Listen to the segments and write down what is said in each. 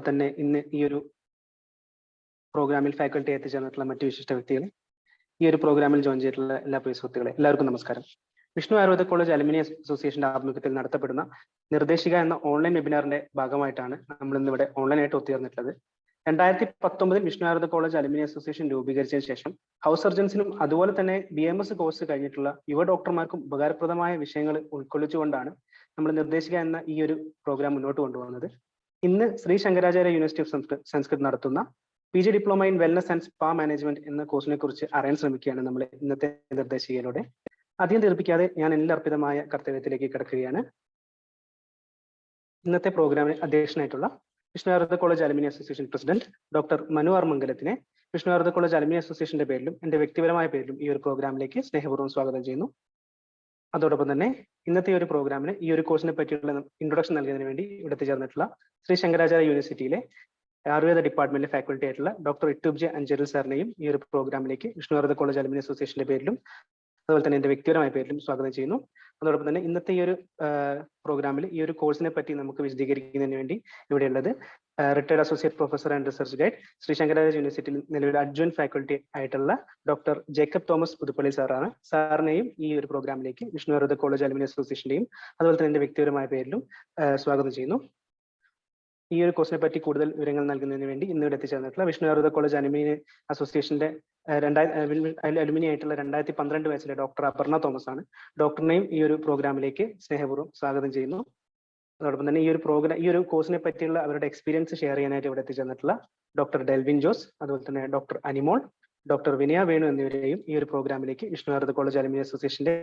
തന്നെ ഇന്ന് ഈ ഒരു പ്രോഗ്രാമിൽ ഫാക്കൽറ്റി എത്തിച്ചേർന്നിട്ടുള്ള മറ്റു വിശിഷ്ട വ്യക്തികൾ, ഈ ഒരു പ്രോഗ്രാമിൽ ജോയിൻ ചെയ്തിട്ടുള്ള എല്ലാ പ്രിയ സുഹൃത്തുക്കളെ, എല്ലാവർക്കും നമസ്കാരം. വിഷ്ണു ആയുർവേദ കോളേജ് അലുമിനി അസോസിയേഷന്റെ ആഭിമുഖ്യത്തിൽ നടത്തപ്പെടുന്ന നിർദ്ദേശിക എന്ന ഓൺലൈൻ വെബിനാറിന്റെ ഭാഗമായിട്ടാണ് നമ്മൾ ഇന്ന് ഇവിടെ ഓൺലൈനായിട്ട് ഒത്തുചേർന്നിട്ടുള്ളത്. 2019 Vishnu Ayurveda college alumni association രൂപീകരിച്ചതിന് ശേഷം ഹൗസ് സർജൻസിനും അതുപോലെ തന്നെ BMS കോഴ്സ് കഴിഞ്ഞിട്ടുള്ള യുവ ഡോക്ടർമാർക്കും ഉപകാരപ്രദമായ വിഷയങ്ങൾ ഉൾക്കൊള്ളിച്ചുകൊണ്ടാണ് നമ്മൾ നിർദ്ദേശിക എന്ന ഈ ഒരു പ്രോഗ്രാം മുന്നോട്ട് കൊണ്ടുപോകുന്നത്. ഇന്ന് ശ്രീ ശങ്കരാചാര്യ യൂണിവേഴ്സിറ്റി ഓഫ് സംസ്കൃത് നടത്തുന്ന PG diploma in wellness and spa management എന്ന കോഴ്സിനെ കുറിച്ച് അറിയാൻ ശ്രമിക്കുകയാണ് നമ്മൾ ഇന്നത്തെ നിർദ്ദേശികയിലൂടെ. അധികം തീർപ്പിക്കാതെ ഞാൻ അർപ്പിതമായ കർത്തവ്യത്തിലേക്ക് കിടക്കുകയാണ്. ഇന്നത്തെ പ്രോഗ്രാമിന് അധ്യക്ഷനായിട്ടുള്ള Vishnu Ayurveda college alumni association president doctor Manu R മംഗലത്തിനെ വിഷ്ണു ആയുർവേദ കോളേജ് അലുമിനി അസോസിയേഷന്റെ പേരിലും എന്റെ വ്യക്തിപരമായ പേരിലും ഈ ഒരു പ്രോഗ്രാമിലേക്ക് സ്നേഹപൂർവ്വം സ്വാഗതം ചെയ്യുന്നു. അതോടൊപ്പം തന്നെ ഇന്നത്തെ ഒരു പ്രോഗ്രാമിന് ഈ ഒരു കോഴ്സിനെ പറ്റിയുള്ള ഇൻട്രൊഡക്ഷൻ നൽകുന്നതിന് വേണ്ടി ഇവിടെ ചേർന്നിട്ടുള്ള ശ്രീ ശങ്കരാചാര്യ യൂണിവേഴ്സിറ്റിയിലെ ആയുർവേദ ഡിപ്പാർട്ട്മെന്റിലെ ഫാക്കൽറ്റി ആയിട്ടുള്ള ഡോക്ടർ ഇട്ടുബ് ജെ അഞ്ചരു സാറിനെയും ഈ ഒരു പ്രോഗ്രാമിലേക്ക് വിഷ്ണു ആയുർവേദ കോളേജ് അലുമിനി അസോസിയേഷന്റെ പേരിലും അതുപോലെ തന്നെ എന്റെ വ്യക്തിപരമായ പേരിലും സ്വാഗതം ചെയ്യുന്നു. അതോടൊപ്പം തന്നെ ഇന്നത്തെ ഈ ഒരു പ്രോഗ്രാമിൽ ഈ ഒരു കോഴ്സിനെ പറ്റി നമുക്ക് വിശദീകരിക്കുന്നതിന് വേണ്ടി ഇവിടെയുള്ളത് retired associate professor and research guide Shri Shankaracharya യൂണിവേഴ്സിറ്റിയിൽ നിലവിലെ അഡ്ജുവന്റ് ഫാക്കൽറ്റി ആയിട്ടുള്ള ഡോക്ടർ ജേക്കബ് തോമസ് പുതുപ്പള്ളി സാറാണ്. സാറിനെയും ഈ ഒരു പ്രോഗ്രാമിലേക്ക് വിഷ്ണു ആയുർവേദ കോളേജ് അലുമിനി അസോസിയേഷന്റെയും അതുപോലെ തന്നെ എന്റെ വ്യക്തിപരമായ പേരിലും സ്വാഗതം ചെയ്യുന്നു. ഈ ഒരു കോഴ്സിനെ പറ്റി കൂടുതൽ വിവരങ്ങൾ നൽകുന്നതിന് വേണ്ടി ഇന്ന് ഇവിടെ എത്തിച്ചേർന്നിട്ടുള്ള വിഷ്ണു ആയുർവേദ കോളേജ് അലുമിനി അസോസിയേഷന്റെ അലുമിനി ആയിട്ടുള്ള 2012 ബാച്ചിലെ ഡോക്ടർ അപർണ തോമസ് ആണ്. ഡോക്ടറിനെയും ഈ ഒരു പ്രോഗ്രാമിലേക്ക് സ്നേഹപൂർവ്വം സ്വാഗതം ചെയ്യുന്നു. അതോടൊപ്പം തന്നെ ഈ ഒരു കോഴ്സിനെ പറ്റിയുള്ള അവരുടെ എക്സ്പീരിയൻസ് ഷെയർ ചെയ്യാനായിട്ട് ഇവിടെ എത്തിച്ചേർന്നിട്ടുള്ള ഡോക്ടർ ഡെൽവിൻ ജോസ്, അതുപോലെ തന്നെ ഡോക്ടർ അനിമോൾ, ഡോക്ടർ വിനയ വേണു എന്നിവരെയും ഈ ഒരു പ്രോഗ്രാമിലേക്ക് വിഷ്ണു ആയുർവേദ കോളേജ് അലുമിനി അസോസിയേഷന്റെ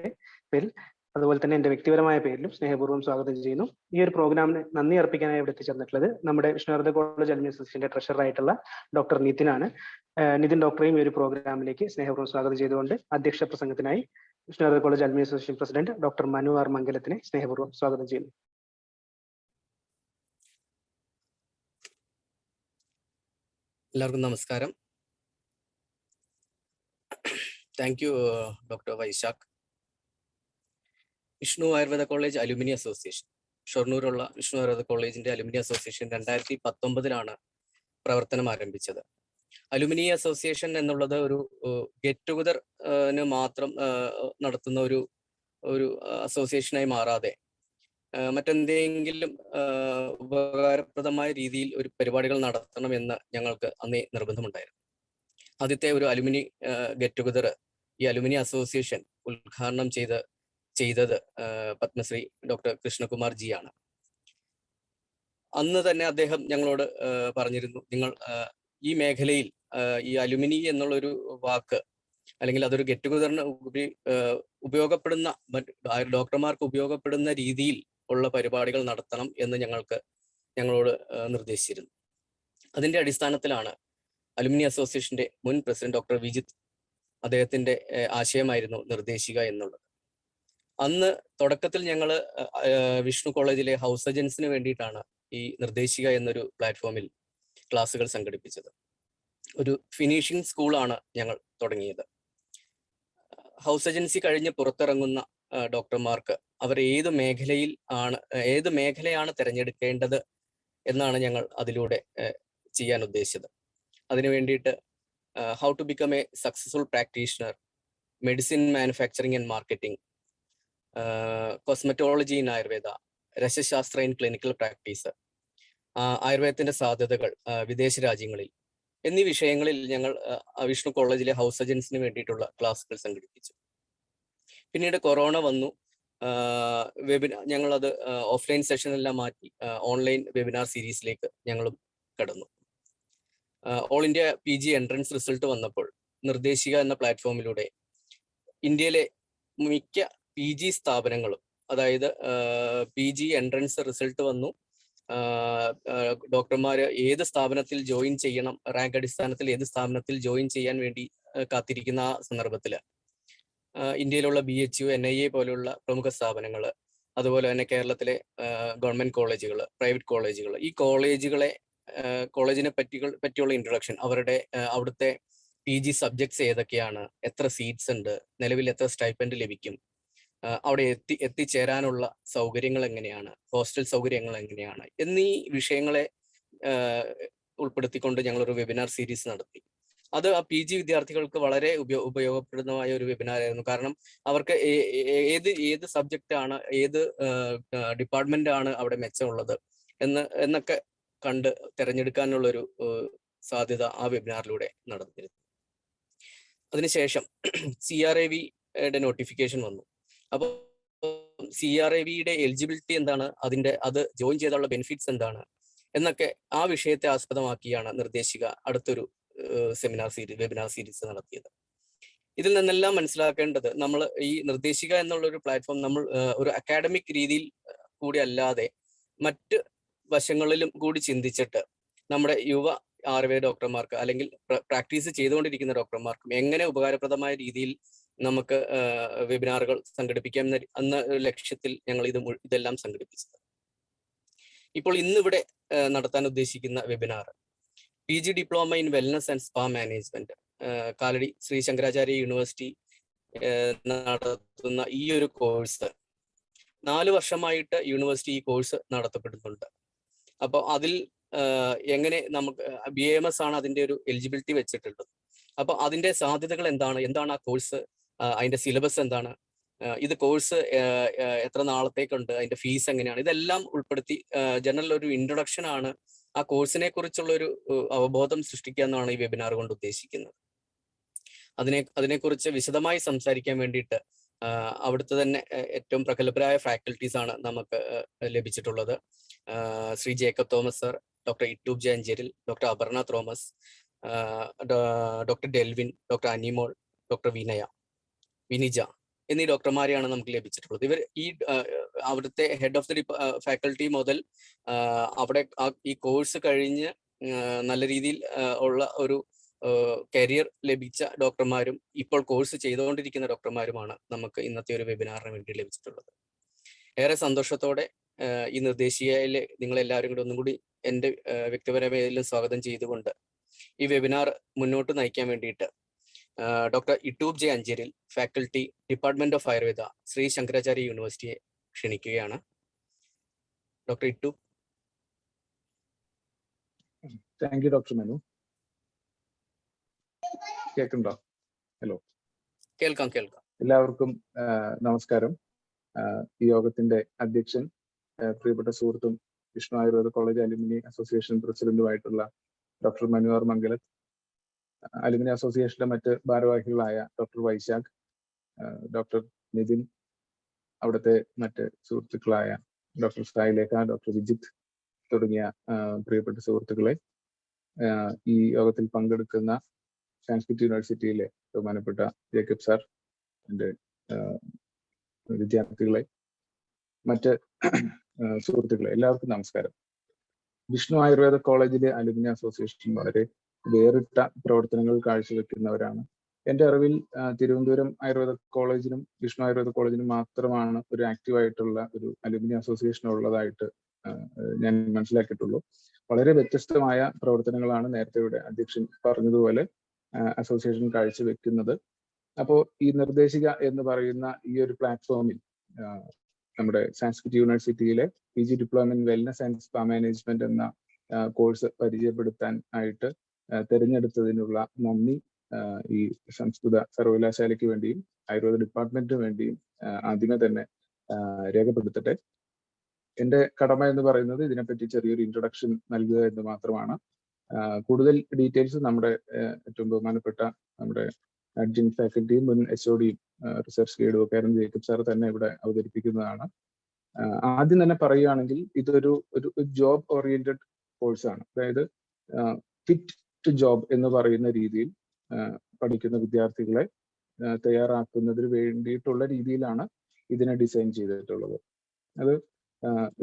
പേരിൽ അതുപോലെ തന്നെ എന്റെ വ്യക്തിപരമായ പേരിലും സ്നേഹപൂർവ്വം സ്വാഗതം ചെയ്യുന്നു. ഈ ഒരു പ്രോഗ്രാമിന് നന്ദി അർപ്പിക്കാനായി ഇവിടെ എത്തിച്ചേർന്നിട്ടുള്ളത് നമ്മുടെ വിഷ്ണു ആയുർവേദ കോളേജ് അലുമിനി അസോസിയേഷന്റെ ട്രഷറർ ആയിട്ടുള്ള ഡോക്ടർ നിതിനാണ്. നിതിൻ ഡോക്ടറെയും ഈ ഒരു പ്രോഗ്രാമിലേക്ക് സ്നേഹപൂർവ്വം സ്വാഗതം ചെയ്തുകൊണ്ട് അധ്യക്ഷ പ്രസംഗത്തിനായി Vishnu Ayurveda college alumni association president doctor Manu R മംഗലത്തിനെ സ്നേഹപൂർവ്വം സ്വാഗതം ചെയ്യുന്നു. എല്ലാവർക്കും നമസ്കാരം. Thank you doctor Vaishakh. Vishnu Ayurveda college alumni association, ഷൊർണൂരുള്ള വിഷ്ണു ആയുർവേദ കോളേജിന്റെ അലുമിനി അസോസിയേഷൻ 2019 പ്രവർത്തനം ആരംഭിച്ചത്. അലുമിനി അസോസിയേഷൻ എന്നുള്ളത് ഒരു ഗെറ്റ് ടുഗദറിന് മാത്രം നടത്തുന്ന ഒരു അസോസിയേഷനായി മാറാതെ മറ്റെന്തെങ്കിലും ഉപകാരപ്രദമായ രീതിയിൽ ഒരു പരിപാടികൾ നടത്തണമെന്ന് ഞങ്ങൾക്ക് അന്നേ നിർബന്ധമുണ്ടായിരുന്നു. ആദ്യത്തെ ഒരു അലുമിനി ഗെറ്റ് ടുഗദർ ഈ അലുമിനി അസോസിയേഷൻ ഉദ്ഘാടനം ചെയ്തത് പത്മശ്രീ ഡോക്ടർ കൃഷ്ണകുമാർ ജിയാണ്. അന്ന് തന്നെ അദ്ദേഹം ഞങ്ങളോട് പറഞ്ഞിരുന്നു, നിങ്ങൾ ഈ മേഖലയിൽ ഈ അലുമിനി എന്നുള്ളൊരു വാക്ക് അല്ലെങ്കിൽ അതൊരു ഗെറ്റ് ടുഗദറിന് ഉപയോഗപ്പെടുന്ന ഡോക്ടർമാർക്ക് ഉപയോഗപ്പെടുന്ന രീതിയിൽ ഉള്ള പരിപാടികൾ നടത്തണം എന്ന് ഞങ്ങളോട് നിർദ്ദേശിച്ചിരുന്നു. അതിന്റെ അടിസ്ഥാനത്തിലാണ് അലുമിനി അസോസിയേഷന്റെ മുൻ പ്രസിഡന്റ് ഡോക്ടർ വിജിത്ത്, അദ്ദേഹത്തിന്റെ ആശയമായിരുന്നു നിർദ്ദേശിക എന്നുള്ളത്. അന്ന് തുടക്കത്തിൽ ഞങ്ങൾ വിഷ്ണു കോളേജിലെ ഹൗസ് സർജൻസിന് വേണ്ടിയിട്ടാണ് ഈ നിർദ്ദേശിക എന്നൊരു പ്ലാറ്റ്ഫോമിൽ ക്ലാസ്സുകൾ സംഘടിപ്പിച്ചത്. ഒരു ഫിനിഷിംഗ് സ്കൂളാണ് ഞങ്ങൾ തുടങ്ങിയത്. ഹൗസ് സർജൻസി കഴിഞ്ഞ് പുറത്തിറങ്ങുന്ന ഡോക്ടർമാർക്ക് അവർ ഏത് മേഖലയാണ് തിരഞ്ഞെടുക്കേണ്ടത് എന്നാണ് ഞങ്ങൾ അതിലൂടെ ചെയ്യാൻ ഉദ്ദേശിച്ചത്. അതിനു വേണ്ടിയിട്ട് how to become a successful practitioner, medicine manufacturing and marketing, cosmetology in Ayurveda, Rasashastra in clinical practice, ആയുർവേദത്തിന്റെ സാധ്യതകൾ വിദേശ രാജ്യങ്ങളിൽ എന്നീ വിഷയങ്ങളിൽ ഞങ്ങൾ വിഷ്ണു കോളേജിലെ ഹൗസ് സർജൻസിന് വേണ്ടിയിട്ടുള്ള ക്ലാസ്സുകൾ സംഘടിപ്പിച്ചു. പിന്നീട് കൊറോണ വന്നു. ഞങ്ങളത് ഓഫ്ലൈൻ സെഷനെല്ലാം മാറ്റി ഓൺലൈൻ വെബിനാർ സീരീസിലേക്ക് ഞങ്ങളും കടന്നു. All India PG entrance result വന്നപ്പോൾ നിർദ്ദേശിക എന്ന പ്ലാറ്റ്ഫോമിലൂടെ ഇന്ത്യയിലെ മിക്ക PG സ്ഥാപനങ്ങളും, അതായത് PG എൻട്രൻസ് റിസൾട്ട് വന്നു, ഡോക്ടർമാര് ഏത് സ്ഥാപനത്തിൽ ജോയിൻ ചെയ്യണം, റാങ്ക് അടിസ്ഥാനത്തിൽ ഏത് സ്ഥാപനത്തിൽ ജോയിൻ ചെയ്യാൻ വേണ്ടി കാത്തിരിക്കുന്ന ആ സന്ദർഭത്തിൽ ഇന്ത്യയിലുള്ള BHU, NIA പോലുള്ള പ്രമുഖ സ്ഥാപനങ്ങൾ, അതുപോലെ തന്നെ കേരളത്തിലെ ഗവൺമെന്റ് കോളേജുകൾ, പ്രൈവറ്റ് കോളേജുകൾ, ഈ കോളേജിനെ പറ്റിയുള്ള ഇൻട്രൊഡക്ഷൻ, അവിടുത്തെ PG സബ്ജക്ട്സ് ഏതൊക്കെയാണ്, എത്ര സീറ്റ്സ് ഉണ്ട്, നിലവിൽ എത്ര സ്റ്റൈപ്പൻഡ് ലഭിക്കും, അവിടെ എത്തിച്ചേരാനുള്ള സൗകര്യങ്ങൾ എങ്ങനെയാണ്, ഹോസ്റ്റൽ സൗകര്യങ്ങൾ എങ്ങനെയാണ് എന്നീ വിഷയങ്ങളെ ഉൾപ്പെടുത്തിക്കൊണ്ട് ഞങ്ങളൊരു വെബിനാർ സീരീസ് നടത്തി. അത് ആ PG വിദ്യാർത്ഥികൾക്ക് വളരെ ഉപയോഗപ്രദമായ ഒരു വെബിനാർ ആയിരുന്നു. കാരണം അവർക്ക് ഏത് സബ്ജക്റ്റ് ആണ്, ഏത് ഡിപ്പാർട്ട്മെന്റ് ആണ് അവിടെ മെച്ചമുള്ളത് എന്നൊക്കെ കണ്ട് തിരഞ്ഞെടുക്കാനുള്ളൊരു സാധ്യത ആ വെബിനാറിലൂടെ നടന്നിരുന്നു. അതിനുശേഷം CRAV-യുടെ നോട്ടിഫിക്കേഷൻ വന്നു. അപ്പോൾ CRAV-യുടെ എലിജിബിലിറ്റി എന്താണ്, അത് ജോയിൻ ചെയ്തുള്ള ബെനിഫിറ്റ്സ് എന്താണ് എന്നൊക്കെ ആ വിഷയത്തെ ആസ്പദമാക്കിയാണ് നിർദ്ദേശിക അടുത്തൊരു വെബിനാർ സീരീസ് നടത്തിയത്. ഇതിൽ നിന്നെല്ലാം മനസ്സിലാക്കേണ്ടത്, നമ്മൾ ഈ നിർദ്ദേശിക എന്നുള്ളൊരു പ്ലാറ്റ്ഫോം നമ്മൾ ഒരു അക്കാഡമിക് രീതിയിൽ കൂടി അല്ലാതെ മറ്റ് വശങ്ങളിലും കൂടി ചിന്തിച്ചിട്ട് നമ്മുടെ യുവ ആയുർവേദ ഡോക്ടർമാർക്ക് അല്ലെങ്കിൽ പ്രാക്ടീസ് ചെയ്തുകൊണ്ടിരിക്കുന്ന ഡോക്ടർമാർക്കും എങ്ങനെ ഉപകാരപ്രദമായ രീതിയിൽ നമുക്ക് വെബിനാറുകൾ സംഘടിപ്പിക്കാം എന്ന ലക്ഷ്യത്തിൽ ഞങ്ങൾ ഇതെല്ലാം സംഘടിപ്പിച്ചത്. ഇപ്പോൾ ഇന്നിവിടെ നടത്താൻ ഉദ്ദേശിക്കുന്ന webinar PG diploma in wellness and spa management, Kalady Shri Shankaracharya university നടത്തുന്ന ഈ ഒരു കോഴ്സ് 4 വർഷമായിട്ട് യൂണിവേഴ്സിറ്റി ഈ കോഴ്സ് നടത്തപ്പെടുന്നുണ്ട്. അപ്പോൾ അതിൽ എങ്ങനെ നമുക്ക് BAMS ആണ് അതിന്റെ ഒരു എലിജിബിലിറ്റി വെച്ചിട്ടുള്ളത്. അപ്പോൾ അതിന്റെ സാധ്യതകൾ എന്താണ് ആ കോഴ്സ്, അതിന്റെ സിലബസ് എന്താണ്, ഇത് കോഴ്സ് എത്ര നാളത്തേക്കുണ്ട്, അതിന്റെ ഫീസ് എങ്ങനെയാണ്, ഇതെല്ലാം ഉൾപ്പെടുത്തി ജനറൽ ഒരു ഇൻട്രൊഡക്ഷൻ ആണ്, ആ കോഴ്സിനെ കുറിച്ചുള്ള ഒരു അവബോധം സൃഷ്ടിക്കുക എന്നാണ് ഈ വെബിനാർ കൊണ്ട് ഉദ്ദേശിക്കുന്നത്. അതിനെക്കുറിച്ച് വിശദമായി സംസാരിക്കാൻ വേണ്ടിയിട്ട് അവിടുത്തെ തന്നെ ഏറ്റവും പ്രഗത്ഭരായ ഫാക്കൽറ്റീസ് ആണ് നമുക്ക് ലഭിച്ചിട്ടുള്ളത്. Shri Jacob Thomas sir, doctor Ittoop Jayancheril, doctor Aparna Thomas, doctor Delvin, doctor Animol, doctor Vinija എന്നീ ഡോക്ടർമാരെയാണ് നമുക്ക് ലഭിച്ചിട്ടുള്ളത്. ഇവർ അവിടുത്തെ ഹെഡ് ഓഫ് ദി ഫാക്കൽറ്റി മുതൽ അവിടെ ഈ കോഴ്സ് കഴിഞ്ഞ് നല്ല രീതിയിൽ ഉള്ള ഒരു കരിയർ ലഭിച്ച ഡോക്ടർമാരും ഇപ്പോൾ കോഴ്സ് ചെയ്തുകൊണ്ടിരിക്കുന്ന ഡോക്ടർമാരുമാണ് നമുക്ക് ഇന്നത്തെ ഒരു വെബിനാറിന് വേണ്ടി ലഭിച്ചിട്ടുള്ളത്. ഏറെ സന്തോഷത്തോടെ ഈ നിർദ്ദേശികയിലെ നിങ്ങളെല്ലാവരും കൂടി ഒന്നും കൂടി എൻ്റെ വ്യക്തിപരമായാലും സ്വാഗതം ചെയ്തുകൊണ്ട് ഈ വെബിനാർ മുന്നോട്ട് നയിക്കാൻ വേണ്ടിയിട്ട് doctor Ittoop J Ancheril, faculty, department of Ayurveda, Shri Shankaracharya യൂണിവേഴ്സിറ്റിയെ ക്ഷണിക്കുകയാണ്. Doctor Ittoop. Thank you doctor Manu. കേൾക്കുന്നുണ്ടോ? ഹലോ. കേൾക്കാം. എല്ലാവർക്കും നമസ്കാരം. ഈ യോഗത്തിന്റെ അധ്യക്ഷൻ പ്രിയപ്പെട്ട സുഹൃത്തും Vishnu Ayurveda college alumni association പ്രസിഡന്റുമായിട്ടുള്ള ഡോക്ടർ മനുവാർ മംഗലത്ത്, അലുമിനി അസോസിയേഷന്റെ മറ്റ് ഭാരവാഹികളായ ഡോക്ടർ വൈശാഖ്, ഡോക്ടർ നിതിൻ, അവിടുത്തെ മറ്റ് സുഹൃത്തുക്കളായ ഡോക്ടർ സായിലേഖ, ഡോക്ടർ വിജിത്ത് തുടങ്ങിയ പ്രിയപ്പെട്ട സുഹൃത്തുക്കളെ, ഈ യോഗത്തിൽ പങ്കെടുക്കുന്ന സാൻസ്ക്രിറ്റ് യൂണിവേഴ്സിറ്റിയിലെ ബഹുമാനപ്പെട്ട ജേക്കബ് സാർ, എൻ്റെ വിദ്യാർത്ഥികളെ, മറ്റ് സുഹൃത്തുക്കളെ, എല്ലാവർക്കും നമസ്കാരം. വിഷ്ണു ആയുർവേദ കോളേജിലെ അലുമിനി അസോസിയേഷൻ വളരെ വേറിട്ട പ്രവർത്തനങ്ങൾ കാഴ്ചവെക്കുന്നവരാണ്. എൻ്റെ അറിവിൽ തിരുവനന്തപുരം ആയുർവേദ കോളേജിനും വിഷ്ണു ആയുർവേദ കോളേജിനും മാത്രമാണ് ഒരു ആക്റ്റീവായിട്ടുള്ള ഒരു അലുമിനി അസോസിയേഷൻ ഉള്ളതായിട്ട് ഞാൻ മനസ്സിലാക്കിയിട്ടുള്ളൂ. വളരെ വ്യത്യസ്തമായ പ്രവർത്തനങ്ങളാണ് നേരത്തെ ഇവിടെ അധ്യക്ഷൻ പറഞ്ഞതുപോലെ അസോസിയേഷൻ കാഴ്ചവെക്കുന്നത്. അപ്പോൾ ഈ നിർദ്ദേശിക എന്ന് പറയുന്ന ഈ ഒരു പ്ലാറ്റ്ഫോമിൽ നമ്മുടെ സാൻസ്ക്രിറ്റ് യൂണിവേഴ്സിറ്റിയിലെ PG diploma in wellness and spa management എന്ന കോഴ്സ് പരിചയപ്പെടുത്താൻ ആയിട്ട് തിരഞ്ഞെടുത്തതിനുള്ള നന്ദി ഈ സംസ്കൃത സർവകലാശാലയ്ക്ക് വേണ്ടിയും ആയുർവേദ ഡിപ്പാർട്ട്മെന്റിന് വേണ്ടിയും ആദ്യമേ തന്നെ രേഖപ്പെടുത്തട്ടെ. എൻ്റെ കടമ എന്ന് പറയുന്നത് ഇതിനെപ്പറ്റി ചെറിയൊരു ഇൻട്രൊഡക്ഷൻ നൽകുക എന്ന് മാത്രമാണ്. കൂടുതൽ ഡീറ്റെയിൽസ് നമ്മുടെ ഏറ്റവും ബഹുമാനപ്പെട്ട നമ്മുടെ അഡ്ജുങ്ക് ഫാക്കൽറ്റിയും മുൻ HODയും റിസർച്ച് ഗൈഡും ഒക്കെ ജേക്കബ് സാർ തന്നെ ഇവിടെ അവതരിപ്പിക്കുന്നതാണ്. ആദ്യം തന്നെ പറയുകയാണെങ്കിൽ ഇതൊരു ജോബ് ഓറിയന്റഡ് കോഴ്സാണ്. അതായത് ഫിറ്റ് ടു ജോബ് എന്ന് പറയുന്ന രീതിയിൽ പഠിക്കുന്ന വിദ്യാർത്ഥികളെ തയ്യാറാക്കുന്നതിന് വേണ്ടിയിട്ടുള്ള രീതിയിലാണ് ഇതിനെ ഡിസൈൻ ചെയ്തിട്ടുള്ളത്. അത്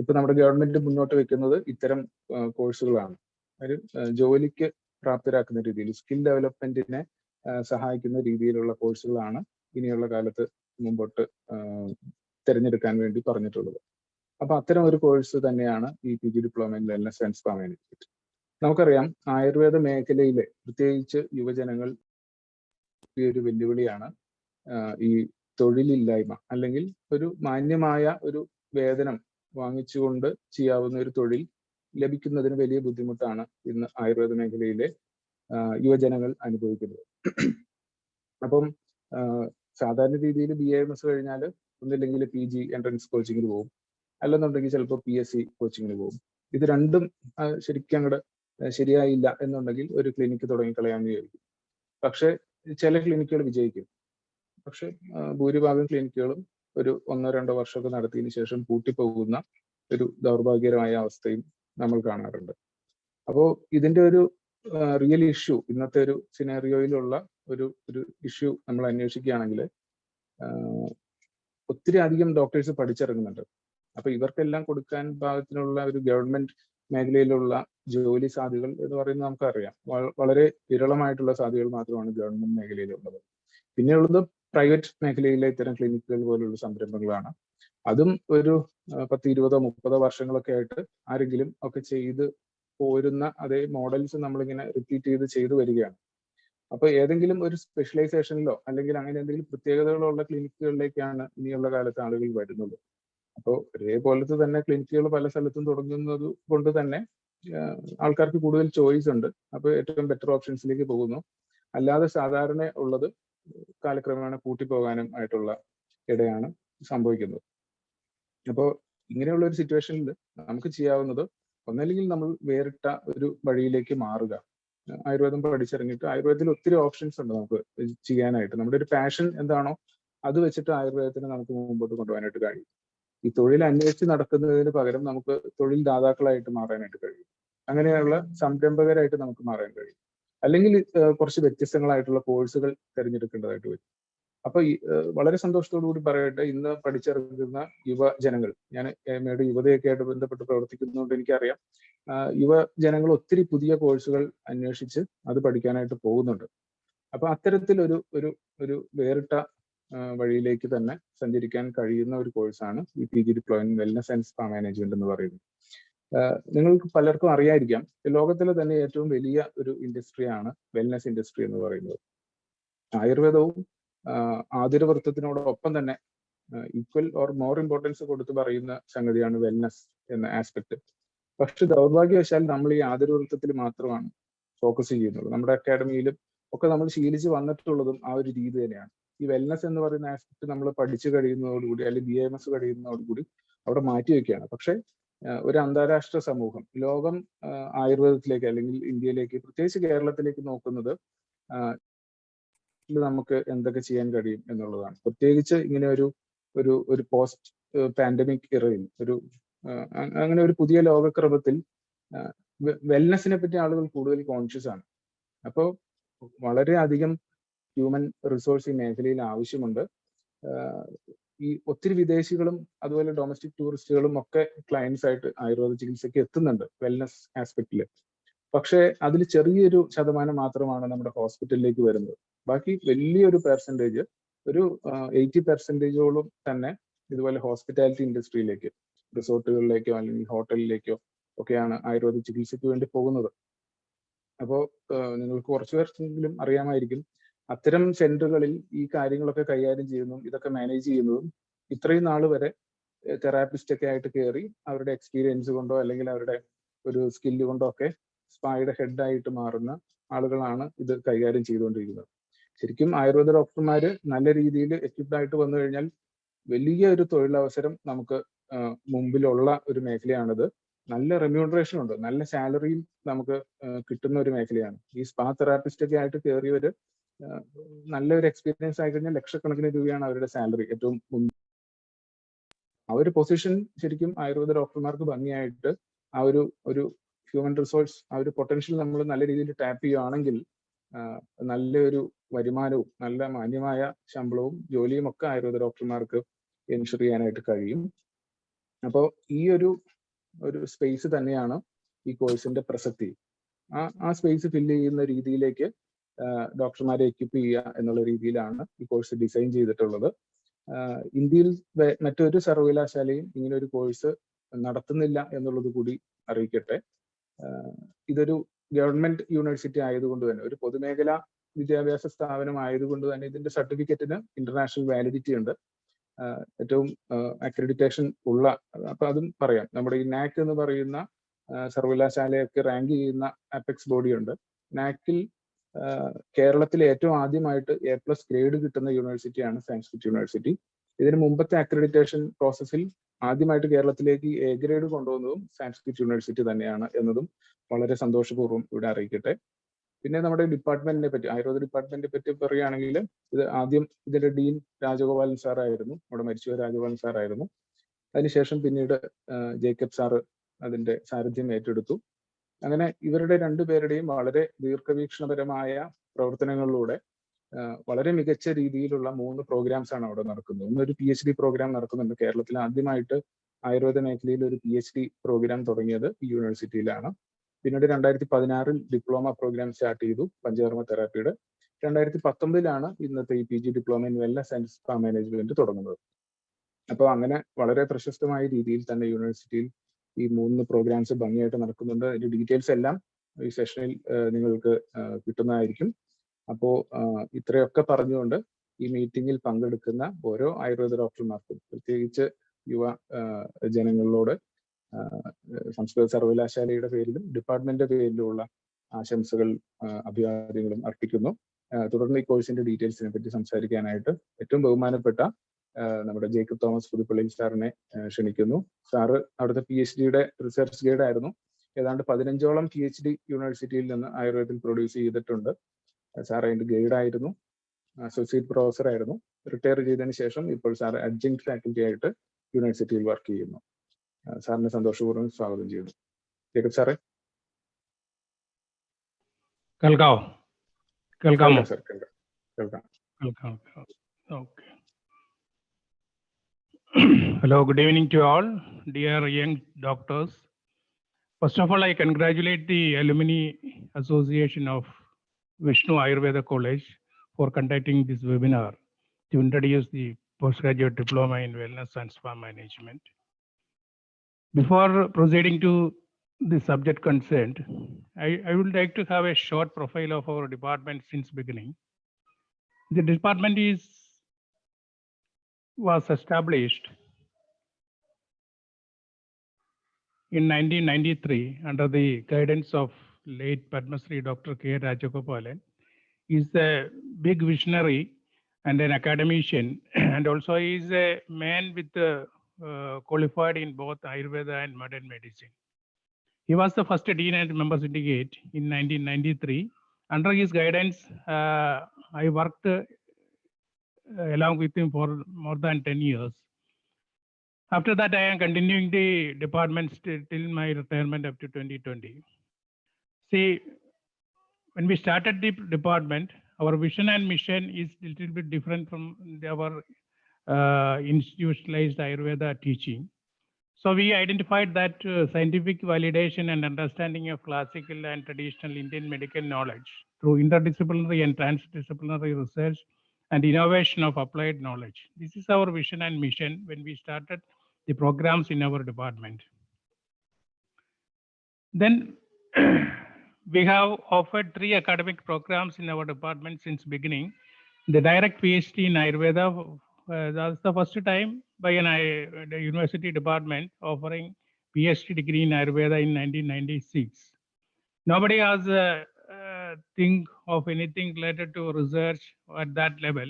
ഇപ്പൊ നമ്മുടെ ഗവൺമെന്റ് മുന്നോട്ട് വെക്കുന്നത് ഇത്തരം കോഴ്സുകളാണ്. ഒരു ജോലിക്ക് പ്രാപ്തരാക്കുന്ന രീതിയിൽ, സ്കിൽ ഡെവലപ്മെന്റിനെ സഹായിക്കുന്ന രീതിയിലുള്ള കോഴ്സുകളാണ് ഇനിയുള്ള കാലത്ത് മുമ്പോട്ട് തിരഞ്ഞെടുക്കാൻ വേണ്ടി പറഞ്ഞിട്ടുള്ളത്. അപ്പൊ അത്തരം ഒരു കോഴ്സ് തന്നെയാണ് ഈ PG diploma in wellness and spa management. നമുക്കറിയാം ആയുർവേദ മേഖലയിലെ പ്രത്യേകിച്ച് യുവജനങ്ങൾ ഒരു വെല്ലുവിളിയാണ് ഈ തൊഴിലില്ലായ്മ, അല്ലെങ്കിൽ ഒരു മാന്യമായ ഒരു വേതനം വാങ്ങിച്ചുകൊണ്ട് ചെയ്യാവുന്ന ഒരു തൊഴിൽ ലഭിക്കുന്നതിന് വലിയ ബുദ്ധിമുട്ടാണ് ഇന്ന് ആയുർവേദ മേഖലയിലെ യുവജനങ്ങൾ അനുഭവിക്കുന്നത്. അപ്പം സാധാരണ രീതിയിൽ BAMS കഴിഞ്ഞാൽ ഒന്നില്ലെങ്കിൽ PG എൻട്രൻസ് കോച്ചിങ്ങിന് പോകും, അല്ലെന്നുണ്ടെങ്കിൽ ചിലപ്പോൾ PSC കോച്ചിങ്ങിന് പോകും. ഇത് രണ്ടും ശരിക്കും അങ്ങോട്ട് ശരിയായില്ല എന്നുണ്ടെങ്കിൽ ഒരു ക്ലിനിക്ക് തുടങ്ങിക്കളയാമെന്ന് വിചാരിക്കും. പക്ഷെ ചില ക്ലിനിക്കുകൾ വിജയിക്കും. പക്ഷെ ഭൂരിഭാഗം ക്ലിനിക്കുകളും ഒരു 1-2 വർഷമൊക്കെ നടത്തിയതിനു ശേഷം പൂട്ടിപ്പോകുന്ന ഒരു ദൗർഭാഗ്യകരമായ അവസ്ഥയും നമ്മൾ കാണാറുണ്ട്. അപ്പോൾ ഇതിന്റെ ഒരു റിയൽ ഇഷ്യൂ, ഇന്നത്തെ ഒരു സിനാറിയോയിലുള്ള ഒരു ഇഷ്യൂ നമ്മൾ അന്വേഷിക്കുകയാണെങ്കിൽ ഒത്തിരി അധികം ഡോക്ടേഴ്സ് പഠിച്ചിറങ്ങുന്നുണ്ട്. അപ്പൊ ഇവർക്കെല്ലാം കൊടുക്കാൻ പാകത്തിനുള്ള ഒരു ഗവൺമെന്റ് മേഖലയിലുള്ള ജോലി സാധ്യതകൾ എന്ന് പറയുന്നത് നമുക്കറിയാം. വളരെ വിരളമായിട്ടുള്ള സാധ്യതകൾ മാത്രമാണ് ഗവൺമെന്റ് മേഖലയിലുള്ളത്. പിന്നെയുള്ളത് പ്രൈവറ്റ് മേഖലയിലെ ഇത്തരം ക്ലിനിക്കുകൾ പോലുള്ള സംരംഭങ്ങളാണ്. അതും ഒരു 10-20-30 വർഷങ്ങളൊക്കെ ആയിട്ട് ആരെങ്കിലും ഒക്കെ ചെയ്ത് പോരുന്ന അതേ മോഡൽസ് നമ്മളിങ്ങനെ റിപ്പീറ്റ് ചെയ്ത് വരികയാണ്. അപ്പൊ ഏതെങ്കിലും ഒരു സ്പെഷ്യലൈസേഷനിലോ അല്ലെങ്കിൽ അങ്ങനെ എന്തെങ്കിലും പ്രത്യേകതകളുള്ള ക്ലിനിക്കുകളിലേക്കാണ് ഇനിയുള്ള കാലത്ത് ആളുകൾ വരുന്നത്. അപ്പോൾ ഒരേപോലത്തെ തന്നെ ക്ലിനിക്കുകൾ പല സ്ഥലത്തും തുടങ്ങുന്നത് കൊണ്ട് തന്നെ ആൾക്കാർക്ക് കൂടുതൽ ചോയ്സ് ഉണ്ട്. അപ്പോൾ ഏറ്റവും ബെറ്റർ ഓപ്ഷൻസിലേക്ക് പോകുന്നു. അല്ലാതെ സാധാരണ ഉള്ളത് കാലക്രമേണ കൂട്ടിപ്പോകാനും ആയിട്ടുള്ള ഇടയാണ് സംഭവിക്കുന്നത്. അപ്പോൾ ഇങ്ങനെയുള്ള ഒരു സിറ്റുവേഷനിൽ നമുക്ക് ചെയ്യാവുന്നത് ഒന്നല്ലെങ്കിൽ നമ്മൾ വേറിട്ട ഒരു വഴിയിലേക്ക് മാറുക. ആയുർവേദം പഠിച്ചിറങ്ങിയിട്ട് ആയുർവേദത്തിൽ ഒത്തിരി ഓപ്ഷൻസ് ഉണ്ട് നമുക്ക് ചെയ്യാനായിട്ട്. നമ്മുടെ ഒരു പാഷൻ എന്താണോ അത് വെച്ചിട്ട് ആയുർവേദത്തിനെ നമുക്ക് മുമ്പോട്ട് കൊണ്ടുപോകാനായിട്ട് കഴിയും. ഈ തൊഴിൽ അന്വേഷിച്ച് നടക്കുന്നതിന് പകരം നമുക്ക് തൊഴിൽ ദാതാക്കളായിട്ട് മാറാനായിട്ട് കഴിയും. അങ്ങനെയുള്ള സംരംഭകരായിട്ട് നമുക്ക് മാറാൻ കഴിയും. അല്ലെങ്കിൽ കുറച്ച് വ്യത്യസ്തങ്ങളായിട്ടുള്ള കോഴ്സുകൾ തിരഞ്ഞെടുക്കേണ്ടതായിട്ട് വരും. അപ്പൊ വളരെ സന്തോഷത്തോടു കൂടി പറയട്ടെ, ഇന്ന് പഠിച്ചിറങ്ങുന്ന യുവജനങ്ങൾ, ഞാൻ എമ്മയുടെ യുവതയൊക്കെ ആയിട്ട് ബന്ധപ്പെട്ട് പ്രവർത്തിക്കുന്നതുകൊണ്ട് എനിക്കറിയാം, യുവജനങ്ങൾ ഒത്തിരി പുതിയ കോഴ്സുകൾ അന്വേഷിച്ച് അത് പഠിക്കാനായിട്ട് പോകുന്നുണ്ട്. അപ്പൊ അത്തരത്തിൽ ഒരു വേറിട്ട വഴിയിലേക്ക് തന്നെ സഞ്ചരിക്കാൻ കഴിയുന്ന ഒരു കോഴ്സാണ് ഈ PG diploma in wellness and spa management എന്ന് പറയുന്നത്. നിങ്ങൾക്ക് പലർക്കും അറിയായിരിക്കാം, ലോകത്തിലെ തന്നെ ഏറ്റവും വലിയ ഒരു ഇൻഡസ്ട്രിയാണ് വെൽനസ് ഇൻഡസ്ട്രി എന്ന് പറയുന്നത്. ആയുർവേദവും ആതുരവൃത്തത്തിനോടൊപ്പം തന്നെ ഈക്വൽ ഓർ മോർ ഇമ്പോർട്ടൻസ് കൊടുത്ത് പറയുന്ന സംഗതിയാണ് വെൽനസ് എന്ന ആസ്പെക്ട്. പക്ഷെ ദൗർഭാഗ്യവശാൽ നമ്മൾ ഈ ആതുരവൃത്തത്തിൽ മാത്രമാണ് ഫോക്കസ് ചെയ്യുന്നത്. നമ്മുടെ അക്കാഡമിയിലും ഒക്കെ നമ്മൾ ശീലിച്ച് വന്നിട്ടുള്ളതും ആ ഒരു രീതി തന്നെയാണ്. ഈ വെൽനസ് എന്ന് പറയുന്ന ആസ്പെക്ട് നമ്മൾ പഠിച്ചു കഴിയുന്നതോടുകൂടി അല്ലെങ്കിൽ BAMS കഴിയുന്നതോടുകൂടി അവിടെ മാറ്റി വെക്കുകയാണ്. പക്ഷെ ഒരു അന്താരാഷ്ട്ര സമൂഹം, ലോകം ആയുർവേദത്തിലേക്ക് അല്ലെങ്കിൽ ഇന്ത്യയിലേക്ക്, പ്രത്യേകിച്ച് കേരളത്തിലേക്ക് നോക്കുന്നത് നമുക്ക് എന്തൊക്കെ ചെയ്യാൻ കഴിയും എന്നുള്ളതാണ്. പ്രത്യേകിച്ച് ഇങ്ങനെ ഒരു പോസ്റ്റ് പാൻഡമിക് ഇറയിൽ അങ്ങനെ ഒരു പുതിയ ലോകക്രമത്തിൽ വെൽനസിനെ പറ്റി ആളുകൾ കൂടുതൽ കോൺഷ്യസ് ആണ്. അപ്പോൾ വളരെയധികം ഹ്യൂമൻ റിസോഴ്സ് ഈ മേഖലയിൽ ആവശ്യമുണ്ട്. ഈ ഒത്തിരി വിദേശികളും അതുപോലെ ഡൊമസ്റ്റിക് ടൂറിസ്റ്റുകളും ഒക്കെ ക്ലയൻസ് ആയിട്ട് ആയുർവേദ ചികിത്സയ്ക്ക് എത്തുന്നുണ്ട് വെൽനസ് ആസ്പെക്റ്റില്. പക്ഷെ അതിൽ ചെറിയൊരു ശതമാനം മാത്രമാണ് നമ്മുടെ ഹോസ്പിറ്റലിലേക്ക് വരുന്നത്. ബാക്കി വലിയൊരു പെർസെൻറ്റേജ്, ഒരു 80% തന്നെ ഇതുപോലെ ഹോസ്പിറ്റാലിറ്റി ഇൻഡസ്ട്രിയിലേക്ക്, റിസോർട്ടുകളിലേക്കോ അല്ലെങ്കിൽ ഹോട്ടലിലേക്കോ ഒക്കെയാണ് ആയുർവേദ ചികിത്സയ്ക്ക് വേണ്ടി പോകുന്നത്. അപ്പോൾ നിങ്ങൾക്ക് കുറച്ചു പേർക്കെങ്കിലും അറിയാമായിരിക്കും, അത്തരം സെന്ററുകളിൽ ഈ കാര്യങ്ങളൊക്കെ കൈകാര്യം ചെയ്യുന്നതും ഇതൊക്കെ മാനേജ് ചെയ്യുന്നതും ഇത്രയും നാൾ വരെ തെറാപ്പിസ്റ്റ് ഒക്കെ ആയിട്ട് കയറി അവരുടെ എക്സ്പീരിയൻസ് കൊണ്ടോ അല്ലെങ്കിൽ അവരുടെ ഒരു സ്കില്ല് കൊണ്ടോ ഒക്കെ സ്പായുടെ ഹെഡായിട്ട് മാറുന്ന ആളുകളാണ് ഇത് കൈകാര്യം ചെയ്തുകൊണ്ടിരിക്കുന്നത്. ശരിക്കും ആയുർവേദ ഡോക്ടർമാര് നല്ല രീതിയിൽ എക്വിപ്ഡ് ആയിട്ട് വന്നു കഴിഞ്ഞാൽ വലിയ ഒരു തൊഴിലവസരം നമുക്ക് മുമ്പിലുള്ള ഒരു മേഖലയാണിത്. നല്ല റെമ്യൂണറേഷൻ ഉണ്ട്, നല്ല സാലറിയും നമുക്ക് കിട്ടുന്ന ഒരു മേഖലയാണ്. ഈ സ്പാ തെറാപ്പിസ്റ്റ് ഒക്കെ ആയിട്ട് കയറിയവര് നല്ലൊരു എക്സ്പീരിയൻസ് ആയി കഴിഞ്ഞാൽ ലക്ഷക്കണക്കിന് രൂപയാണ് അവരുടെ സാലറി. ഏറ്റവും ആ ഒരു പൊസിഷൻ ശരിക്കും ആയുർവേദ ഡോക്ടർമാർക്ക് ഭംഗിയായിട്ട് ആ ഒരു ഹ്യൂമൻ റിസോഴ്സ്, ആ ഒരു പൊട്ടൻഷ്യൽ നമ്മൾ നല്ല രീതിയിൽ ടാപ്പ് ചെയ്യുകയാണെങ്കിൽ നല്ലൊരു വരുമാനവും നല്ല മാന്യമായ ശമ്പളവും ജോലിയും ഒക്കെ ആയുർവേദ ഡോക്ടർമാർക്ക് എൻഷുർ ചെയ്യാനായിട്ട് കഴിയും. അപ്പോൾ ഈ ഒരു സ്പേസ് തന്നെയാണ് ഈ കോഴ്സിന്റെ പ്രസക്തി. ആ സ്പേസ് ഫില്ല് ചെയ്യുന്ന രീതിയിലേക്ക് ഡോക്ടർമാരെ എക്വിപ്പ് ചെയ്യുക എന്നുള്ള രീതിയിലാണ് ഈ കോഴ്സ് ഡിസൈൻ ചെയ്തിട്ടുള്ളത്. ഇന്ത്യയിൽ മറ്റൊരു സർവകലാശാലയും ഇങ്ങനെ ഒരു കോഴ്സ് നടത്തുന്നില്ല എന്നുള്ളത് കൂടി അറിയിക്കട്ടെ. ഇതൊരു ഗവൺമെന്റ് യൂണിവേഴ്സിറ്റി ആയതുകൊണ്ട് തന്നെ, ഒരു പൊതുമേഖലാ വിദ്യാഭ്യാസ സ്ഥാപനം ആയതുകൊണ്ട് തന്നെ ഇതിന്റെ സർട്ടിഫിക്കറ്റിന് ഇന്റർനാഷണൽ വാലിഡിറ്റി ഉണ്ട്, ഏറ്റവും അക്രഡിറ്റേഷൻ ഉള്ള. അപ്പൊ അതും പറയാം, നമ്മുടെ ഈ NAC എന്ന് പറയുന്ന സർവകലാശാലയൊക്കെ റാങ്ക് ചെയ്യുന്ന അപെക്സ് ബോഡിയുണ്ട്. നാക്കിൽ കേരളത്തിലെ ഏറ്റവും ആദ്യമായിട്ട് A+ ഗ്രേഡ് കിട്ടുന്ന യൂണിവേഴ്സിറ്റിയാണ് സാൻസ്ക്രിറ്റ് യൂണിവേഴ്സിറ്റി. ഇതിന് മുമ്പത്തെ അക്രഡിറ്റേഷൻ പ്രോസസ്സിൽ ആദ്യമായിട്ട് കേരളത്തിലേക്ക് A ഗ്രേഡ് കൊണ്ടുവന്നതും സാൻസ്ക്രിറ്റ് യൂണിവേഴ്സിറ്റി തന്നെയാണ് എന്നതും വളരെ സന്തോഷപൂർവ്വം ഇവിടെ അറിയിക്കട്ടെ. പിന്നെ നമ്മുടെ ഡിപ്പാർട്ട്മെന്റിനെ പറ്റി, ആയുർവേദ ഡിപ്പാർട്ട്മെന്റിനെ പറ്റി പറയുകയാണെങ്കിൽ, ഇത് ആദ്യം ഇതിന്റെ ഡീൻ രാജഗോപാലൻ സാറായിരുന്നു, നമ്മുടെ മരിച്ചുപോയ രാജഗോപാലൻ സാറായിരുന്നു. അതിനുശേഷം പിന്നീട് ജേക്കബ് സാറ് അതിന്റെ സാരഥ്യം ഏറ്റെടുത്തു. അങ്ങനെ ഇവരുടെ രണ്ടുപേരുടെയും വളരെ ദീർഘവീക്ഷണപരമായ പ്രവർത്തനങ്ങളിലൂടെ വളരെ മികച്ച രീതിയിലുള്ള 3 പ്രോഗ്രാംസ് ആണ് അവിടെ നടക്കുന്നത്. ഒന്നൊരു PhD പ്രോഗ്രാം നടക്കുന്നുണ്ട്. കേരളത്തിൽ ആദ്യമായിട്ട് ആയുർവേദ മേഖലയിൽ ഒരു PhD പ്രോഗ്രാം തുടങ്ങിയത് ഈ യൂണിവേഴ്സിറ്റിയിലാണ്. പിന്നീട് 2016 ഡിപ്ലോമ പ്രോഗ്രാം സ്റ്റാർട്ട് ചെയ്തു പഞ്ചകർമ്മ തെറാപ്പിയുടെ. 2019 ഇന്നത്തെ ഈ PG diploma in wellness and spa management തുടങ്ങുന്നത്. അപ്പോൾ അങ്ങനെ വളരെ പ്രശസ്തമായ രീതിയിൽ തന്നെ യൂണിവേഴ്സിറ്റിയിൽ ഈ 3 പ്രോഗ്രാംസ് ഭംഗിയായിട്ട് നടക്കുന്നുണ്ട്. അതിന്റെ ഡീറ്റെയിൽസ് എല്ലാം ഈ സെഷനിൽ നിങ്ങൾക്ക് കിട്ടുന്നതായിരിക്കും. അപ്പോൾ ഇത്രയൊക്കെ പറഞ്ഞുകൊണ്ട് ഈ മീറ്റിംഗിൽ പങ്കെടുക്കുന്ന ഓരോ ആയുർവേദ ഡോക്ടർമാർക്കും, പ്രത്യേകിച്ച് യുവ ജനങ്ങളോട് സംസ്കൃത സർവകലാശാലയുടെ പേരിലും ഡിപ്പാർട്ട്മെന്റിന്റെ പേരിലുമുള്ള ആശംസകൾ, അഭിവാദ്യങ്ങളും അർപ്പിക്കുന്നു. തുടർന്ന് ഈ കോഴ്സിന്റെ ഡീറ്റെയിൽസിനെ പറ്റി സംസാരിക്കാനായിട്ട് ഏറ്റവും ബഹുമാനപ്പെട്ട നമ്മുടെ ജേക്കബ് തോമസ് പുതുപ്പള്ളി സാറിനെ ക്ഷണിക്കുന്നു. സാറ് അവിടുത്തെ PhDയുടെ റിസർച്ച് ഗൈഡ് ആയിരുന്നു. ഏതാണ്ട് 15ഓളം PhD യൂണിവേഴ്സിറ്റിയിൽ നിന്ന് ആയുർവേദത്തിൽ പ്രൊഡ്യൂസ് ചെയ്തിട്ടുണ്ട്. സാർ അതിന്റെ ഗൈഡായിരുന്നു, അസോസിയേറ്റ് പ്രൊഫസർ ആയിരുന്നു. റിട്ടയർ ചെയ്തതിന് ശേഷം ഇപ്പോൾ സാർ അഡ്ജങ്ക്ട് ഫാക്കൽറ്റി ആയിട്ട് യൂണിവേഴ്സിറ്റിയിൽ വർക്ക് ചെയ്യുന്നു. സാറിനെ സന്തോഷപൂർവ്വം സ്വാഗതം ചെയ്യുന്നു. ജേക്കബ് സാറേ. കേൾക്കാമോ സാർ? കേൾക്കാം. Okay. Hello, good evening to all, dear young doctors. First of all, I congratulate the Alumni Association of Vishnu Ayurveda College for conducting this webinar to introduce the postgraduate diploma in wellness and spa management. Before proceeding to the subject concerned, I would like to have a short profile of our department since beginning. The department was established in 1993 under the guidance of late Padma Shri Dr. K. Rajagopalan. He is a big visionary and an academician, and also he is a man with qualified in both Ayurveda and modern medicine. He was the first dean and member syndicate in 1993. Under his guidance, I worked along with him for more than 10 years. After that, I am continuing the department till my retirement up to 2020. See, when we started the department, our vision and mission is a little bit different from our institutionalized Ayurveda teaching. So we identified that scientific validation and understanding of classical and traditional Indian medical knowledge through interdisciplinary and transdisciplinary research and innovation of applied knowledge. This is our vision and mission when we started the programs in our department. Then we have offered 3 academic programs in our department since beginning. The direct PhD in Ayurveda, that's the first time by the university department offering PhD degree in Ayurveda in 1996. Nobody has think of anything related to research at that level,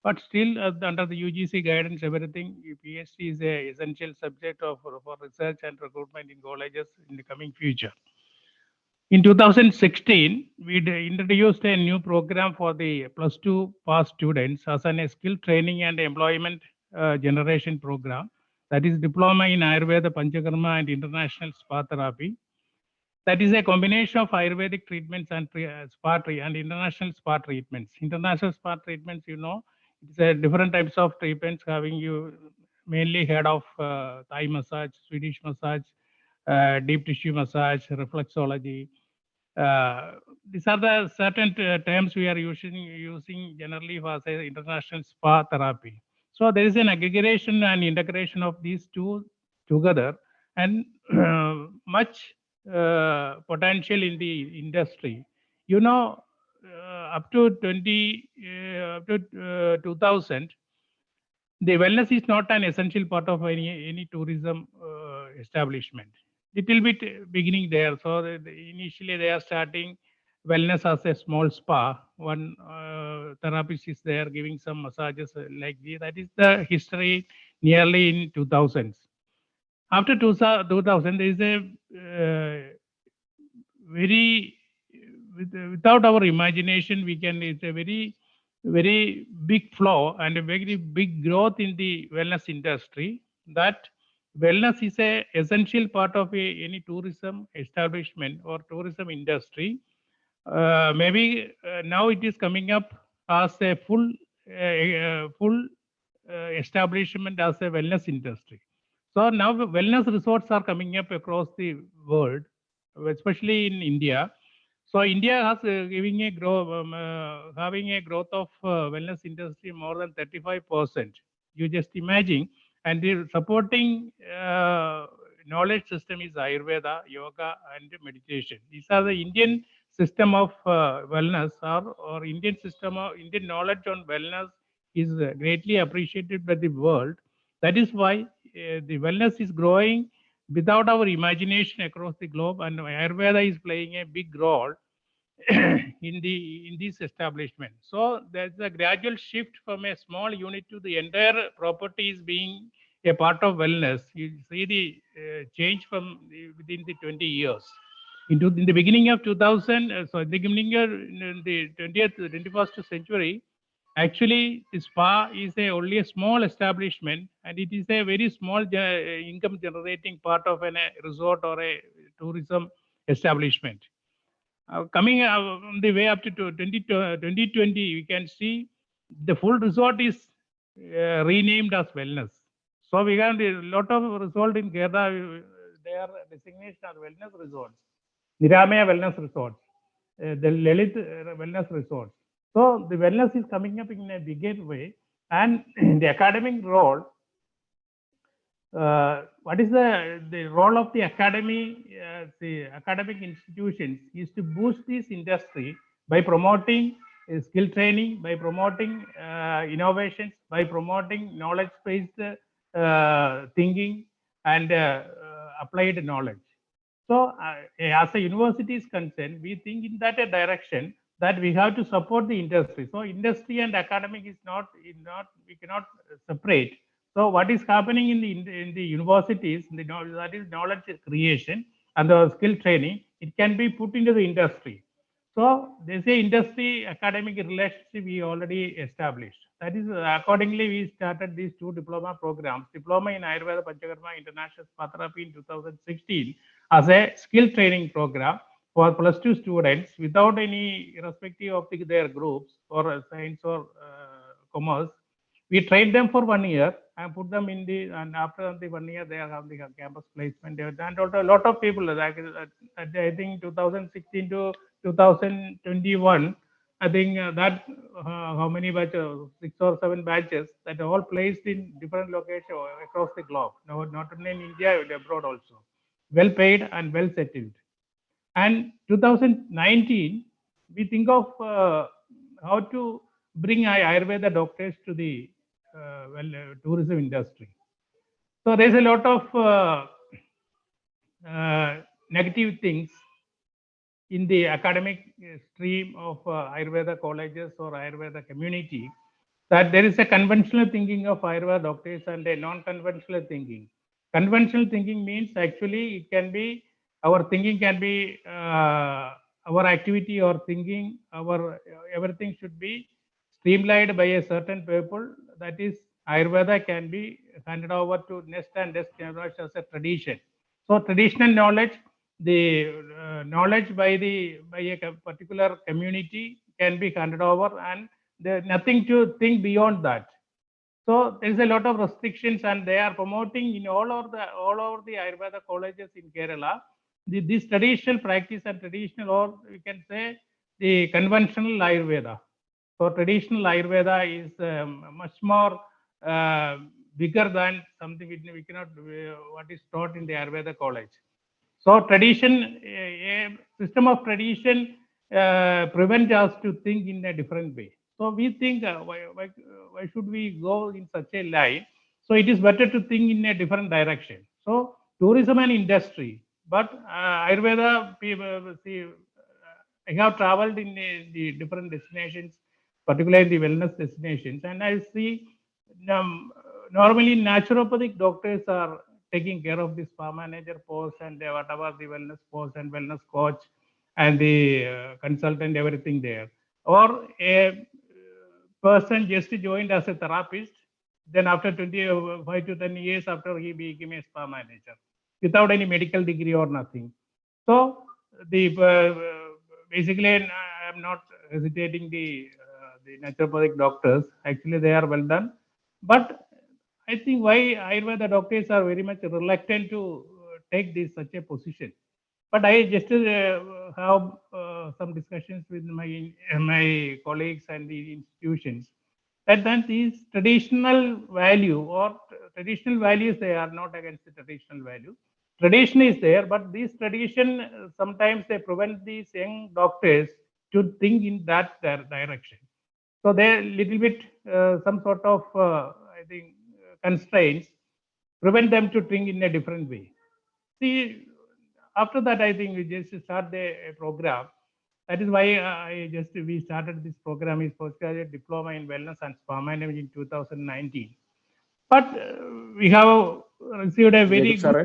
but still under the UGC guidance, everything, PhD is an essential subject for research and recruitment in colleges in the coming future. In 2016, we introduced a new program for the +2 pass students as a skill training and employment generation program. That is Diploma in Ayurveda, Panchakarma and International Spa Therapy. That is a combination of Ayurvedic treatments and and international spa treatments. International spa treatments, you know, it's a different types of treatments having you mainly head of Thai massage, Swedish massage, deep tissue massage, reflexology. These are the certain terms we are using generally for say international spa therapy. So there is an aggregation and integration of these two together, and much potential in the industry. You know, up to 2000, the wellness is not an essential part of any tourism establishment. little bit beginning there. So initially they are starting wellness as a small spa. One therapist is there giving some massages like this. That is the history nearly in 2000s. After 2000, there is a very without our imagination, we can. It's a very big flow and a very big growth in the wellness industry. That wellness is a essential part of any tourism establishment or tourism industry. Maybe now it is coming up as a full establishment as a wellness industry. So now the wellness resorts are coming up across the world, especially in India. So India has having a growth of wellness industry more than 35%. You just imagine, and the supporting knowledge system is Ayurveda, yoga, and meditation. These are the Indian system of wellness, or Indian system of Indian knowledge on wellness is greatly appreciated by the world. That is why the wellness is growing without our imagination across the globe, and Ayurveda is playing a big role in this establishment. So there's a gradual shift from a small unit to the entire properties being a part of wellness. You see the change from within the 20 years. In the beginning of 2000, so in the beginning of in the 21st century, actually the spa is only a small establishment, and it is a very small income generating part of a resort or a tourism establishment. Coming on the way up to 2020, we can see the full resort is renamed as wellness. So we have a lot of resort in Kerala. Their designation are wellness resorts, Niramaya wellness resorts, the Lalit wellness resorts. So the wellness is coming up in a bigger way, and the academic role. What is the role of the academy, the academic institutions is to boost this industry by promoting skill training, by promoting innovations, by promoting knowledge-based thinking and applied knowledge. So as a university is concerned, we think in that direction that we have to support the industry. So industry and academic is not we cannot separate. So what is happening in the universities, that is knowledge creation and the skill training, it can be put into the industry. So they say industry academic relationship we already established. That is accordingly we started these two diploma programs, diploma in Ayurveda Panchakarma International Spa Therapy in 2016 as a skill training program for +2 students without any irrespective of their groups or science or commerce. We trained them for 1 year and put them in and after the 1 year they have the campus placement. And also a lot of people, like I think 2016 to 2021, I think that how many batches, 6 or 7 batches that are all placed in different locations across the globe. No, not only in India, but abroad also. Well paid and well settled. And 2019, we think of how to bring Ayurveda doctors to the tourism industry. So there's a lot of negative things in the academic stream of Ayurveda colleges or Ayurveda community, that there is a conventional thinking of Ayurveda doctors and a non-conventional thinking. Conventional thinking means actually it can be, our thinking can be, our activity or thinking, our everything should be streamlined by a certain people. That is, Ayurveda can be handed over to next and next generation as a tradition. So traditional knowledge, the knowledge by a particular community can be handed over, and there's nothing to think beyond that. So there is a lot of restrictions, and they are promoting in all over the Ayurveda colleges in Kerala this traditional practice and traditional, or we can say the conventional Ayurveda. So traditional Ayurveda is much more bigger than something we cannot what is taught in the Ayurveda college. So tradition, a system of tradition prevent us to think in a different way. So we think why should we go in such a line? So it is better to think in a different direction. So tourism and industry, But Ayurveda, people see, I have traveled in the different destinations, particularly the wellness destinations, and I see normally naturopathic doctors are taking care of the spa manager post and whatever the wellness post and wellness coach and the consultant, everything there. Or a person just joined as a therapist, then after 25 to 10 years after he became a spa manager without any medical degree or nothing. So the basically I am not hesitating the naturopathic doctors. Actually, they are well done, but I think why Ayurveda doctors are very much reluctant to take this such a position. But I just have some discussions with my colleagues and the institutions that these traditional value or traditional values, they are not against the traditional value. Tradition is there, but this tradition sometimes they prevent these young doctors to think in that direction. So they little bit some sort of I think constraints prevent them to think in a different way. See, after that, I think we just start a program. That is why we started this program is postgraduate diploma in wellness and spa management in 2019. But we have received a very Jacob സാറേ,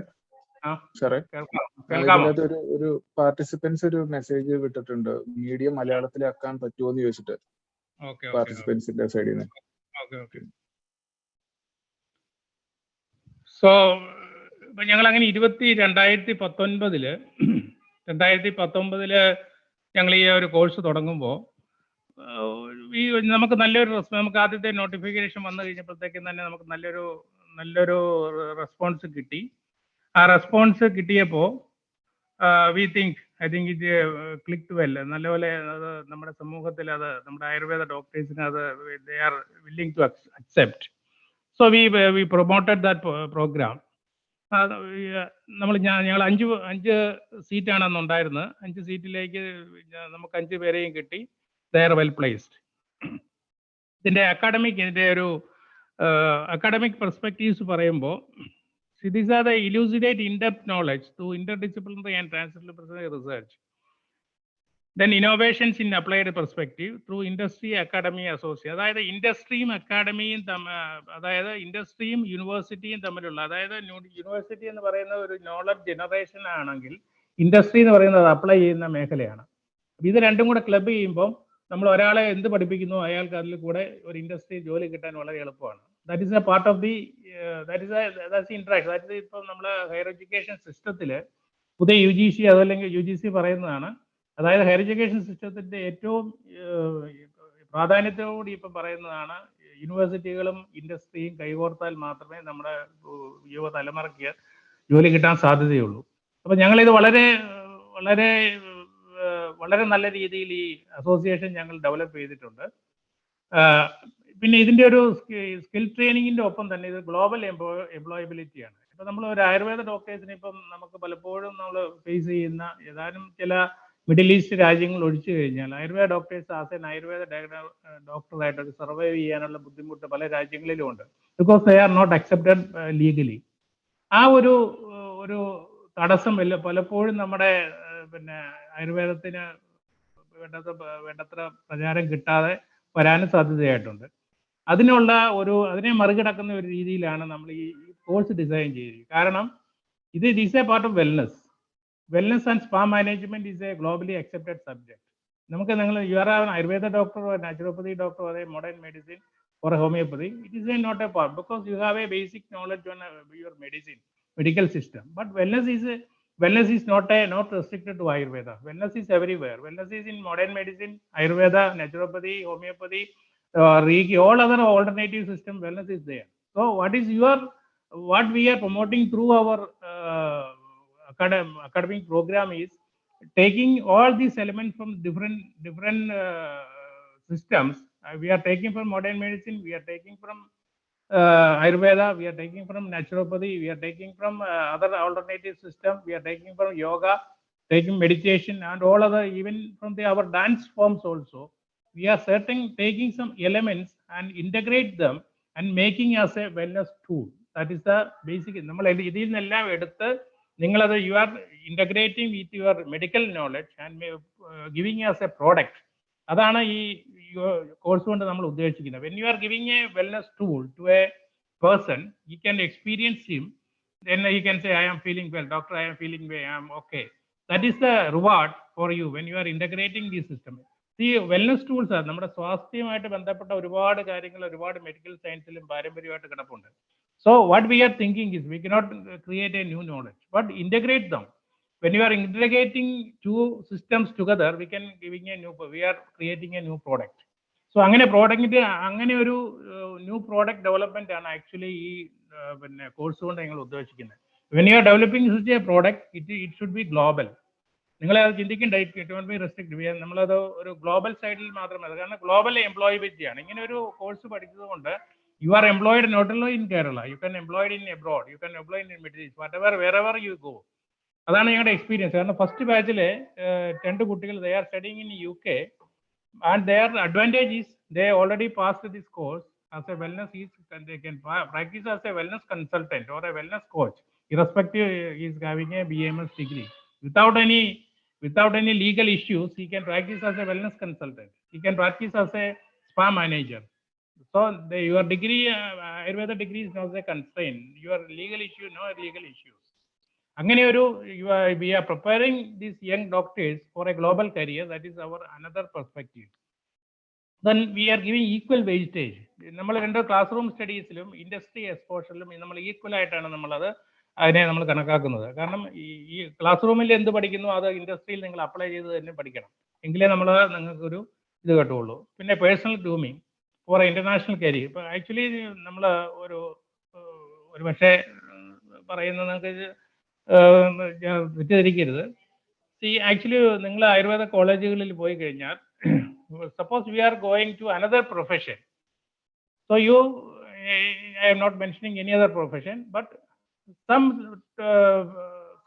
സാറേ കേൾക്കാമോ? ഇതിനകത്ത് ഒരു participants ഒരു message വിട്ടിട്ടുണ്ട്, medium മലയാളത്തിലാക്കാൻ പറ്റുമോ എന്ന് ചോദിച്ചിട്ട് പാർട്ടിസിപ്പൻസിന്റെ സൈഡിൽ നിന്ന്. സോ ഇപ്പൊ ഞങ്ങൾ അങ്ങനെ 2019 ഞങ്ങൾ ഈ ഒരു കോഴ്സ് തുടങ്ങുമ്പോൾ ഈ നമുക്ക് നല്ലൊരു നമുക്ക് ആദ്യത്തെ നോട്ടിഫിക്കേഷൻ വന്നു കഴിഞ്ഞപ്പോഴത്തേക്കും തന്നെ നമുക്ക് നല്ലൊരു റെസ്പോൺസ് കിട്ടി. ആ റെസ്പോൺസ് കിട്ടിയപ്പോൾ വി തിങ്ക് ഐ തിങ്ക് ഇത് ക്ലിക്ക് വെൽ, നല്ലപോലെ അത് നമ്മുടെ സമൂഹത്തിൽ അത് നമ്മുടെ ആയുർവേദ ഡോക്ടേഴ്സിന് അത് they are willing to accept. So we promoted that program. ഞങ്ങൾ 5 സീറ്റാണ് അന്ന് ഉണ്ടായിരുന്നത്. 5 സീറ്റിലേക്ക് നമുക്ക് 5 പേരെയും കിട്ടി. They are well placed. ഇതിന്റെ ഒരു അക്കാഡമിക് പെർസ്പെക്റ്റീവ്സ് പറയുമ്പോൾ these are the elucidate in-depth knowledge through interdisciplinary and transdisciplinary research. Then innovations in applied perspective through industry academy associate. അതായത് ഇൻഡസ്ട്രിയും അക്കാഡമിയും അതായത് ഇൻഡസ്ട്രിയും യൂണിവേഴ്സിറ്റിയും തമ്മിലുള്ള, അതായത് യൂണിവേഴ്സിറ്റി എന്ന് പറയുന്ന ഒരു നോളജ് ജനറേഷൻ ആണെങ്കിൽ ഇൻഡസ്ട്രി എന്ന് പറയുന്നത് അപ്ലൈ ചെയ്യുന്ന മേഖലയാണ്. ഇത് രണ്ടും കൂടെ ക്ലബ് ചെയ്യുമ്പോൾ നമ്മൾ ഒരാളെ എന്ത് പഠിപ്പിക്കുന്നു അയാൾക്ക് അതിൽ കൂടെ ഒരു ഇൻഡസ്ട്രി ജോലി കിട്ടാൻ വളരെ എളുപ്പമാണ്. That is a part of the that's interaction. That ഇപ്പം നമ്മൾ ഹയർ എഡ്യൂക്കേഷൻ സിസ്റ്റത്തിൽ പുതിയ UGC അതല്ലെങ്കിൽ UGC പറയുന്നതാണ്. അതായത് ഹയർ എഡ്യൂക്കേഷൻ സിസ്റ്റത്തിന്റെ ഏറ്റവും പ്രാധാന്യത്തോടുകൂടി ഇപ്പം പറയുന്നതാണ് യൂണിവേഴ്സിറ്റികളും ഇൻഡസ്ട്രിയും കൈകോർത്താൽ മാത്രമേ നമ്മുടെ യുവതലമുറയ്ക്ക് ജോലി കിട്ടാൻ സാധ്യതയുള്ളൂ. അപ്പം ഞങ്ങളിത് വളരെ വളരെ വളരെ നല്ല രീതിയിൽ ഈ അസോസിയേഷൻ ഞങ്ങൾ ഡെവലപ്പ് ചെയ്തിട്ടുണ്ട്. പിന്നെ ഇതിന്റെ ഒരു സ്കിൽ ട്രെയിനിങ്ങിന്റെ ഒപ്പം തന്നെ ഇത് ഗ്ലോബൽ എംപ്ലോയബിലിറ്റിയാണ്. ഇപ്പം നമ്മൾ ഒരു ആയുർവേദ ഡോക്ടേഴ്സിന് ഇപ്പം നമുക്ക് പലപ്പോഴും നമ്മൾ ഫേസ് ചെയ്യുന്ന ഏതാനും ചില മിഡിൽ ഈസ്റ്റ് രാജ്യങ്ങൾ ഒഴിച്ചു കഴിഞ്ഞാൽ Ayurveda doctors as an Ayurveda ഡോക്ടറായിട്ട് സർവൈവ് ചെയ്യാനുള്ള ബുദ്ധിമുട്ട് പല രാജ്യങ്ങളിലും ഉണ്ട്. Because they are not accepted legally. ആ ഒരു തടസ്സം പലപ്പോഴും നമ്മുടെ പിന്നെ ആയുർവേദത്തിന് വേണ്ടത്ര പ്രചാരം കിട്ടാതെ വരാനും സാധ്യതയായിട്ടുണ്ട്. അതിനെ മറികടക്കുന്ന ഒരു രീതിയിലാണ് നമ്മൾ ഈ കോഴ്സ് ഡിസൈൻ ചെയ്തിരിക്കുന്നത്. കാരണം ഇത് is a part of wellness and spa management is a globally accepted subject. നിങ്ങൾ you are an Ayurveda doctor or naturopathy doctor or a modern medicine or a homeopathy, it is not a part because you have a basic knowledge on your medical system. But wellness is not restricted to Ayurveda. Wellness is everywhere. Wellness is in modern medicine, Ayurveda, naturopathy, homeopathy, Reiki, all other alternative system. Wellness is there. So what we are promoting through our academic program is taking all these elements from different systems. We are taking from modern medicine, we are taking from Ayurveda, we are taking from naturopathy, we are taking from other alternative system, we are taking from yoga, taking meditation and all other, even from our dance forms also. We are taking some elements and integrate them and making as a wellness tool. That is the basic. നമ്മൾ ഇതിൽ നിന്നെല്ലാം എടുത്ത് you are integrating with your medical knowledge and giving as a product. അതാണ് ഈ course കൊണ്ട് നമ്മൾ ഉദ്ദേശിക്കുന്നത്. When you are giving a wellness tool to a person, he can experience him, then he can say, I am feeling well, doctor, I am feeling well, I am okay. That is the reward for you when you are integrating this system. See, wellness tools are നമ്മുടെ സ്വാസ്ഥ്യവുമായിട്ട് ബന്ധപ്പെട്ട ഒരുപാട് കാര്യങ്ങൾ ഒരുപാട് medical സയൻസിലും പാരമ്പര്യമായിട്ട് കിടപ്പുണ്ട്. So what we are thinking is we cannot create a new knowledge, but integrate them. When you are integrating two systems together, we are creating a new product. So അങ്ങനെ പ്രോഡക്റ്റിന്റെ അങ്ങനെ ഒരു ന്യൂ പ്രോഡക്റ്റ് ഡെവലപ്മെന്റ് ആണ് actually ഈ പിന്നെ course കൊണ്ട് നിങ്ങൾ ഉദ്ദേശിക്കുന്നത്. When you are developing such a product, it should be global. നിങ്ങൾ അത് ചിന്തിക്കേണ്ട, ഇറ്റ് വോണ്ട് ബി റെസ്ട്രിക്റ്റഡ്. നമ്മളത് ഒരു ഗ്ലോബൽ സൈഡിൽ മാത്രമേ, കാരണം ഗ്ലോബൽ എംപ്ലോയബിലിറ്റി ആണ്. ഇങ്ങനെ ഒരു കോഴ്സ് പഠിച്ചത് കൊണ്ട് you are employed not only in Kerala, you can employed in abroad, you can employed in Middle East, wherever you go. അതാണ് ഞങ്ങളുടെ എക്സ്പീരിയൻസ്. കാരണം ഫസ്റ്റ് ബാച്ചിലെ 2 കുട്ടികൾ they are studying in UK, and their advantage is they already passed this course as a wellness, and they can practice as a wellness consultant or a wellness coach, irrespective is having a BMS degree. Without any legal issues, he can practice as a wellness consultant, he can practice as a spa manager. So your degree, Ayurveda degree is not a constraint. Your legal issue, no legal issues. അങ്ങനെ ഒരു we are preparing these young doctors for a global career. That is our another perspective. Then we are giving equal weightage. നമ്മൾ രണ്ട് class room സ്റ്റഡീസിലും industry എക്സ്പോഷറിലും നമ്മൾ equal ആയിട്ടാണ് നമ്മളത് അതിനെ നമ്മൾ കണക്കാക്കുന്നത്. കാരണം ഈ ക്ലാസ് റൂമിൽ എന്ത് പഠിക്കുന്നു അത് ഇൻഡസ്ട്രിയിൽ നിങ്ങൾ അപ്ലൈ ചെയ്ത് തന്നെ പഠിക്കണം, എങ്കിലേ നിങ്ങൾക്കൊരു ഇത് കിട്ടുള്ളൂ. പിന്നെ personal grooming for international career. ഇപ്പൊ ആക്ച്വലി നമ്മൾ ഒരു പക്ഷേ പറയുന്നത് നിങ്ങൾക്ക് തെറ്റിദ്ധരിക്കരുത്. ആക്ച്വലി നിങ്ങൾ ആയുർവേദ കോളേജുകളിൽ പോയി കഴിഞ്ഞാൽ, suppose we are going to another profession, so I am not mentioning any other profession, but some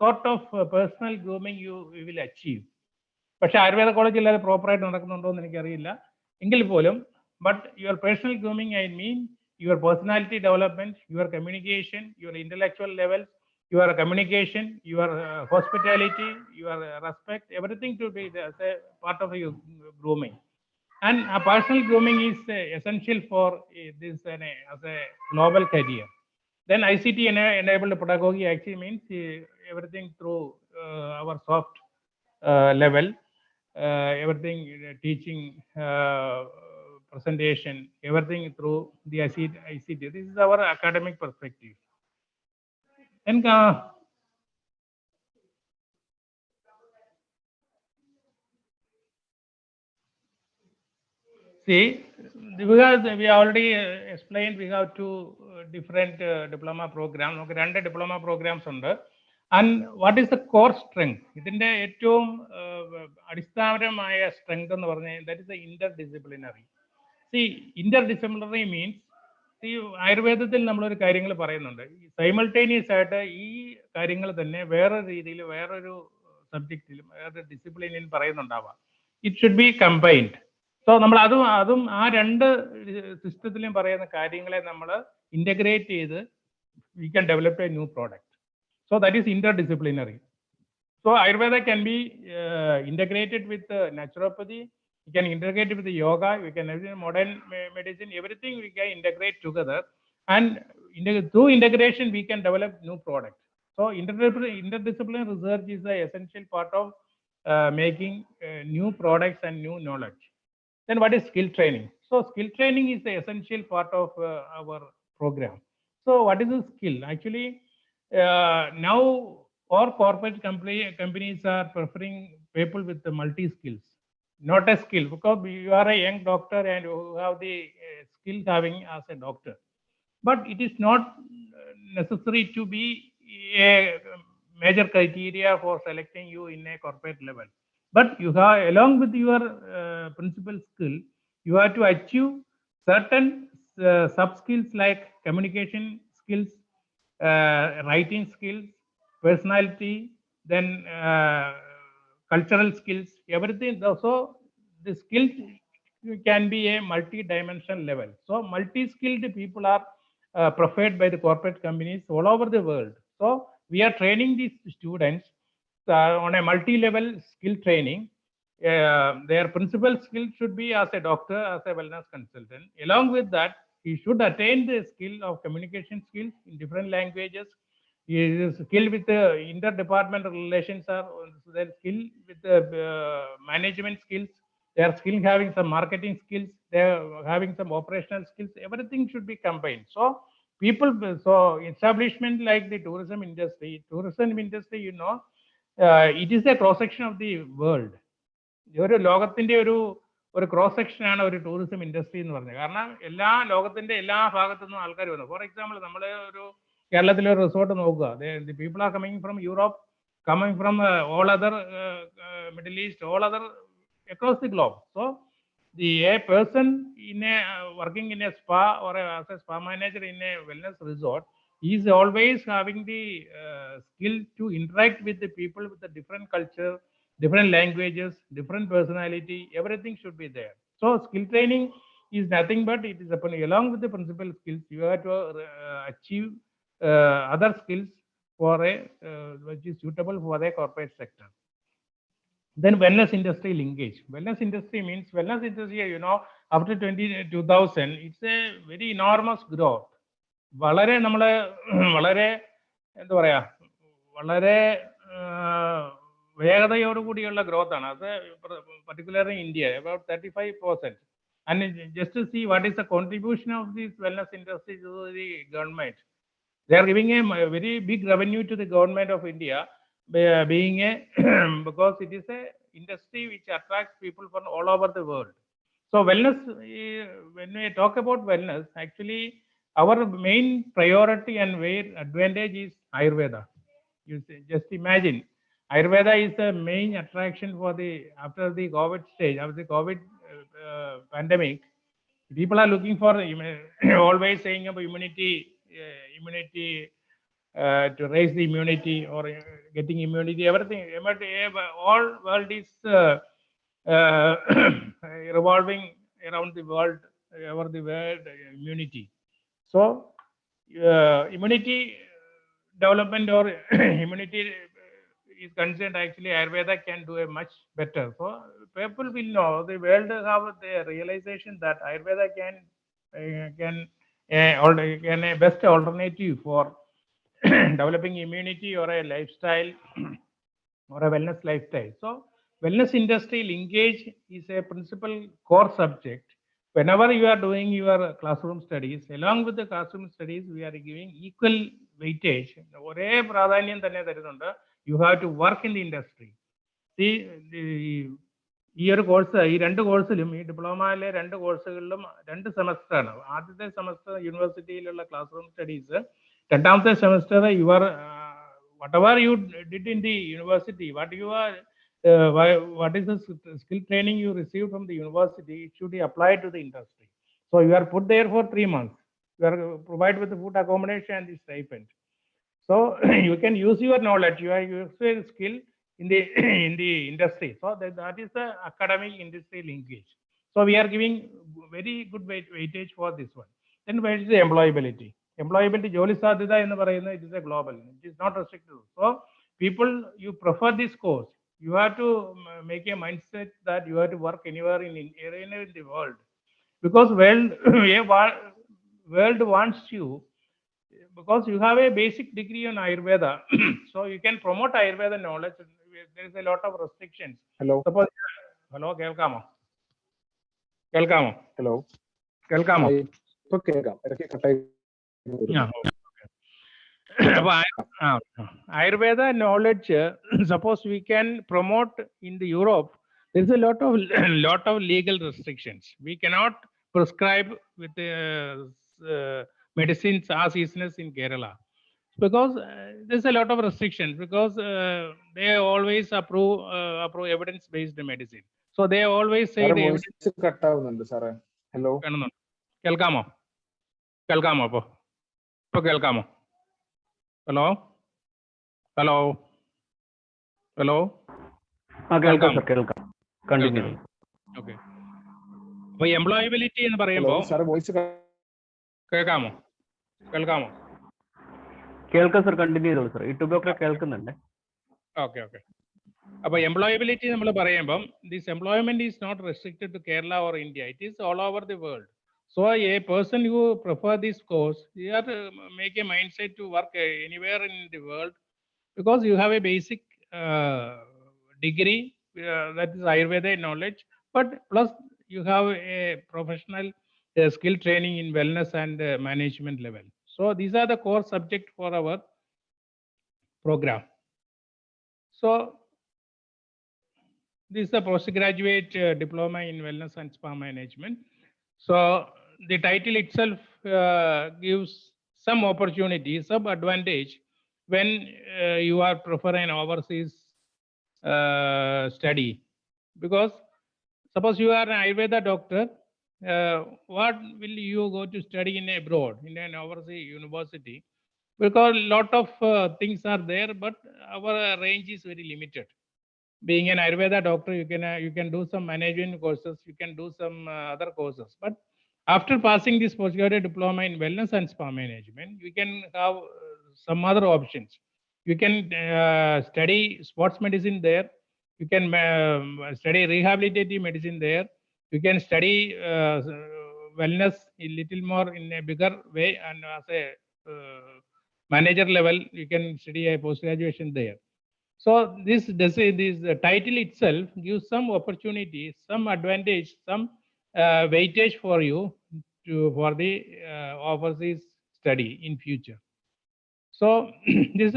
sort of personal grooming you will achieve. പക്ഷെ ആയുർവേദ കോളേജിൽ അത് പ്രോപ്പറായിട്ട് നടക്കുന്നുണ്ടോ എന്ന് എനിക്കറിയില്ല. എങ്കിൽ പോലും but your personal grooming, I mean your personality development, your communication, your intellectual levels, your communication, your hospitality, your respect, everything to be as a part of your grooming. And a personal grooming is essential for this as a global career. Then ICT enabled pedagogy actually means everything through our soft level, everything teaching, presentation, everything through the ICT. This is our academic perspective. Then see, because we already explained, we have 2 different diploma programs. നമുക്ക് 2 diploma programs ഉണ്ട്. And what is the core strength? ഇതിന്റെ ഏറ്റവും അടിസ്ഥാനപരമായ strength എന്ന് പറഞ്ഞാൽ that is the interdisciplinary. See, interdisciplinary means, see, ആയുർവേദത്തിൽ നമ്മളൊരു കാര്യങ്ങൾ പറയുന്നുണ്ട്, സൈമൾട്ടേനിയസ് ആയിട്ട് ഈ കാര്യങ്ങൾ തന്നെ വേറെ രീതിയിൽ വേറൊരു സബ്ജക്റ്റിലും വേറെ ഡിസിപ്ലിനിലും പറയുന്നുണ്ടാവാം. It should be combined. So നമ്മൾ അതും ആ 2 സിസ്റ്റത്തിലും പറയുന്ന കാര്യങ്ങളെ നമ്മൾ ഇന്റഗ്രേറ്റ് ചെയ്ത് we can develop a new product. So that is interdisciplinary. So Ayurveda can be integrated with naturopathy. We can integrate with the yoga, we can have modern medicine, everything we can integrate together, and through integration we can develop new products. So interdisciplinary research is the essential part of making new products and new knowledge. Then what is skill training? So skill training is the essential part of our program. So what is the skill? Actually, now all corporate companies are preferring people with the multi-skills. Not a skill, because you are a young doctor and you have the skill having as a doctor, but it is not necessary to be a major criteria for selecting you in a corporate level. But you have, along with your principal skill, you have to achieve certain sub skills like communication skills, writing skills, personality, then cultural skills, everything. So the skills can be a multi-dimensional level. So multi-skilled people are preferred by the corporate companies all over the world. So we are training these students on a multi-level skill training. Their principal skill should be as a doctor, as a wellness consultant. Along with that, he should attain the skill of communication skills in different languages. His skill with the interdepartmental relations are their skill with the management skills. They are skill having some marketing skills. They are having some operational skills. Everything should be combined. So people, so establishment like the tourism industry, you know, it is a cross section of the world. ഒരു ലോകത്തിന്റെ ഒരു cross section ആണ് ഒരു tourism industry എന്ന് പറഞ്ഞത്. കാരണം എല്ലാ ലോകത്തിന്റെ എല്ലാ ഭാഗത്തു നിന്നും ആൾക്കാർ വന്നു. ഫോർ എക്സാമ്പിൾ നമ്മൾ ഒരു കേരളത്തിലെ ഒരു റിസോർട്ട് നോക്കുക, the people are coming from Europe, coming from all other middle east, all other across the globe. So a person in a working in a spa or as a spa manager in a wellness resort, he is always having the skill to interact with the people with a different culture, different languages, different personality. Everything should be there. So skill training is nothing but it is upon, along with the principal skills, you have to achieve other skills for a which is suitable for the corporate sector. Then wellness industry linkage. Wellness industry means, wellness industry, you know, after 2000, it's a very enormous growth. വളരെ നമ്മളെ വളരെ എന്താ പറയാ, വളരെ വേഗതയോടുകൂടിയുള്ള growth ആണ് അത്, particularly in India, about 35%. And just to see what is the contribution of this wellness industry to the government, they are giving a very big revenue to the government of India, being a because it is a industry which attracts people from all over the world. So wellness, when we talk about wellness, actually our main priority and main advantage is Ayurveda. You just imagine, Ayurveda is the main attraction for the, after the COVID stage, after the COVID pandemic, people are looking for always saying about immunity, to raise the immunity or getting immunity, everything, all world is revolving around the world, over the world immunity. So immunity development or immunity is concerned, actually Ayurveda can do a much better. So people will know, the world have the realization that Ayurveda can a best alternative for developing immunity or a lifestyle or a wellness lifestyle. So wellness industry linkage is a principal core subject. Whenever you are doing your classroom studies, along with the classroom studies, we are giving equal weightage. ഒരേ പ്രാധാന്യം തന്നെ തരുന്നുണ്ട്. You have to work in the industry. See, ഈ ഒരു course, ഈ രണ്ട് കോഴ്സിലും, ഈ ഡിപ്ലോമയിലെ രണ്ട് കോഴ്സുകളിലും 2 സെമസ്റ്ററാണ്. ആദ്യത്തെ സെമസ്റ്റർ യൂണിവേഴ്സിറ്റിയിലുള്ള ക്ലാസ് റൂം സ്റ്റഡീസ്, രണ്ടാമത്തെ semester your whatever you did in the university, what is the skill training you received from the university, it should be applied to the industry. So you are put there for 3 months. You are provided with the food, accommodation and the stipend. So you can use your knowledge, you are using skill in the industry. So that is the academic industry linkage. So we are giving very good weightage for this one. Then where is the employability? Employability, ജോലി സാധ്യത എന്ന് പറയുന്നത്, it is a global, it is not restricted. So people, you prefer this course, you have to make a mindset that you have to work anywhere in the world, because world wants you, because you have a basic degree on Ayurveda. So you can promote Ayurveda knowledge. There is a lot of restrictions. Hello. Suppose, hello, കേൾക്കാമോ? Hello. കേൾക്കാമോ? ഇപ്പൊ കേൾക്കാം, ഇടയ്ക്ക് കട്ടായി. Ayurveda knowledge, suppose we can promote in the Europe, there is a lot of legal restrictions. We cannot prescribe with medicines as easiness in Kerala, because there's a lot of restrictions, because they always approve evidence based medicine. So they always say the evidence കട്ടാവുന്നുണ്ട് സാറേ. Hello, കേൾക്കാമോ? അപ്പൊ കേൾക്കാമോ? Hello കേൾക്കാം. Continue. Okay. അപ്പൊ employability എന്ന് പറയുമ്പോൾ സാറേ voice കേൾക്കാമോ? കേൾക്കാം സർ, കണ്ടിന്യൂ ചെയ്തോളൂ സർ. യൂട്യൂബൊക്കെ കേൾക്കുന്നുണ്ട്. Okay okay. അപ്പോൾ എംപ്ലോയബിലിറ്റി നമ്മൾ പറയുമ്പം this employment is not restricted to Kerala or India, it is all over the world. So a person who prefer this course, you have to make a mindset to work anywhere in the world, because you have a basic degree, that is Ayurveda knowledge, but plus you have a professional skill training in wellness and management level. So these are the core subject for our program. So this is a postgraduate diploma in wellness and spa management. So the title itself gives some opportunity, some advantage when you are preferring an overseas study. Because suppose you are an Ayurveda doctor, what will you go to study in abroad, in an overseas university? Because lot of things are there, but our range is very limited. Being an Ayurveda doctor, you can do some management courses, you can do some other courses. But after passing this postgraduate diploma in wellness and spa management, you can have some other options. You can study sports medicine there. You can study rehabilitative medicine there. You can study wellness a little more in a bigger way, and as a manager level, you can study a post graduation there. So this title itself gives some opportunity, some advantage, some weightage for you for the overseas study in future. So this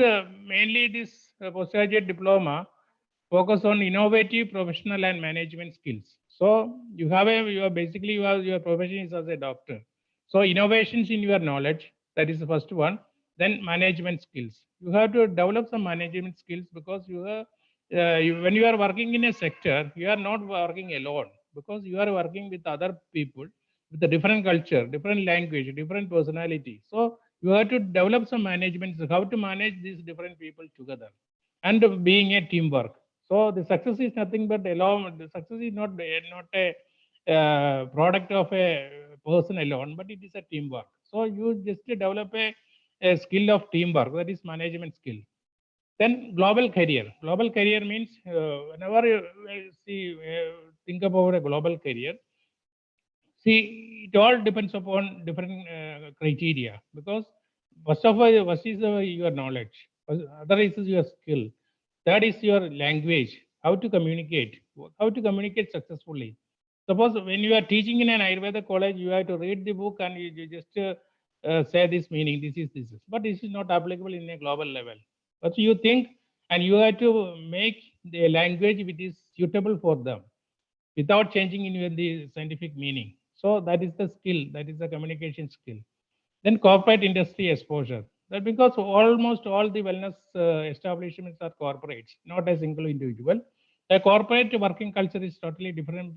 mainly this postgraduate diploma focus on innovative professional and management skills. So you have your profession is as a doctor. So innovations in your knowledge, that is the first one. Then management skills. You have to develop some management skills, because when you are working in a sector, you are not working alone, because you are working with other people with a different culture, different language, different personality. So you have to develop some management, how to manage these different people together, and being a teamwork. So the success is nothing but alone. The success is not a product of a person alone, but it is a teamwork. So you just develop a skill of teamwork, that is management skill. Then global career. Global career means whenever you think about a global career, see, it all depends upon different criteria, because first of all, first is your knowledge, other is your skill, third is your language, how to communicate successfully. Suppose when you are teaching in an Ayurveda college, you have to read the book and you just say this meaning, this is, but this is not applicable in a global level. But you think, and you have to make the language which is suitable for them without changing in the scientific meaning. So that is the skill, that is the communication skill. Then corporate industry exposure. That because almost all the wellness establishments are corporates, not a single individual. A corporate working culture is totally different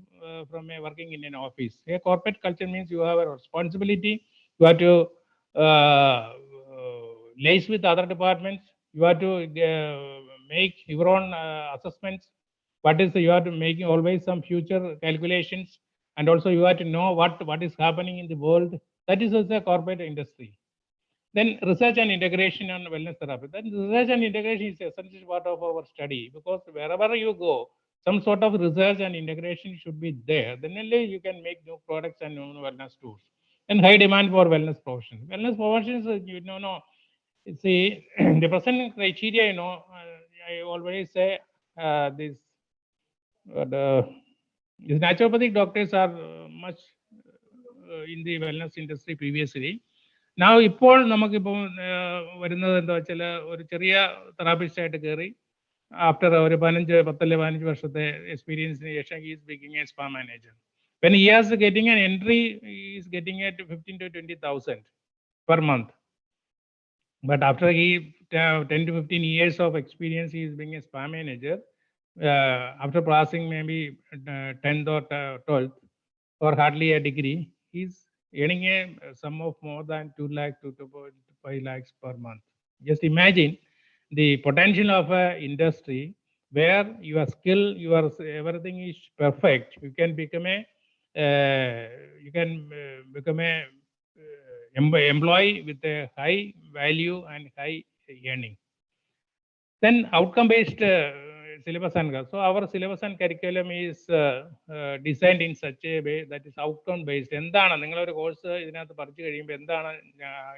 from a working in an office. A corporate culture means you have a responsibility, you have to liaise with other departments, you have to make your own assessments. You have to making always some future calculations, and also you have to know what is happening in the world. That is also a corporate industry. Then research and integration on wellness therapy. Then research and integration is essential part of our study, because wherever you go, some sort of research and integration should be there. Then only you can make new products and new wellness tools. And high demand for wellness professions. Wellness professions, see, the present criteria, I always say this. These naturopathic doctors are much in the wellness industry previously. Now ഇപ്പോൾ നമുക്കിപ്പോൾ വരുന്നത് എന്താ വെച്ചാൽ ഒരു ചെറിയ therapist ആയിട്ട് കയറി after ഒരു 15 വർഷത്തെ എക്സ്പീരിയൻസിന് ശേഷം he is becoming a spa manager. When he is getting an entry, he is getting at 15,000 to 20,000 per month. But after 10 to 15 years of experience, he is being a spa manager. After passing maybe 10th or 12th or hardly a degree, he's earning a sum of more than 2 lakh to 5 lakhs per month. Just imagine the potential of an industry where your skill, everything is perfect. You can become a employee with a high value and high earning. Then outcome-based syllabus and so our syllabus and curriculum is designed in such a way that is outcome-based. എന്താണ് നിങ്ങളൊരു course ഇതിനകത്ത് പഠിച്ചു കഴിയുമ്പോൾ എന്താണ്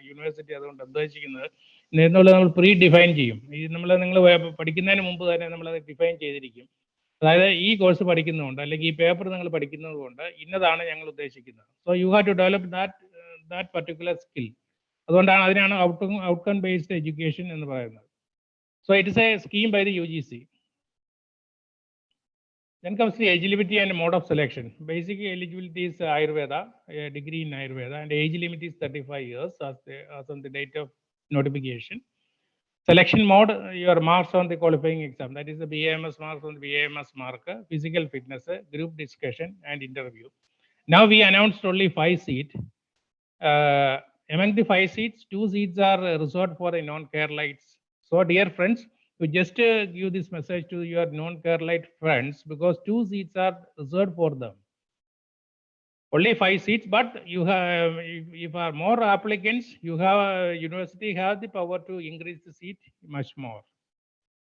university അതുകൊണ്ട് ഉദ്ദേശിക്കുന്നത് എന്നുള്ളത് നമ്മൾ പ്രീ ഡിഫൈൻ ചെയ്യും. ഈ നിങ്ങൾ പഠിക്കുന്നതിന് മുമ്പ് തന്നെ നമ്മളത് ഡിഫൈൻ ചെയ്തിരിക്കും. അതായത് ഈ കോഴ്സ് പഠിക്കുന്നതുകൊണ്ട് അല്ലെങ്കിൽ ഈ പേപ്പർ നിങ്ങൾ പഠിക്കുന്നത് കൊണ്ട് ഇന്നതാണ് ഞങ്ങൾ ഉദ്ദേശിക്കുന്നത്. So you have to develop that particular skill. അതുകൊണ്ടാണ് അതിനാണ് ഔട്ട്കം ബേസ്ഡ് എഡ്യൂക്കേഷൻ എന്ന് പറയുന്നത്. So it is a scheme by the UGC. Then comes the eligibility and mode of selection. Basic eligibility is Ayurveda, a degree in Ayurveda, and age limit is 35 years as on the date of notification. Selection mode, your marks on the qualifying exam, that is the BAMS marks on the BAMS marker, physical fitness, group discussion, and interview. Now we announced only 5 seats. Among the 5 seats, 2 seats are reserved for the non-Keralites. So dear friends, we just give this message to your non-Keralite friends because 2 seats are reserved for them. Only 5 seats, but you have, if are more applicants, you have university have the power to increase the seat much more.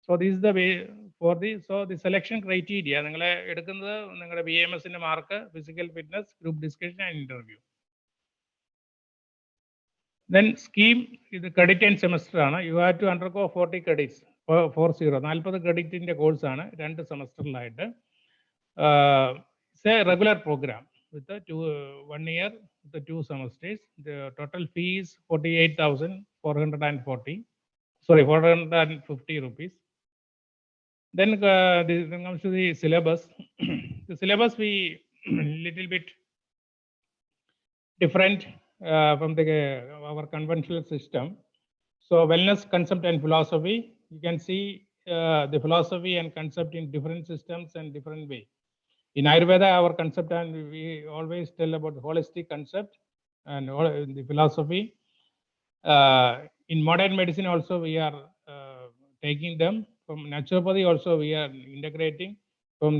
So this is the way for the selection criteria. നിങ്ങളെ എടുക്കുന്നത് നിങ്ങളുടെ BAMS-ന്റെ mark, physical fitness, group discussion and interview. Then scheme is the credit and semester ആണ്. You have to undergo 40 credits. 40 ക്രെഡിറ്റിന്റെ course ആണ് 2 സെമസ്റ്ററിലായിട്ട്. It's a regular program with the 1 year with the 2 semesters. The total fee is 450 rupees. Then comes to the syllabus. The syllabus we little bit different from our conventional system. So wellness concept and philosophy, you can see the philosophy and concept in different systems and different way. In Ayurveda, our concept, and we always tell about the holistic concept and the philosophy. In modern medicine also we are taking them. From naturopathy also we are integrating from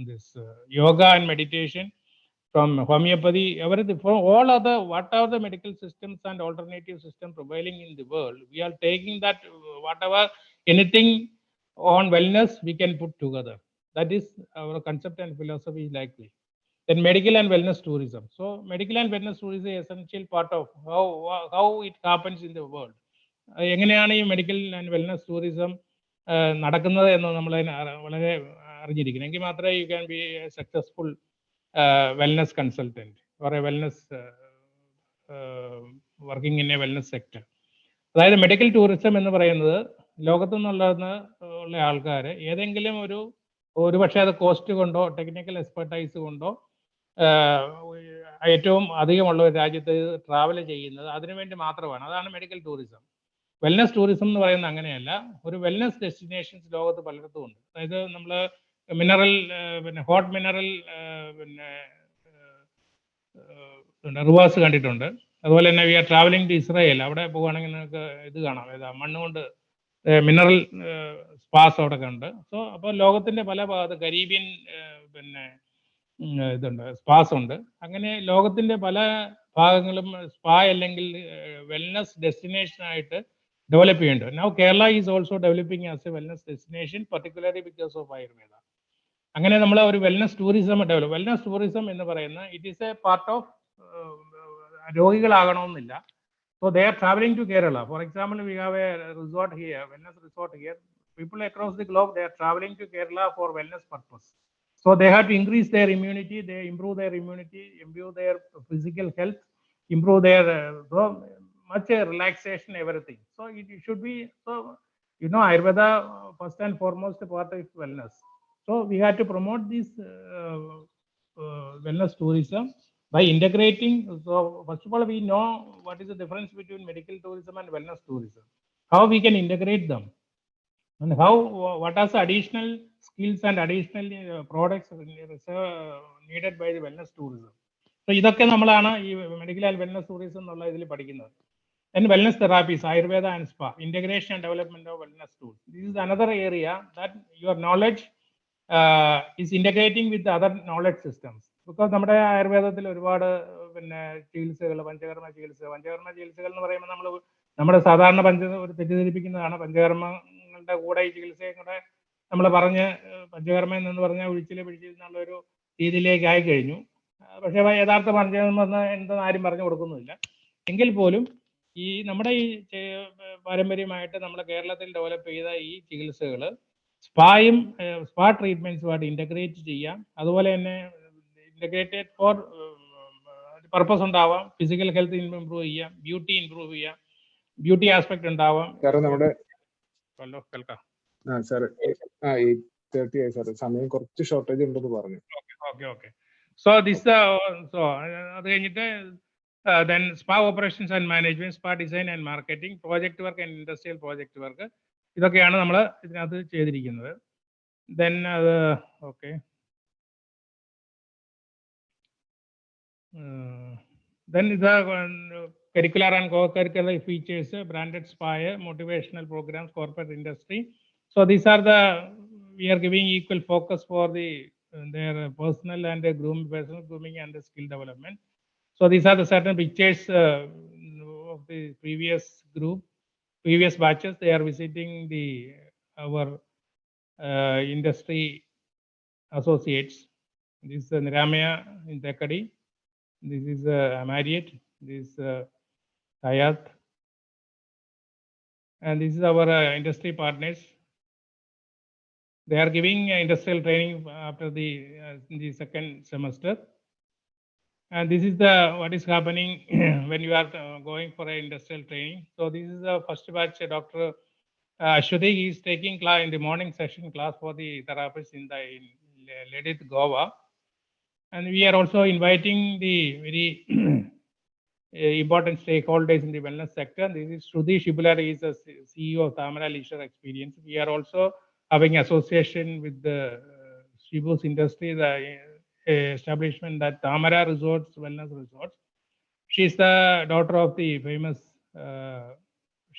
this yoga and meditation. From homeopathy, everything, from all other, what are the medical systems and alternative systems prevailing in the world, we are taking that, whatever, anything on wellness, we can put together. That is our concept and philosophy is like this. Then medical and wellness tourism. So medical and wellness tourism is an essential part of how it happens in the world. എങ്ങനെയാണ് ഈ medical and wellness tourism നടക്കുന്നത് എന്ന് നമ്മൾ വളരെ അറിഞ്ഞിരിക്കണം. എങ്കിൽ മാത്രമേ you can be A successful wellness consultant or a wellness working in a wellness sector. അതായത് മെഡിക്കൽ ടൂറിസം എന്ന് പറയുന്നത് ലോകത്തു നിന്നുള്ള ആൾക്കാർ ഏതെങ്കിലും ഒരു പക്ഷേ അത് കോസ്റ്റ് കൊണ്ടോ ടെക്നിക്കൽ എക്സ്പെർട്ടൈസ് കൊണ്ടോ ഏറ്റവും അധികമുള്ള ഒരു രാജ്യത്ത് ട്രാവൽ ചെയ്യുന്നത് അതിനുവേണ്ടി മാത്രമാണ്. അതാണ് മെഡിക്കൽ ടൂറിസം. വെൽനസ് ടൂറിസം എന്ന് പറയുന്നത് അങ്ങനെയല്ല. ഒരു വെൽനസ് ഡെസ്റ്റിനേഷൻസ് ലോകത്ത് പലയിടത്തും ഉണ്ട്. അതായത് നമ്മൾ മിനറൽ ഹോട്ട് മിനറൽ റിവേഴ്സ് കണ്ടിട്ടുണ്ട്. അതുപോലെ തന്നെ we are travelling to Israel. അവിടെ പോകുകയാണെങ്കിൽ നിങ്ങൾക്ക് ഇത് കാണാം, മണ്ണുകൊണ്ട് മിനറൽ സ്പാസ് അവിടെ ഉണ്ട്. സോ അപ്പോൾ ലോകത്തിന്റെ പല ഭാഗത്ത് കരീബിയൻ ഇതുണ്ട്, സ്പാസ് ഉണ്ട്. അങ്ങനെ ലോകത്തിന്റെ പല ഭാഗങ്ങളും സ്പാ അല്ലെങ്കിൽ വെൽനസ് ഡെസ്റ്റിനേഷൻ ആയിട്ട് ഡെവലപ്പ് ചെയ്യുന്നുണ്ട്. Now Kerala is also developing as a wellness destination particularly because of Ayurveda. അങ്ങനെ നമ്മൾ ഒരു wellness tourism develop. Wellness tourism എന്ന് പറയുന്ന it is a part of, രോഗികളാകണമെന്നില്ല. So they are traveling to Kerala. For example, we have a resort here, wellness resort here. People across the globe, they are traveling to Kerala for wellness purpose. So they have to increase their immunity, they improve their immunity, improve their physical health, improve their much relaxation, everything. So it should be, so you know, Ayurveda first and foremost part of wellness. So we have to promote this wellness tourism by integrating. So first of all, we know what is the difference between medical tourism and wellness tourism, how we can integrate them, and how, what are the additional skills and additional products needed by the wellness tourism. So ഇതൊക്കെ നമ്മളാണ് ഈ medical and wellness tourism എന്നുള്ള ഇതിൽ പഠിക്കുന്നത്. Then wellness therapies, Ayurveda and spa, integration and development of wellness tools. This is another area that your knowledge is integrating with the other knowledge systems. Because നമ്മുടെ ആയുർവേദത്തിൽ ഒരുപാട് പിന്നെ ചികിത്സകൾ, പഞ്ചകർമ്മ ചികിത്സകൾ എന്ന് പറയുമ്പോൾ നമ്മുടെ സാധാരണ ഒരു തെറ്റിദ്ധരിപ്പിക്കുന്നതാണ്. പഞ്ചകർമ്മങ്ങളുടെ കൂടെ ഈ ചികിത്സയും കൂടെ നമ്മൾ പറഞ്ഞ് പഞ്ചകർമ്മം എന്ന് പറഞ്ഞാൽ ഒഴിച്ചിൽ പിഴിച്ചിൽ എന്നുള്ള ഒരു രീതിയിലേക്ക് ആയിക്കഴിഞ്ഞു. പക്ഷേ യഥാർത്ഥ പഞ്ചകർമ്മം എന്തെന്ന് ആരും പറഞ്ഞു കൊടുക്കുന്നില്ല. എങ്കിൽ പോലും ഈ നമ്മുടെ ഈ പാരമ്പര്യമായിട്ട് നമ്മുടെ കേരളത്തിൽ ഡെവലപ്പ് ചെയ്ത ഈ ചികിത്സകൾ സ്പാ ട്രീറ്റ്മെന്റ്സുമായിട്ട് ഇന്റഗ്രേറ്റ് ചെയ്യാം. അതുപോലെ തന്നെ ഇന്റഗ്രേറ്റഡ് ഫോർ പർപ്പസ് ഉണ്ടാവാം. ഫിസിക്കൽ ഹെൽത്ത് ഇംപ്രൂവ് ചെയ്യാം, ബ്യൂട്ടി ഇംപ്രൂവ് ചെയ്യാം, ബ്യൂട്ടി ആസ്പെക്ട് ഉണ്ടാവാം. നമ്മുടെ കേൾക്കാം സാറ് 8:30 ആയി സാർ, സമയം കുറച്ച് ഷോർട്ടേജ് ഉണ്ടെന്ന് പറഞ്ഞു. ഓക്കെ. സോ അത് കഴിഞ്ഞിട്ട് then spa operations and management, spa design and marketing, project work and industrial project work, ഇതൊക്കെയാണ് നമ്മൾ ഇതിനകത്ത് ചെയ്തിരിക്കുന്നത്. Then okay. Then the curricular and co-curricular features, branded spa, motivational programs, corporate industry. So these are we are giving equal focus for their personal grooming and the skill development. So these are the certain pictures of the previous batches. They are visiting our industry associates. This is Niramaya in Tekadi. This is Marriott. This is Hayat. And this is our industry partners. They are giving industrial training after the second semester. And this is what is happening when you are going for an industrial training. So this is the first batch. Dr. Ashwati is taking class in the morning session class for the therapists in Ledith, Goa. And we are also inviting the very important stakeholders in the wellness sector. This is Shruti Shibular, is the CEO of Tamara Leisure Experience. We are also having association with the Shibu's industry, the establishment that Tamara Resorts, Wellness Resorts. She is the daughter of the famous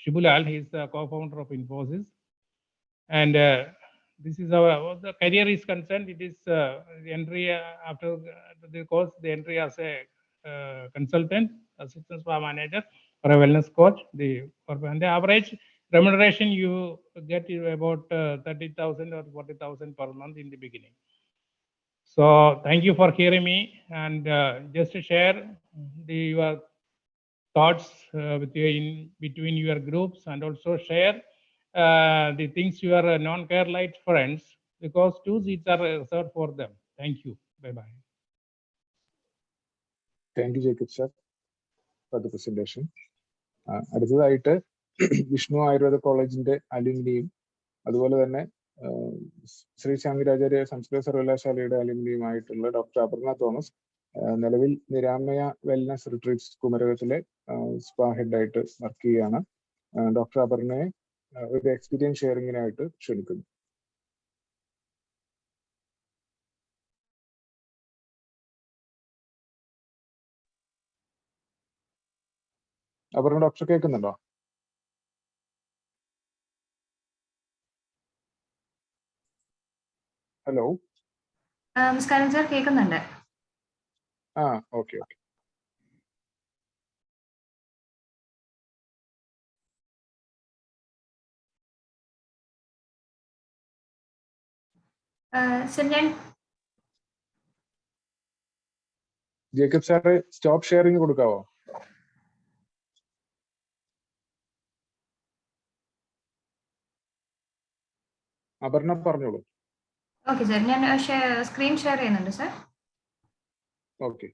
Shibulal. He is the co-founder of Infosys. And this is the career is concerned. It is the entry after the course, the entry as a consultant, assistant spa manager, or a wellness coach. And the average remuneration you get about 30,000 or 40,000 per month in the beginning. So thank you for hearing me, and just to share your thoughts between your groups, and also share the things your non-care light friends, because 2 seats are reserved for them. Thank you. Bye. Thank you, Jacob sir, for the presentation. അടുത്തതായിട്ട് വിഷ്ണു ആയുർവേദ കോളേജിന്റെ അലുമിനിയും അതുപോലെ തന്നെ ശ്രീ ശാന്തിരാചാര്യ സംസ്കൃത സർവകലാശാലയുടെ അലുമിനിയുമായിട്ടുള്ള doctor Aparna Thomas, നിലവിൽ Niraamaya wellness retreats കുമരകത്തിലെ spa ഹെഡായിട്ട് work ചെയ്യുകയാണ്. ഡോക്ടർ അപർണയെ ഒരു എക്സ്പീരിയൻസ് ഷെയറിങ്ങിനായിട്ട് ക്ഷണിക്കുന്നു. അപർണ ഡോക്ടർ കേൾക്കുന്നുണ്ടോ? ഹലോ. നമസ്കാരം സർ, കേൾക്കുന്നുണ്ട്. ഓക്കെ. ജേക്കബ് സാറ് സ്റ്റോപ്പ് ഷെയറിംഗ് കൊടുക്കാവോ? അപർണ പറഞ്ഞോളൂ. ഓക്കെ സർ, ഞാൻ സ്ക്രീൻ ഷെയർ ചെയ്യുന്നുണ്ട് സർ. ഓക്കെ.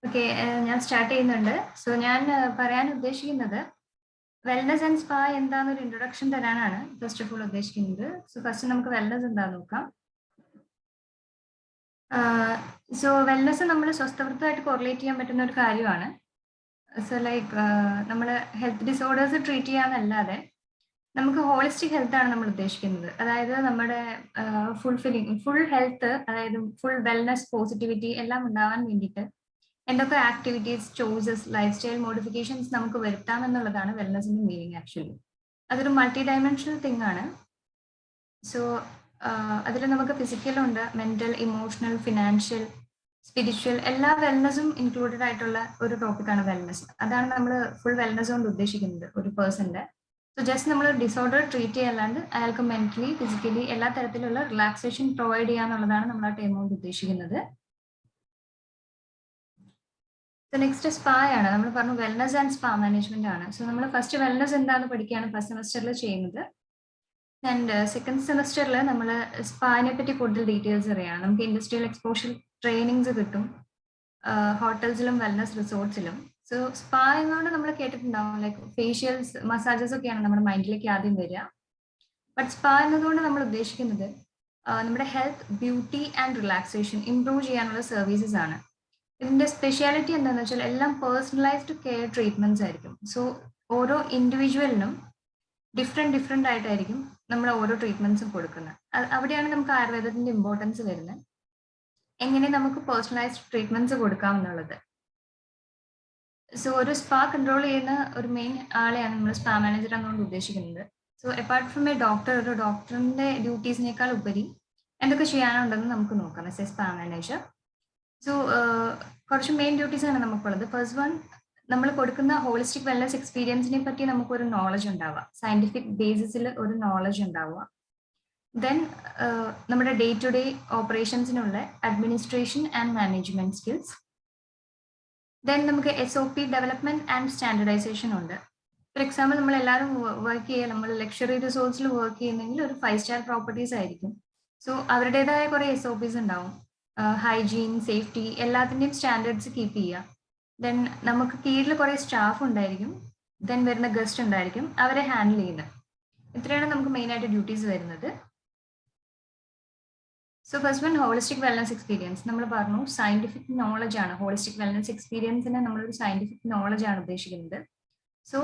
ഓക്കെ, ഞാൻ സ്റ്റാർട്ട് ചെയ്യുന്നുണ്ട്. സോ ഞാൻ പറയാൻ ഉദ്ദേശിക്കുന്നത് വെൽനസ് ആൻഡ് സ്പാ എന്താണെന്നൊരു ഇൻട്രൊഡക്ഷൻ തരാനാണ് ഫസ്റ്റ് ഓഫ് ഓൾ ഉദ്ദേശിക്കുന്നത്. സോ ഫസ്റ്റ് നമുക്ക് വെൽനസ് എന്താന്ന് നോക്കാം. സോ വെൽനസ് നമ്മൾ സ്വസ്ഥവൃത്തമായിട്ട് കോറിലേറ്റ് ചെയ്യാൻ പറ്റുന്ന ഒരു കാര്യമാണ്. സോ ലൈക്ക് നമ്മൾ ഹെൽത്ത് ഡിസോർഡേഴ്സ് ട്രീറ്റ് ചെയ്യാന്നല്ലാതെ നമുക്ക് ഹോളിസ്റ്റിക് ഹെൽത്ത് ആണ് നമ്മൾ ഉദ്ദേശിക്കുന്നത്. അതായത് നമ്മുടെ ഫുൾ ഹെൽത്ത്, അതായത് ഫുൾ വെൽനെസ്, പോസിറ്റിവിറ്റി എല്ലാം ഉണ്ടാവാൻ വേണ്ടിയിട്ട് എന്തൊക്കെ activities, choices, life style modifications നമുക്ക് വരുത്താം എന്നുള്ളതാണ് വെൽനെസിന്റെ മീനിങ്. ആക്ച്വലി അതൊരു മൾട്ടി ഡയമെൻഷണൽ തിങ് ആണ്. സോ അതിൽ നമുക്ക് ഫിസിക്കലുണ്ട്, മെന്റൽ, ഇമോഷണൽ, ഫിനാൻഷ്യൽ, സ്പിരിച്വൽ, എല്ലാ വെൽനെസ്സും ഇൻക്ലൂഡഡ് ആയിട്ടുള്ള ഒരു ടോപ്പിക്കാണ് വെൽനെസ്. അതാണ് നമ്മൾ ഫുൾ വെൽനെസ് കൊണ്ട് ഉദ്ദേശിക്കുന്നത് ഒരു പേഴ്സന്റെ. സോ ജസ്റ്റ് നമ്മൾ ഡിസോർഡർ ട്രീറ്റ് ചെയ്യാല്ലാണ്ട് അയാൾക്ക് മെന്റലി, ഫിസിക്കലി എല്ലാ തരത്തിലുള്ള റിലാക്സേഷൻ പ്രൊവൈഡ് ചെയ്യാന്നുള്ളതാണ് നമ്മൾ ആ ടൈം കൊണ്ട് ഉദ്ദേശിക്കുന്നത്. നെക്സ്റ്റ് സ്പാ ആണ്. നമ്മൾ പറഞ്ഞു വെൽനസ് ആൻഡ് സ്പാ മാനേജ്മെന്റ് ആണ്. സോ നമ്മൾ ഫസ്റ്റ് വെൽനസ് എന്താണെന്ന് പഠിക്കുകയാണ് ഫസ്റ്റ് സെമസ്റ്ററിൽ ചെയ്യുന്നത്. ആൻഡ് സെക്കൻഡ് സെമസ്റ്ററിൽ നമ്മൾ സ്പാനെ പറ്റി കൂടുതൽ ഡീറ്റെയിൽസ് അറിയാം. നമുക്ക് ഇൻഡസ്ട്രിയൽ എക്സ്പോഷർ ട്രെയിനിങ്സ് കിട്ടും ഹോട്ടൽസിലും വെൽനസ് റിസോർട്ട്സിലും. സോ സ്പാ എന്നോട് നമ്മൾ കേട്ടിട്ടുണ്ടാവും, ലൈക്ക് ഫേഷ്യൽസ്, മസാജസ് ഒക്കെയാണ് നമ്മുടെ മൈൻഡിലേക്ക് ആദ്യം വരിക. ബട്ട് സ്പാ എന്നതുകൊണ്ട് നമ്മൾ ഉദ്ദേശിക്കുന്നത് നമ്മുടെ health, beauty and relaxation improve ചെയ്യാനുള്ള സർവീസസ് ആണ്. ഇതിന്റെ സ്പെഷ്യാലിറ്റി എന്താണെന്ന് വെച്ചാൽ എല്ലാം പേഴ്സണലൈസ്ഡ് കെയർ ട്രീറ്റ്മെന്റ്സ് ആയിരിക്കും. സോ ഓരോ ഇൻഡിവിജ്വലിനും ഡിഫറെന്റ് ആയിട്ടായിരിക്കും നമ്മൾ ഓരോ ട്രീറ്റ്മെന്റ്സും കൊടുക്കുന്നത്. അവിടെയാണ് നമുക്ക് ആയുർവേദത്തിന്റെ ഇമ്പോർട്ടൻസ് വരുന്നത്. എങ്ങനെ നമുക്ക് പേഴ്സണലൈസ്ഡ് ട്രീറ്റ്മെന്റ്സ് കൊടുക്കാം എന്നുള്ളത്. സോ ഒരു സ്പാ കൺട്രോൾ ചെയ്യുന്ന ഒരു മെയിൻ ആളെയാണ് നമ്മൾ സ്പാ മാനേജർ എന്നുകൊണ്ട് ഉദ്ദേശിക്കുന്നത്. So apart from A doctor, ഒരു ഡോക്ടറിന്റെ ഡ്യൂട്ടീസിനേക്കാൾ ഉപരി എന്തൊക്കെ ചെയ്യാനുണ്ടെന്ന് നമുക്ക് നോക്കാം as a spa manager. So കുറച്ച് മെയിൻ ഡ്യൂട്ടീസ് ആണ് നമുക്കുള്ളത്. ഫസ്റ്റ് വൺ, നമ്മൾ കൊടുക്കുന്ന ഹോളിസ്റ്റിക് വെൽനസ് എക്സ്പീരിയൻസിനെ പറ്റി നമുക്കൊരു നോളജ് ഉണ്ടാവുക, സയന്റിഫിക് ബേസിസിൽ ഒരു നോളജ് ഉണ്ടാവുക. ദെൻ നമ്മുടെ ഡേ ടു ഡേ ഓപ്പറേഷൻസിനുള്ള administration and management skills. Then നമുക്ക് SOP ഡെവലപ്മെന്റ് ആൻഡ് സ്റ്റാൻഡർഡൈസേഷൻ ഉണ്ട്. ഫോർ എക്സാമ്പിൾ, നമ്മൾ എല്ലാവരും വർക്ക് ചെയ്യുക, നമ്മൾ ലക്ഷറി റിസോർട്സിൽ വർക്ക് ചെയ്യുന്നെങ്കിൽ ഒരു 5 സ്റ്റാർ പ്രോപ്പർട്ടീസ് ആയിരിക്കും. സോ അവരുടേതായ കുറെ SOPs ഉണ്ടാവും. ഹൈജീൻ, സേഫ്റ്റി, എല്ലാത്തിൻ്റെയും സ്റ്റാൻഡേർഡ്സ് കീപ്പ് ചെയ്യുക. ദെൻ നമുക്ക് കീഴിൽ കുറെ സ്റ്റാഫ് ഉണ്ടായിരിക്കും. ദെൻ വരുന്ന ഗസ്റ്റ് ഉണ്ടായിരിക്കും, അവരെ ഹാൻഡിൽ ചെയ്യുന്നത്. ഇത്രയാണ് നമുക്ക് മെയിൻ ആയിട്ട് ഡ്യൂട്ടീസ് വരുന്നത്. So first one, holistic wellness experience. നമ്മൾ പറഞ്ഞു സയന്റിഫിക് നോളജ് ആണ്. ഹോളിസ്റ്റിക് വെൽനസ് എക്സ്പീരിയൻസിനെ നമ്മളൊരു സയന്റിഫിക് നോളജ് ആണ് ഉദ്ദേശിക്കുന്നത്. സോ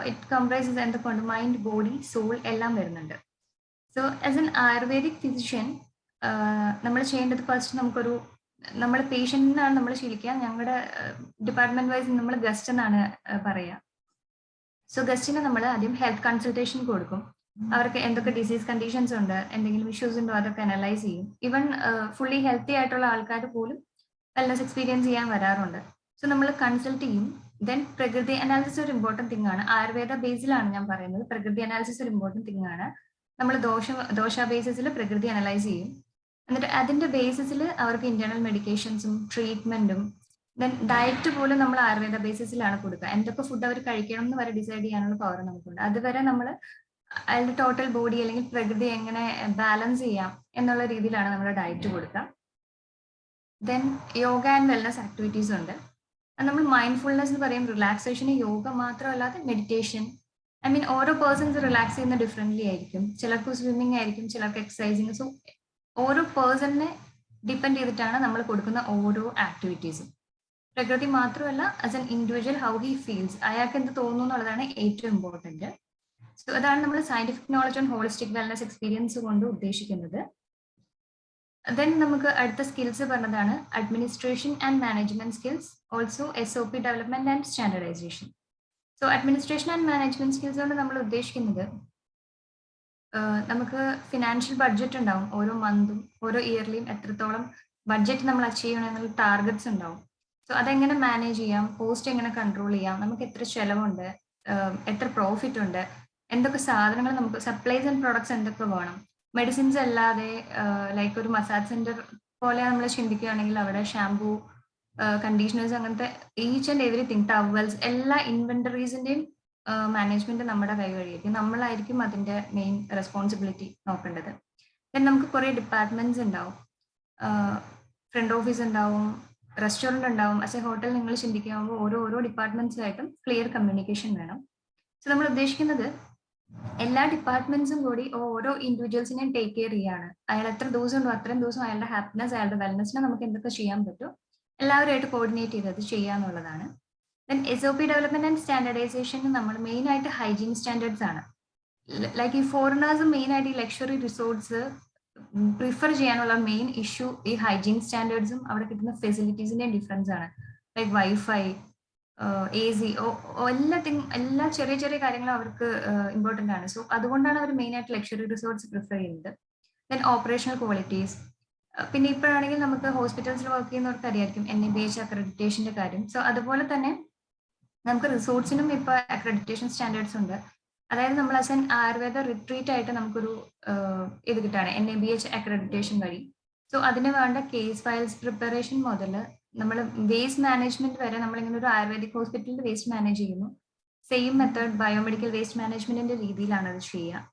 ഇറ്റ് കംപ്രൈസസ് എന്തൊക്കെയുണ്ട്, മൈൻഡ്, ബോഡി, സോൾ എല്ലാം വരുന്നുണ്ട്. So as an ayurvedic physician നമ്മൾ ചെയ്യേണ്ടത് ഫസ്റ്റ്, നമ്മൾ പേഷ്യന്റിനാണ് നമ്മൾ ശീലിക്കുക. ഞങ്ങളുടെ ഡിപ്പാർട്ട്മെന്റ് വൈസ് നമ്മൾ ഗസ്റ്റ് എന്നാണ് പറയുക. സോ ഗസ്റ്റിന് നമ്മൾ ആദ്യം ഹെൽത്ത് കൺസൾട്ടേഷൻ കൊടുക്കും. അവർക്ക് എന്തൊക്കെ ഡിസീസ് കണ്ടീഷൻസ് ഉണ്ട്, എന്തെങ്കിലും ഇഷ്യൂസ് ഉണ്ടോ, അതൊക്കെ അനലൈസ് ചെയ്യും. ഈവൻ ഫുള്ളി ഹെൽത്തി ആയിട്ടുള്ള ആൾക്കാർ പോലും വെൽനസ് എക്സ്പീരിയൻസ് ചെയ്യാൻ വരാറുണ്ട്. സോ നമ്മൾ കൺസൾട്ട് ചെയ്യും. ദെൻ പ്രകൃതി അനാലിസിസ് ഒരു ഇമ്പോർട്ടൻറ്റ് തിങ് ആണ്. ആയുർവേദ ബേസിലാണ് ഞാൻ പറയുന്നത്. പ്രകൃതി അനാലിസിസ് ഒരു ഇമ്പോർട്ടൻറ്റ് തിങ് ആണ്. നമ്മൾ ദോഷ ബേസിസിൽ പ്രകൃതി അനലൈസ് ചെയ്യും. എന്നിട്ട് അതിന്റെ ബേസിസിൽ അവർക്ക് ഇന്റേണൽ മെഡിക്കേഷൻസും ട്രീറ്റ്മെന്റും ദെൻ ഡയറ്റ് പോലും നമ്മൾ ആയുർവേദ ബേസിസിലാണ് കൊടുക്കുക. എന്തൊക്കെ ഫുഡ് അവർ കഴിക്കണം എന്ന് വരെ ഡിസൈഡ് ചെയ്യാനുള്ള പവർ നമുക്കുണ്ട്. അതുവരെ നമ്മൾ അതിന്റെ ടോട്ടൽ ബോഡി അല്ലെങ്കിൽ പ്രകൃതി എങ്ങനെ ബാലൻസ് ചെയ്യാം എന്നുള്ള രീതിയിലാണ് നമ്മൾ ഡയറ്റ് കൊടുക്കുക. Then yoga and wellness activities ഉണ്ട്. നമ്മൾ മൈൻഡ്ഫുൾനെസ് എന്ന് പറയും. റിലാക്സേഷന് യോഗ മാത്രമല്ലാതെ മെഡിറ്റേഷൻ, ഓരോ പേഴ്സൺസ് റിലാക്സ് ചെയ്യുന്ന ഡിഫറെന്റ്ലി ആയിരിക്കും. ചിലർക്ക് സ്വിമ്മിങ് ആയിരിക്കും, ചിലർക്ക് എക്സസൈസിങ്. സോ ഓരോ പേഴ്സണിനെ ഡിപ്പെൻഡ് ചെയ്തിട്ടാണ് നമ്മൾ കൊടുക്കുന്ന ഓരോ ആക്ടിവിറ്റീസും. പ്രകൃതി മാത്രമല്ല, as an individual how he feels, അയാൾക്ക് എന്ത് തോന്നുന്നു എന്നുള്ളതാണ് ഏറ്റവും ഇമ്പോർട്ടൻറ്റ്. സോ അതാണ് നമ്മൾ scientific knowledge and holistic wellness experience കൊണ്ട് ഉദ്ദേശിക്കുന്നത്. ദെൻ നമുക്ക് അടുത്ത സ്കിൽസ് പറഞ്ഞതാണ് administration and management skills, also SOP development and standardisation. So administration and management skills കൊണ്ട് നമ്മൾ ഉദ്ദേശിക്കുന്നത് നമുക്ക് ഫിനാൻഷ്യൽ ബഡ്ജറ്റ് ഉണ്ടാവും. ഓരോ മന്തും ഓരോ ഇയർലിയും എത്രത്തോളം ബഡ്ജറ്റ് നമ്മൾ അച്ചീവ് ചെയ്യണം എന്നുള്ള ടാർഗറ്റ്സ് ഉണ്ടാവും. സോ അതെങ്ങനെ മാനേജ് ചെയ്യാം, കോസ്റ്റ് എങ്ങനെ കൺട്രോൾ ചെയ്യാം, നമുക്ക് എത്ര ചെലവുണ്ട്, എത്ര പ്രോഫിറ്റ് ഉണ്ട്, എന്തൊക്കെ സാധനങ്ങൾ നമുക്ക് സപ്ലൈസ് ആൻഡ് പ്രൊഡക്ട്സ് എന്തൊക്കെ വേണം. മെഡിസിൻസ് അല്ലാതെ ലൈക്ക് ഒരു മസാജ് സെന്റർ പോലെ നമ്മൾ ചിന്തിക്കുകയാണെങ്കിൽ അവിടെ ഷാംപൂ, കണ്ടീഷണേഴ്സ്, അങ്ങനത്തെ ഈച്ച് ആൻഡ് എവറിത്തിങ്, ടവൽസ്, എല്ലാ ഇൻവെന്ററീസിന്റെയും മാനേജ്മെന്റ് നമ്മുടെ കൈ വഴിയായിരിക്കും. നമ്മളായിരിക്കും അതിന്റെ മെയിൻ റെസ്പോൺസിബിലിറ്റി നോക്കേണ്ടത്. ദെൻ നമുക്ക് കുറെ ഡിപ്പാർട്ട്മെന്റ്സ് ഉണ്ടാവും. ഫ്രണ്ട് ഓഫീസ് ഉണ്ടാവും, റെസ്റ്റോറൻറ്റ് ഉണ്ടാവും. ആസ് എ ഹോട്ടൽ നിങ്ങൾ ചിന്തിക്കുമ്പോൾ ഓരോ ഡിപ്പാർട്ട്മെന്റ്സുമായിട്ടും ക്ലിയർ കമ്മ്യൂണിക്കേഷൻ വേണം. സോ നമ്മൾ ഉദ്ദേശിക്കുന്നത് എല്ലാ ഡിപ്പാർട്ട്മെന്റ്സും കൂടി ഓരോ ഇൻഡിവിജ്വൽസിനെയും ടേക്ക് കെയർ ചെയ്യാണ്. അയാൾ എത്ര ദിവസം ഉണ്ടോ അത്രയും ദിവസം അയാളുടെ ഹാപ്പിനെസ്, അയാളുടെ വെൽനെസ്സിനെ നമുക്ക് എന്തൊക്കെ ചെയ്യാൻ പറ്റും എല്ലാവരുമായിട്ട് കോർഡിനേറ്റ് ചെയ്ത് അത് ചെയ്യാന്നുള്ളതാണ്. Then SOP development and standardisation നമ്മൾ മെയിൻ ആയിട്ട് ഹൈജീൻ സ്റ്റാൻഡേർഡ്സ് ആണ്. ലൈക്ക് ഈ ഫോറിനേഴ്സ് മെയിൻ ആയിട്ട് ഈ ലക്ഷറി റിസോർട്ട്സ് പ്രിഫർ ചെയ്യാനുള്ള മെയിൻ ഇഷ്യൂ ഈ ഹൈജീൻ സ്റ്റാൻഡേർഡ്സും അവിടെ കിട്ടുന്ന ഫെസിലിറ്റീസിന്റെയും ഡിഫറൻസ് ആണ്. ലൈക്ക് വൈഫൈ, AC, എല്ലാ ചെറിയ ചെറിയ കാര്യങ്ങളും അവർക്ക് ഇമ്പോർട്ടന്റ് ആണ്. സോ അതുകൊണ്ടാണ് അവർ മെയിൻ ആയിട്ട് ലക്ഷറി റിസോർട്ട്സ് പ്രിഫർ ചെയ്യുന്നത്. ദെൻ ഓപ്പറേഷണൽ ക്വാളിറ്റീസ്, പിന്നെ ഇപ്പോഴാണെങ്കിൽ നമുക്ക് ഹോസ്പിറ്റൽസിൽ വർക്ക് ചെയ്യുന്നവർക്ക് അറിയായിരിക്കും NABH അക്രഡിറ്റേഷന്റെ കാര്യം. സോ അതുപോലെ തന്നെ നമുക്ക് റിസോർട്ട്സിനും ഇപ്പൊ അക്രഡിറ്റേഷൻ സ്റ്റാൻഡേർഡ്സ് ഉണ്ട്. അതായത് നമ്മൾ ആസ് എൻ ആയുർവേദ റിട്രീറ്റ് ആയിട്ട് നമുക്കൊരു ഇത് കിട്ടാണ് NABH അക്രഡിറ്റേഷൻ വഴി. സോ അതിന് വേണ്ട കേസ് ഫയൽസ് പ്രിപ്പറേഷൻ മുതൽ നമ്മൾ വേസ്റ്റ് മാനേജ്മെന്റ് വരെ നമ്മൾ ഇങ്ങനെ ഒരു ആയുർവേദിക് ഹോസ്പിറ്റലിൽ വേസ്റ്റ് മാനേജ് ചെയ്യുന്നു. സെയിം മെത്തേഡ് ബയോമെഡിക്കൽ വേസ്റ്റ് മാനേജ്മെന്റിന്റെ രീതിയിലാണ് അത് ചെയ്യുക.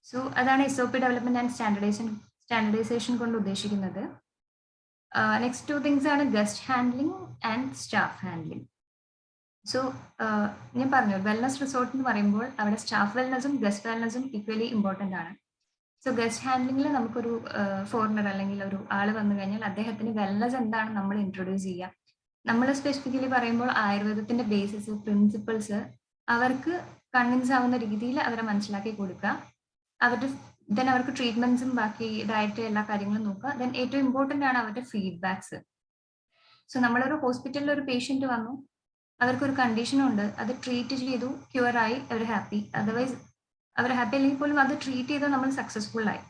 സോ അതാണ് SOP ഡെവലപ്മെന്റ് ആൻഡ് സ്റ്റാൻഡർഡൈസേഷൻ കൊണ്ട് ഉദ്ദേശിക്കുന്നത്. നെക്സ്റ്റ് 2 തിങ്സ് ആണ് guest handling and staff handling. So ഞാൻ പറഞ്ഞു വെൽനസ് റിസോർട്ട് എന്ന് പറയുമ്പോൾ അവിടെ സ്റ്റാഫ് വെൽനസും ഗസ്റ്റ് വെൽനസും ഈക്വലി ഇമ്പോർട്ടൻ്റ് ആണ്. സോ ഗസ്റ്റ് ഹാൻഡ്ലിംഗിൽ നമുക്കൊരു ഫോറിനർ അല്ലെങ്കിൽ ഒരു ആള് വന്നു കഴിഞ്ഞാൽ അദ്ദേഹത്തിന് വെൽനസ് എന്താണ് നമ്മൾ ഇൻട്രൊഡ്യൂസ് ചെയ്യുക. നമ്മൾ സ്പെസിഫിക്കലി പറയുമ്പോൾ ആയുർവേദത്തിന്റെ ബേസിസ് പ്രിൻസിപ്പിൾസ് അവർക്ക് കൺവിൻസ് ആവുന്ന രീതിയിൽ അവരെ മനസ്സിലാക്കി കൊടുക്കുക. ദെൻ അവർക്ക് ട്രീറ്റ്മെന്റ്സും ബാക്കി ഡയറ്റ് എല്ലാ കാര്യങ്ങളും നോക്കുക. ദെൻ ഏറ്റവും ഇമ്പോർട്ടൻ്റ് ആണ് അവരുടെ ഫീഡ്ബാക്സ്. സോ നമ്മളൊരു ഹോസ്പിറ്റലിൽ ഒരു പേഷ്യന്റ് വന്നു, അവർക്കൊരു കണ്ടീഷനുണ്ട്, അത് ട്രീറ്റ് ചെയ്തു, ക്യൂറായി, അവർ ഹാപ്പി. അതർവൈസ് അവർ ഹാപ്പി അല്ലെങ്കിൽ പോലും അത് ട്രീറ്റ് ചെയ്താൽ നമ്മൾ സക്സസ്ഫുൾ ആയി.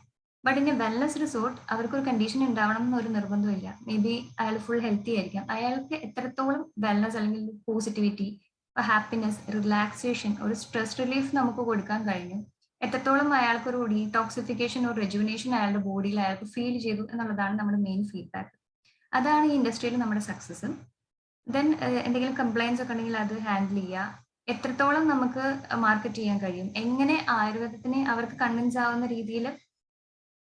But in A wellness resort അവർക്കൊരു കണ്ടീഷൻ ഉണ്ടാവണം എന്നൊരു നിർബന്ധമില്ല. മേ ബി അയാൾ ഫുൾ ഹെൽത്തി ആയിരിക്കാം. അയാൾക്ക് എത്രത്തോളം വെൽനസ് അല്ലെങ്കിൽ പോസിറ്റിവിറ്റി, ഹാപ്പിനെസ്, റിലാക്സേഷൻ, ഒരു സ്ട്രെസ് റിലീഫ് നമുക്ക് കൊടുക്കാൻ കഴിഞ്ഞു, എത്രത്തോളം അയാൾക്കൊരു ഡീടോക്സിഫിക്കേഷൻ ഒരു റെജുവിനേഷൻ അയാളുടെ ബോഡിയിൽ അയാൾക്ക് ഫീൽ ചെയ്തു എന്നുള്ളതാണ് നമ്മുടെ മെയിൻ ഫീഡ്ബാക്ക്. അതാണ് ഈ ഇൻഡസ്ട്രിയിൽ നമ്മുടെ സക്സസ്. ദെൻ എന്തെങ്കിലും കംപ്ലൈൻസ് ഒക്കെ ഉണ്ടെങ്കിൽ അത് ഹാൻഡിൽ ചെയ്യുക, എത്രത്തോളം നമുക്ക് മാർക്കറ്റ് ചെയ്യാൻ കഴിയും, എങ്ങനെ ആയുർവേദത്തിനെ അവർക്ക് കൺവിൻസ് ആവുന്ന രീതിയിൽ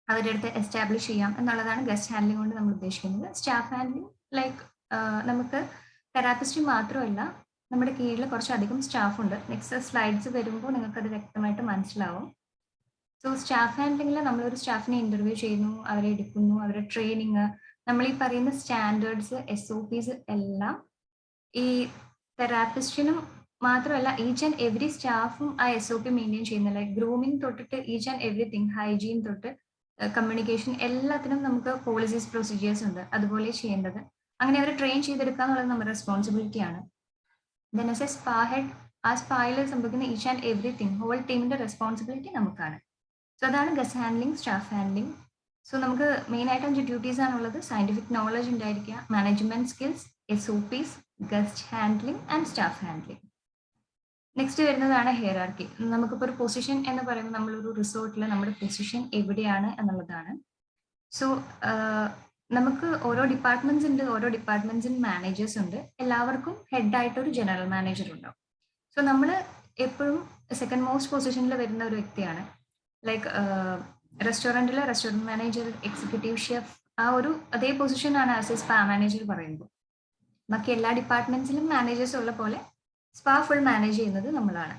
അവരുടെ അടുത്ത് എസ്റ്റാബ്ലിഷ് ചെയ്യാം എന്നുള്ളതാണ് ഗസ്റ്റ് ഹാൻഡ്ലിംഗ് കൊണ്ട് നമ്മൾ ഉദ്ദേശിക്കുന്നത്. സ്റ്റാഫ് ഹാൻഡ്ലിംഗ് ലൈക്ക് നമുക്ക് തെറാപ്പിസ്റ്റ് മാത്രമല്ല, നമ്മുടെ കീഴിൽ കുറച്ചധികം സ്റ്റാഫ് ഉണ്ട്. നെക്സ്റ്റ് സ്ലൈഡ്സ് വരുമ്പോൾ നിങ്ങൾക്കത് വ്യക്തമായിട്ട് മനസ്സിലാവും. സോ സ്റ്റാഫ് ഹാൻഡ്ലിംഗിൽ നമ്മളൊരു സ്റ്റാഫിനെ ഇന്റർവ്യൂ ചെയ്യുന്നു, അവരെ എടുക്കുന്നു, അവരുടെ ട്രെയിനിങ്, നമ്മൾ ഈ പറയുന്ന സ്റ്റാൻഡേർഡ്സ് SOPs എല്ലാം ഈ തെറാപ്പിസ്റ്റിനും മാത്രമല്ല ഈച്ച് ആൻഡ് എവറി സ്റ്റാഫും ആ SOP മെയിൻറ്റെയിൻ ചെയ്യുന്ന, ലൈക്ക് ഗ്രൂമിങ് തൊട്ടിട്ട് ഈച്ച് ആൻഡ് എവറിത്തിങ്, ഹൈജീൻ തൊട്ട് കമ്മ്യൂണിക്കേഷൻ എല്ലാത്തിനും നമുക്ക് പോളിസീസ് പ്രൊസീജിയേഴ്സ് ഉണ്ട്, അതുപോലെ ചെയ്യേണ്ടത്. അങ്ങനെ അവരെ ട്രെയിൻ ചെയ്തെടുക്കുക എന്നുള്ളത് നമ്മുടെ റെസ്പോൺസിബിലിറ്റിയാണ്. Then as a spa head, ആ സ്പായിൽ സംഭവിക്കുന്ന ഈച്ച് ആൻഡ് എവറിത്തിങ് ഹോൾ ടീമിന്റെ റെസ്പോൺസിബിലിറ്റി നമുക്കാണ്. സോ അതാണ് guest handling, staff handling. So നമുക്ക് മെയിൻ ആയിട്ട് 5 ഡ്യൂട്ടീസ് ആണുള്ളത്. സയന്റിഫിക് നോളജ് ഉണ്ടായിരിക്കുക, management skills, SOPs, guest handling and staff handling. Next വരുന്നതാണ് ഹെയറാർക്കി. നമുക്കിപ്പോൾ ഒരു പൊസിഷൻ എന്ന് പറയുമ്പോൾ നമ്മളൊരു റിസോർട്ടിൽ നമ്മുടെ പൊസിഷൻ എവിടെയാണ് എന്നുള്ളതാണ്. സോ നമുക്ക് ഓരോ ഡിപ്പാർട്ട്മെന്റ്സ് ഉണ്ട്, ഓരോ ഡിപ്പാർട്ട്മെന്റ്സിന് മാനേജേഴ്സ് ഉണ്ട്, എല്ലാവർക്കും ഹെഡായിട്ട് ഒരു ജനറൽ മാനേജർ ഉണ്ടാവും. സോ നമ്മൾ എപ്പോഴും സെക്കൻഡ് മോസ്റ്റ് പൊസിഷനിൽ വരുന്ന ഒരു വ്യക്തിയാണ്. ലൈക്ക് റെസ്റ്റോറൻറ്റിലെ റെസ്റ്റോറൻറ്റ് മാനേജർ, എക്സിക്യൂട്ടീവ് ഷെഫ്, ആ ഒരു അതേ പൊസിഷനാണ് ആസ് എ സ്പാ മാനേജർ പറയുമ്പോൾ. ബാക്കി എല്ലാ ഡിപ്പാർട്ട്മെന്റ്സിലും മാനേജേഴ്സ് ഉള്ള പോലെ സ്പാ ഫുൾ മാനേജ് ചെയ്യുന്നത് നമ്മളാണ്.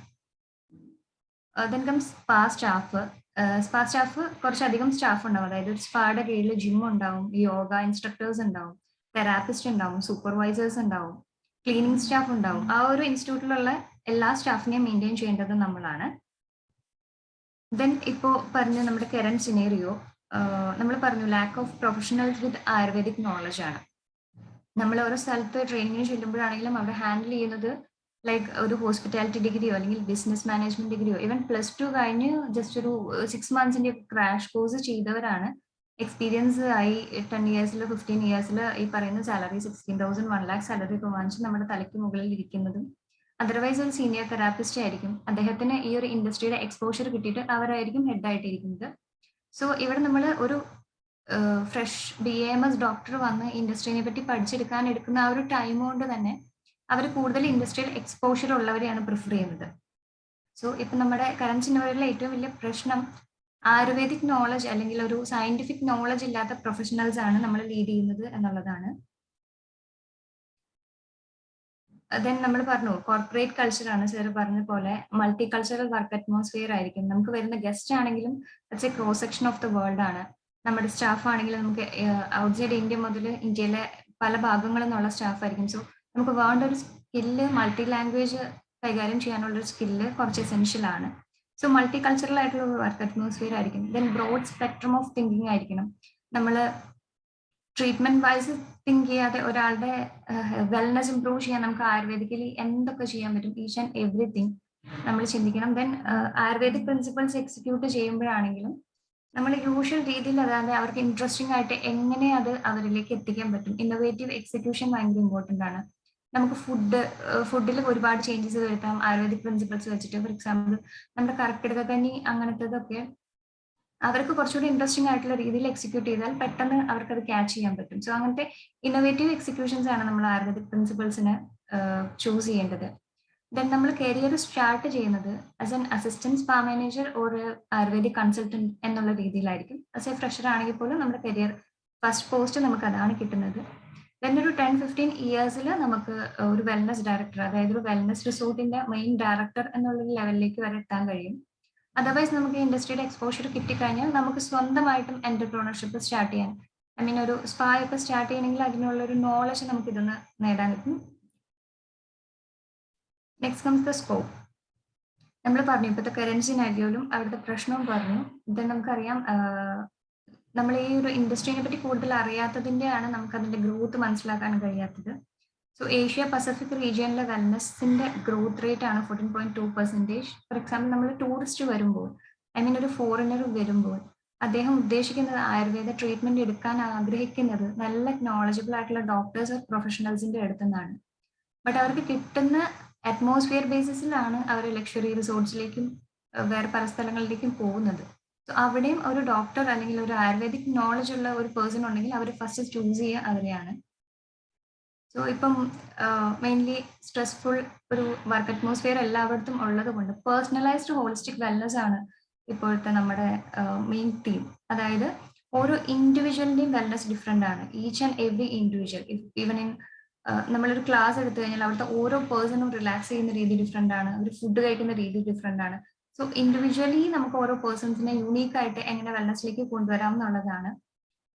Then come spa staff. Spa staff കുറച്ചധികം സ്റ്റാഫ് ഉണ്ടാവും. അതായത് ഒരു സ്പായുടെ കീഴിൽ ജിം ഉണ്ടാവും, യോഗ ഇൻസ്ട്രക്ടേഴ്സ് ഉണ്ടാവും, തെറാപ്പിസ്റ്റ് ഉണ്ടാവും, സൂപ്പർവൈസേഴ്സ് ഉണ്ടാവും, ക്ലീനിങ് സ്റ്റാഫ് ഉണ്ടാവും. ആ ഒരു ഇൻസ്റ്റിറ്റ്യൂട്ടിലുള്ള എല്ലാ സ്റ്റാഫിനെയും മെയിൻറ്റെയിൻ ചെയ്യേണ്ടത് നമ്മളാണ്. ദെൻ ഇപ്പോൾ പറഞ്ഞ നമ്മുടെ കറന്റ് സിനേറിയോ, നമ്മൾ പറഞ്ഞു lack of professionals with ayurvedic knowledge ആണ്. നമ്മൾ ഓരോ സ്ഥലത്ത് ട്രെയിനിങ്ങിന് ചെല്ലുമ്പോഴാണെങ്കിലും അവിടെ ഹാൻഡിൽ ചെയ്യുന്നത് ലൈക്ക് ഒരു ഹോസ്പിറ്റാലിറ്റി ഡിഗ്രിയോ അല്ലെങ്കിൽ ബിസിനസ് മാനേജ്മെന്റ് ഡിഗ്രിയോ ഈവൻ +2 കഴിഞ്ഞ് ജസ്റ്റ് ഒരു 6 months ക്രാഷ് കോഴ്സ് ചെയ്തവരാണ്. എക്സ്പീരിയൻസ് ആയി 10 years 15 years ഈ പറയുന്ന സാലറി 16,000 1 lakh സാലറി ഒക്കെ വാങ്ങിച്ച് നമ്മുടെ തലയ്ക്ക് മുകളിൽ ഇരിക്കുന്നതും അതർവൈസ് ഒരു സീനിയർ തെറാപ്പിസ്റ്റ് ആയിരിക്കും. അദ്ദേഹത്തിന് ഈ ഒരു ഇൻഡസ്ട്രിയുടെ എക്സ്പോഷർ കിട്ടിയിട്ട് അവരായിരിക്കും ഹെഡായിട്ടിരിക്കുന്നത്. സോ ഇവിടെ നമ്മൾ ഒരു ഫ്രഷ് BAMS ഡോക്ടർ വന്ന് ഇൻഡസ്ട്രീനെ പറ്റി പഠിച്ചെടുക്കാൻ എടുക്കുന്ന ആ ഒരു ടൈം കൊണ്ട് തന്നെ അവർ കൂടുതൽ ഇൻഡസ്ട്രിയൽ എക്സ്പോഷർ ഉള്ളവരെയാണ് പ്രിഫർ ചെയ്യുന്നത്. സോ ഇപ്പം നമ്മുടെ കറന്റ് സിനറിയോയിലെ ഏറ്റവും വലിയ പ്രശ്നം ആയുർവേദിക് നോളജ് അല്ലെങ്കിൽ ഒരു സയന്റിഫിക് നോളജ് ഇല്ലാത്ത പ്രൊഫഷണൽസ് ആണ് നമ്മൾ ലീഡ് ചെയ്യുന്നത് എന്നുള്ളതാണ്. ദെൻ നമ്മൾ പറഞ്ഞു കോർപ്പറേറ്റ് കൾച്ചർ ആണ്. സാർ പറഞ്ഞ പോലെ മൾട്ടി കൾച്ചറൽ വർക്ക് അറ്റ്മോസ്ഫിയർ ആയിരിക്കും. നമുക്ക് വരുന്ന ഗസ്റ്റ് ആണെങ്കിലും it's A cross section of the world ആണ്. നമ്മുടെ സ്റ്റാഫ് ആണെങ്കിലും നമുക്ക് ഔട്ട്സൈഡ് ഇന്ത്യ മുതൽ ഇന്ത്യയിലെ പല ഭാഗങ്ങളിൽ നിന്നുള്ള സ്റ്റാഫ് ആയിരിക്കും. സോ നമുക്ക് വേണ്ട ഒരു സ്കില്ല്, മൾട്ടി ലാംഗ്വേജ് കൈകാര്യം ചെയ്യാനുള്ള ഒരു സ്കില്ല് കുറച്ച് എസെൻഷ്യൽ ആണ്. സോ മൾട്ടി കൾച്ചറൽ ആയിട്ടുള്ള ഒരു വർക്ക് അറ്റ്മോസ്ഫിയർ ആയിരിക്കും. Then broad spectrum of thinking ആയിരിക്കണം. നമ്മൾ ട്രീറ്റ്മെന്റ് വൈസ് തിങ്ക് ചെയ്യാതെ ഒരാളുടെ വെൽനെസ് ഇംപ്രൂവ് ചെയ്യാൻ നമുക്ക് ആയുർവേദിക്കലി എന്തൊക്കെ ചെയ്യാൻ പറ്റും, ഈച്ച് ആൻഡ് എവറിത്തിങ് നമ്മൾ ചിന്തിക്കണം. ദെൻ ആയുർവേദിക് പ്രിൻസിപ്പിൾസ് എക്സിക്യൂട്ട് ചെയ്യുമ്പോഴാണെങ്കിലും നമ്മൾ യൂഷ്വൽ രീതിയിൽ, അതായത് അവർക്ക് ഇൻട്രസ്റ്റിംഗ് ആയിട്ട് എങ്ങനെ അത് അവരിലേക്ക് എത്തിക്കാൻ പറ്റും. ഇന്നോവേറ്റീവ് എക്സിക്യൂഷൻ ഭയങ്കര ഇമ്പോർട്ടൻ്റ് ആണ്. നമുക്ക് ഫുഡിൽ ഒരുപാട് ചേഞ്ചസ് വരുത്താം ആയുർവേദിക് പ്രിൻസിപ്പിൾസ് വെച്ചിട്ട്. ഫോർ എക്സാമ്പിൾ നമ്മുടെ കർക്കിടകക്കഞ്ഞി അങ്ങനത്തതൊക്കെ അവർക്ക് കുറച്ചുകൂടി ഇൻട്രസ്റ്റിംഗ് ആയിട്ടുള്ള രീതിയിൽ എക്സിക്യൂട്ട് ചെയ്താൽ പെട്ടെന്ന് അവർക്ക് അത് ക്യാച്ച് ചെയ്യാൻ പറ്റും. സോ അങ്ങനത്തെ ഇന്നോവേറ്റീവ് എക്സിക്യൂഷൻസ് ആണ് നമ്മൾ ആയുർവേദിക് പ്രിൻസിപ്പിൾസിന് ചൂസ് ചെയ്യേണ്ടത്. ദെൻ നമ്മൾ കരിയർ സ്റ്റാർട്ട് ചെയ്യുന്നത് as an assistant spa manager or ayurvedic consultant എന്നുള്ള രീതിയിലായിരിക്കും. ആസ് എ ഫ്രഷർ ആണെങ്കിൽ പോലും നമ്മുടെ കരിയർ ഫസ്റ്റ് പോസ്റ്റ് നമുക്ക് അതാണ് കിട്ടുന്നത്. ദെൻ ഒരു 10-15 ഇയേഴ്സിൽ നമുക്ക് ഒരു വെൽനസ് ഡയറക്ടർ, അതായത് ഒരു വെൽനസ് റിസോർട്ടിന്റെ മെയിൻ ഡയറക്ടർ എന്നുള്ള ലെവലിലേക്ക് വരെ എത്താൻ കഴിയും. അതർവൈസ് നമുക്ക് ഇൻഡസ്ട്രിയുടെ എക്സ്പോഷർ കിട്ടിക്കഴിഞ്ഞാൽ നമുക്ക് സ്വന്തമായിട്ടും എന്റർപ്രണർഷിപ്പ് സ്റ്റാർട്ട് ചെയ്യാൻ, ഐ മീൻ ഒരു സ്പാ ഒക്കെ സ്റ്റാർട്ട് ചെയ്യണമെങ്കിൽ അതിനുള്ള ഒരു നോളജ് നമുക്ക് ഇതൊന്ന് നേടാൻ പറ്റും. Next comes the scope. നമ്മൾ പറഞ്ഞു ഇപ്പോഴത്തെ കറന്റ് സിനാരിയോയിലും അവിടുത്തെ പ്രശ്നവും പറഞ്ഞു. ഇത് നമുക്കറിയാം, നമ്മൾ ഈ ഒരു ഇൻഡസ്ട്രീനെ പറ്റി കൂടുതൽ അറിയാത്തതിൻ്റെയാണ് നമുക്ക് അതിന്റെ ഗ്രോത്ത് മനസ്സിലാക്കാൻ കഴിയാത്തത്. സോ ഏഷ്യ പസഫിക് റീജിയനിലെ വെൽനസിന്റെ ഗ്രോത്ത് റേറ്റ് ആണ് 14.2%. ഫോർ എക്സാമ്പിൾ നമ്മൾ ടൂറിസ്റ്റ് വരുമ്പോൾ, ഐ മീൻ ഒരു ഫോറിനർ വരുമ്പോൾ അദ്ദേഹം ഉദ്ദേശിക്കുന്നത് ആയുർവേദ ട്രീറ്റ്മെന്റ് എടുക്കാൻ ആഗ്രഹിക്കുന്നത് നല്ല നോളജബിൾ ആയിട്ടുള്ള ഡോക്ടേഴ്സ് പ്രൊഫഷണൽസിന്റെ അടുത്തുനിന്നാണ്. ബട്ട് അവർക്ക് കിട്ടുന്ന അറ്റ്മോസ്ഫിയർ ബേസിസിലാണ് അവർ ലക്ഷറി റിസോർട്ട്സിലേക്കും വേറെ പല സ്ഥലങ്ങളിലേക്കും പോകുന്നത്. സോ അവിടെയും ഒരു ഡോക്ടർ അല്ലെങ്കിൽ ഒരു ആയുർവേദിക് നോളജ് ഉള്ള ഒരു പേഴ്സൺ ഉണ്ടെങ്കിൽ അവർ ഫസ്റ്റ് ചൂസ് ചെയ്യുക അവരെയാണ്. സോ ഇപ്പം മെയിൻലി സ്ട്രെസ്ഫുൾ ഒരു വർക്ക് അറ്റ്മോസ്ഫിയർ എല്ലായിടത്തും ഉള്ളത് കൊണ്ട് പേഴ്സണലൈസ്ഡ് ഹോളിസ്റ്റിക് വെൽനസ് ആണ് ഇപ്പോഴത്തെ നമ്മുടെ മെയിൻ തീം. അതായത് ഓരോ ഇൻഡിവിജ്വലിന്റെയും വെൽനസ് ഡിഫറെന്റ് ആണ്. Each and every individual, even in നമ്മളൊരു ക്ലാസ് എടുത്തു കഴിഞ്ഞാൽ അവിടുത്തെ ഓരോ പേഴ്സണും റിലാക്സ് ചെയ്യുന്ന രീതി ഡിഫറെന്റ് ആണ്, അവർ ഫുഡ് കഴിക്കുന്ന രീതി ഡിഫറെന്റ് ആണ്. സോ ഇൻഡിവിജ്വലി നമുക്ക് ഓരോ പേഴ്സൺസിനെ യൂണീക്ക് ആയിട്ട് എങ്ങനെ വെൽനസിലേക്ക് കൊണ്ടുവരാം എന്നുള്ളതാണ്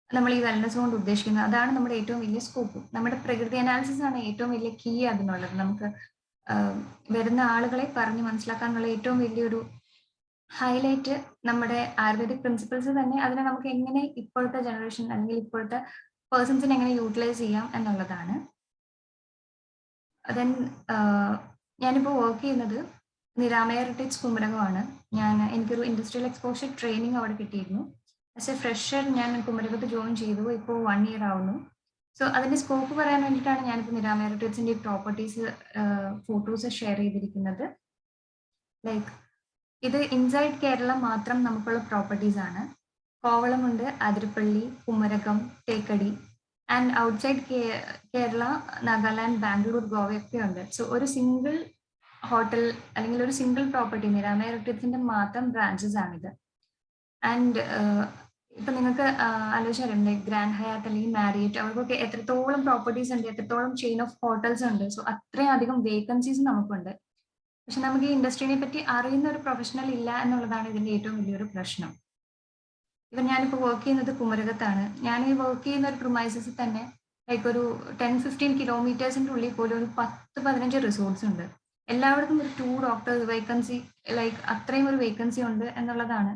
നമ്മൾ ഈ വെൽനസ് കൊണ്ട് ഉദ്ദേശിക്കുന്നത്. അതാണ് നമ്മുടെ ഏറ്റവും വലിയ സ്കോപ്പ്. നമ്മുടെ പ്രകൃതി അനാലിസിസ് ആണ് ഏറ്റവും വലിയ കീ അതിനുള്ളത്. നമുക്ക് വരുന്ന ആളുകളെ പറഞ്ഞ് മനസ്സിലാക്കാനുള്ള ഏറ്റവും വലിയൊരു ഹൈലൈറ്റ് നമ്മുടെ ആയുർവേദിക് പ്രിൻസിപ്പിൾസ് തന്നെ. അതിനെ നമുക്ക് എങ്ങനെ ഇപ്പോഴത്തെ ജനറേഷൻ അല്ലെങ്കിൽ ഇപ്പോഴത്തെ പേഴ്സൺസിനെ എങ്ങനെ യൂട്ടിലൈസ് ചെയ്യാം എന്നുള്ളതാണ്. ദെൻ ഞാനിപ്പോൾ വർക്ക് ചെയ്യുന്നത് നിരാമയ റിട്രീറ്റ്സ് കുമരകമാണ്. എനിക്കൊരു ഇൻഡസ്ട്രിയൽ എക്സ്പോഷർ ട്രെയിനിങ് അവിടെ കിട്ടിയിരുന്നു. ആസ് എ ഫ്രഷർ ഞാൻ കുമരകത്ത് ജോയിൻ ചെയ്തു. ഇപ്പോൾ 1 year ആവുന്നു. സോ അതിന്റെ സ്കോപ്പ് പറയാൻ വേണ്ടിയിട്ടാണ് ഞാനിപ്പോൾ നിരാമയ റിട്രീറ്റ്സിന്റെ പ്രോപ്പർട്ടീസ് ഫോട്ടോസ് ഷെയർ ചെയ്തിരിക്കുന്നത്. ലൈക്ക് ഇത് ഇൻസൈഡ് കേരളം മാത്രം നമുക്കുള്ള പ്രോപ്പർട്ടീസ് ആണ്. കോവളമുണ്ട്, അതിരപ്പള്ളി, കുമരകം, തേക്കടി, ആൻഡ് ഔട്ട്സൈഡ് കേരള, നാഗാലാൻഡ്, ബാംഗ്ലൂർ, ഗോവയൊക്കെ ഉണ്ട്. സോ ഒരു സിംഗിൾ ഹോട്ടൽ അല്ലെങ്കിൽ ഒരു സിംഗിൾ പ്രോപ്പർട്ടി നിരാമയ റിട്രീറ്റ്സിന്റെ മാത്രം ബ്രാഞ്ചസ് ആണിത്. ആൻഡ് ഇപ്പൊ നിങ്ങൾക്ക് ആലോചിച്ചറിയാം, ലൈക്ക് ഗ്രാൻഡ് ഹയാത്ത് അല്ലെങ്കിൽ മാരിയറ്റ്, അവർക്കൊക്കെ എത്രത്തോളം പ്രോപ്പർട്ടീസ് ഉണ്ട്, എത്രത്തോളം ചെയിൻ ഓഫ് ഹോട്ടൽസ് ഉണ്ട്. സോ അത്രയും അധികം വേക്കൻസീസ് നമുക്കുണ്ട്. പക്ഷെ നമുക്ക് ഈ ഇൻഡസ്ട്രീനെ പറ്റി അറിയുന്ന ഒരു പ്രൊഫഷണൽ ഇല്ല എന്നുള്ളതാണ് ഇതിന്റെ ഏറ്റവും വലിയൊരു പ്രശ്നം. ഇപ്പം ഞാനിപ്പോൾ വർക്ക് ചെയ്യുന്നത് കുമരകത്താണ്. ഞാൻ ഈ വർക്ക് ചെയ്യുന്ന ഒരു പ്രിമൈസസിൽ തന്നെ ലൈക്ക് ഒരു 10-15 കിലോമീറ്റേഴ്സിന്റെ ഉള്ളിൽ പോലും ഒരു 10-15 റിസോർട്ട്സ് ഉണ്ട്. എല്ലായിടത്തും ഒരു 2 ഡോക്ടേഴ്സ് വേക്കൻസി, ലൈക്ക് അത്രയും ഒരു വേക്കൻസി ഉണ്ട് എന്നുള്ളതാണ്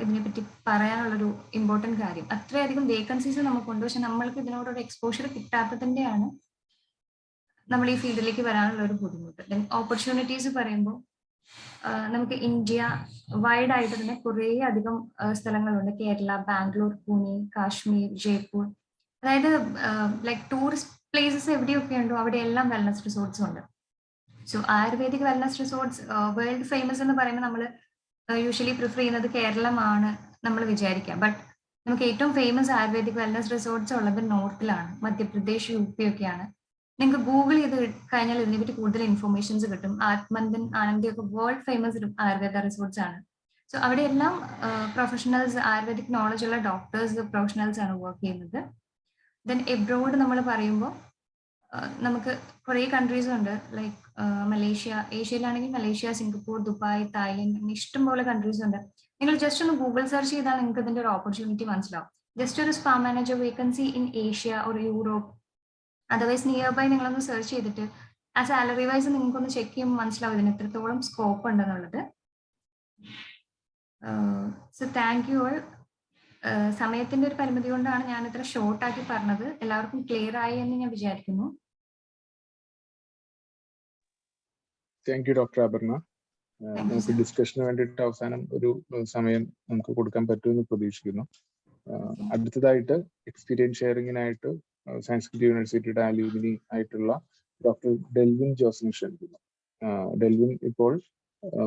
ഇതിനെപ്പറ്റി പറയാനുള്ളൊരു ഇമ്പോർട്ടൻറ്റ് കാര്യം. അത്രയധികം വേക്കൻസീസ് നമുക്കുണ്ട്. പക്ഷെ നമ്മൾക്ക് ഇതിനോടൊരു എക്സ്പോഷർ കിട്ടാത്തതിൻ്റെയാണ് നമ്മൾ ഈ ഫീൽഡിലേക്ക് വരാനുള്ള ഒരു ബുദ്ധിമുട്ട്. ദെൻ ഓപ്പർച്യൂണിറ്റീസ് പറയുമ്പോൾ നമുക്ക് ഇന്ത്യ വൈഡ് ആയിട്ട് തന്നെ കുറേ അധികം സ്ഥലങ്ങളുണ്ട്. കേരള, ബാംഗ്ലൂർ, പൂനെ, കാശ്മീർ, ജയ്പൂർ, അതായത് ലൈക്ക് ടൂറിസ്റ്റ് പ്ലേസസ് എവിടെയൊക്കെ ഉണ്ടോ അവിടെയെല്ലാം വെൽനസ് റിസോർട്ട്സ് ഉണ്ട്. So ayurvedic wellness resorts world famous എന്ന് പറയുമ്പോൾ നമ്മൾ യൂഷ്വലി പ്രിഫർ ചെയ്യുന്നത് കേരളമാണ് നമ്മൾ വിചാരിക്കാം. ബട്ട് നമുക്ക് ഏറ്റവും ഫേമസ് ആയുർവേദിക് വെൽനസ് റിസോർട്ട്സ് ഉള്ളത് നോർത്തിലാണ്, മധ്യപ്രദേശ്, UP ഒക്കെയാണ്. നിങ്ങൾക്ക് ഗൂഗിൾ ചെയ്ത് കഴിഞ്ഞാൽ ഇതിനെപ്പറ്റി കൂടുതൽ ഇൻഫർമേഷൻസ് കിട്ടും. ആത്മന്ദൻ, ആനന്ദി ഒക്കെ വേൾഡ് ഫേമസ് ആയുർവേദ റിസോർട്ട്സ് ആണ്. സോ അവിടെയെല്ലാം പ്രൊഫഷണൽസ്, ആയുർവേദിക് നോളജ് ഉള്ള ഡോക്ടേഴ്സ്, പ്രൊഫഷണൽസ് ആണ് വർക്ക് ചെയ്യുന്നത്. ദെൻ എബ്രോഡ് നമ്മൾ പറയുമ്പോൾ നമുക്ക് കുറേ കൺട്രീസ് ഉണ്ട്. ലൈക്ക് മലേഷ്യ, ഏഷ്യയിലാണെങ്കിൽ മലേഷ്യ, സിംഗപ്പൂർ, ദുബായ്, തായ്ലൻഡ്, അങ്ങനെ ഇഷ്ടംപോലെ കൺട്രീസ് ഉണ്ട്. നിങ്ങൾ ജസ്റ്റ് ഒന്ന് ഗൂഗിൾ സെർച്ച് ചെയ്താൽ നിങ്ങൾക്ക് ഇതിന്റെ ഒരു ഓപ്പർച്യൂണിറ്റി മനസ്സിലാവും. ജസ്റ്റ് ഒരു spa manager vacancy in Asia ഒരു യൂറോപ്പ്, അതർവൈസ് നിയർ ബൈ നിങ്ങളൊന്ന് സെർച്ച് ചെയ്തിട്ട് ആ സാലറി വൈസ് നിങ്ങൾക്കൊന്ന് ചെക്ക് ചെയ്യുമ്പോൾ മനസ്സിലാവും ഇതിന് എത്രത്തോളം സ്കോപ്പ് ഉണ്ടെന്നുള്ളത്. So thank you all. സമയത്തിന്റെ ഒരു പരിമിതി കൊണ്ടാണ് ഞാൻ ഇത്ര ഷോർട്ട് ആക്കി പറഞ്ഞത്. എല്ലാവർക്കും ക്ലിയർ ആയി എന്ന് ഞാൻ വിചാരിക്കുന്നു. Thank you doctor Aparna. നമുക്ക് ഡിസ്കഷന് വേണ്ടിയിട്ട് അവസാനം ഒരു സമയം നമുക്ക് കൊടുക്കാൻ പറ്റുമെന്ന് പ്രതീക്ഷിക്കുന്നു. അടുത്തതായിട്ട് എക്സ്പീരിയൻസ് ഷെയറിങ്ങിനായിട്ട് സാൻസ്ക്രിറ്റ് യൂണിവേഴ്സിറ്റിയുടെ അലൂമിനി ആയിട്ടുള്ള ഡോക്ടർ ഡെൽവിൻ ജോസിനെ ക്ഷണിക്കുന്നു. ഡെൽവിൻ ഇപ്പോൾ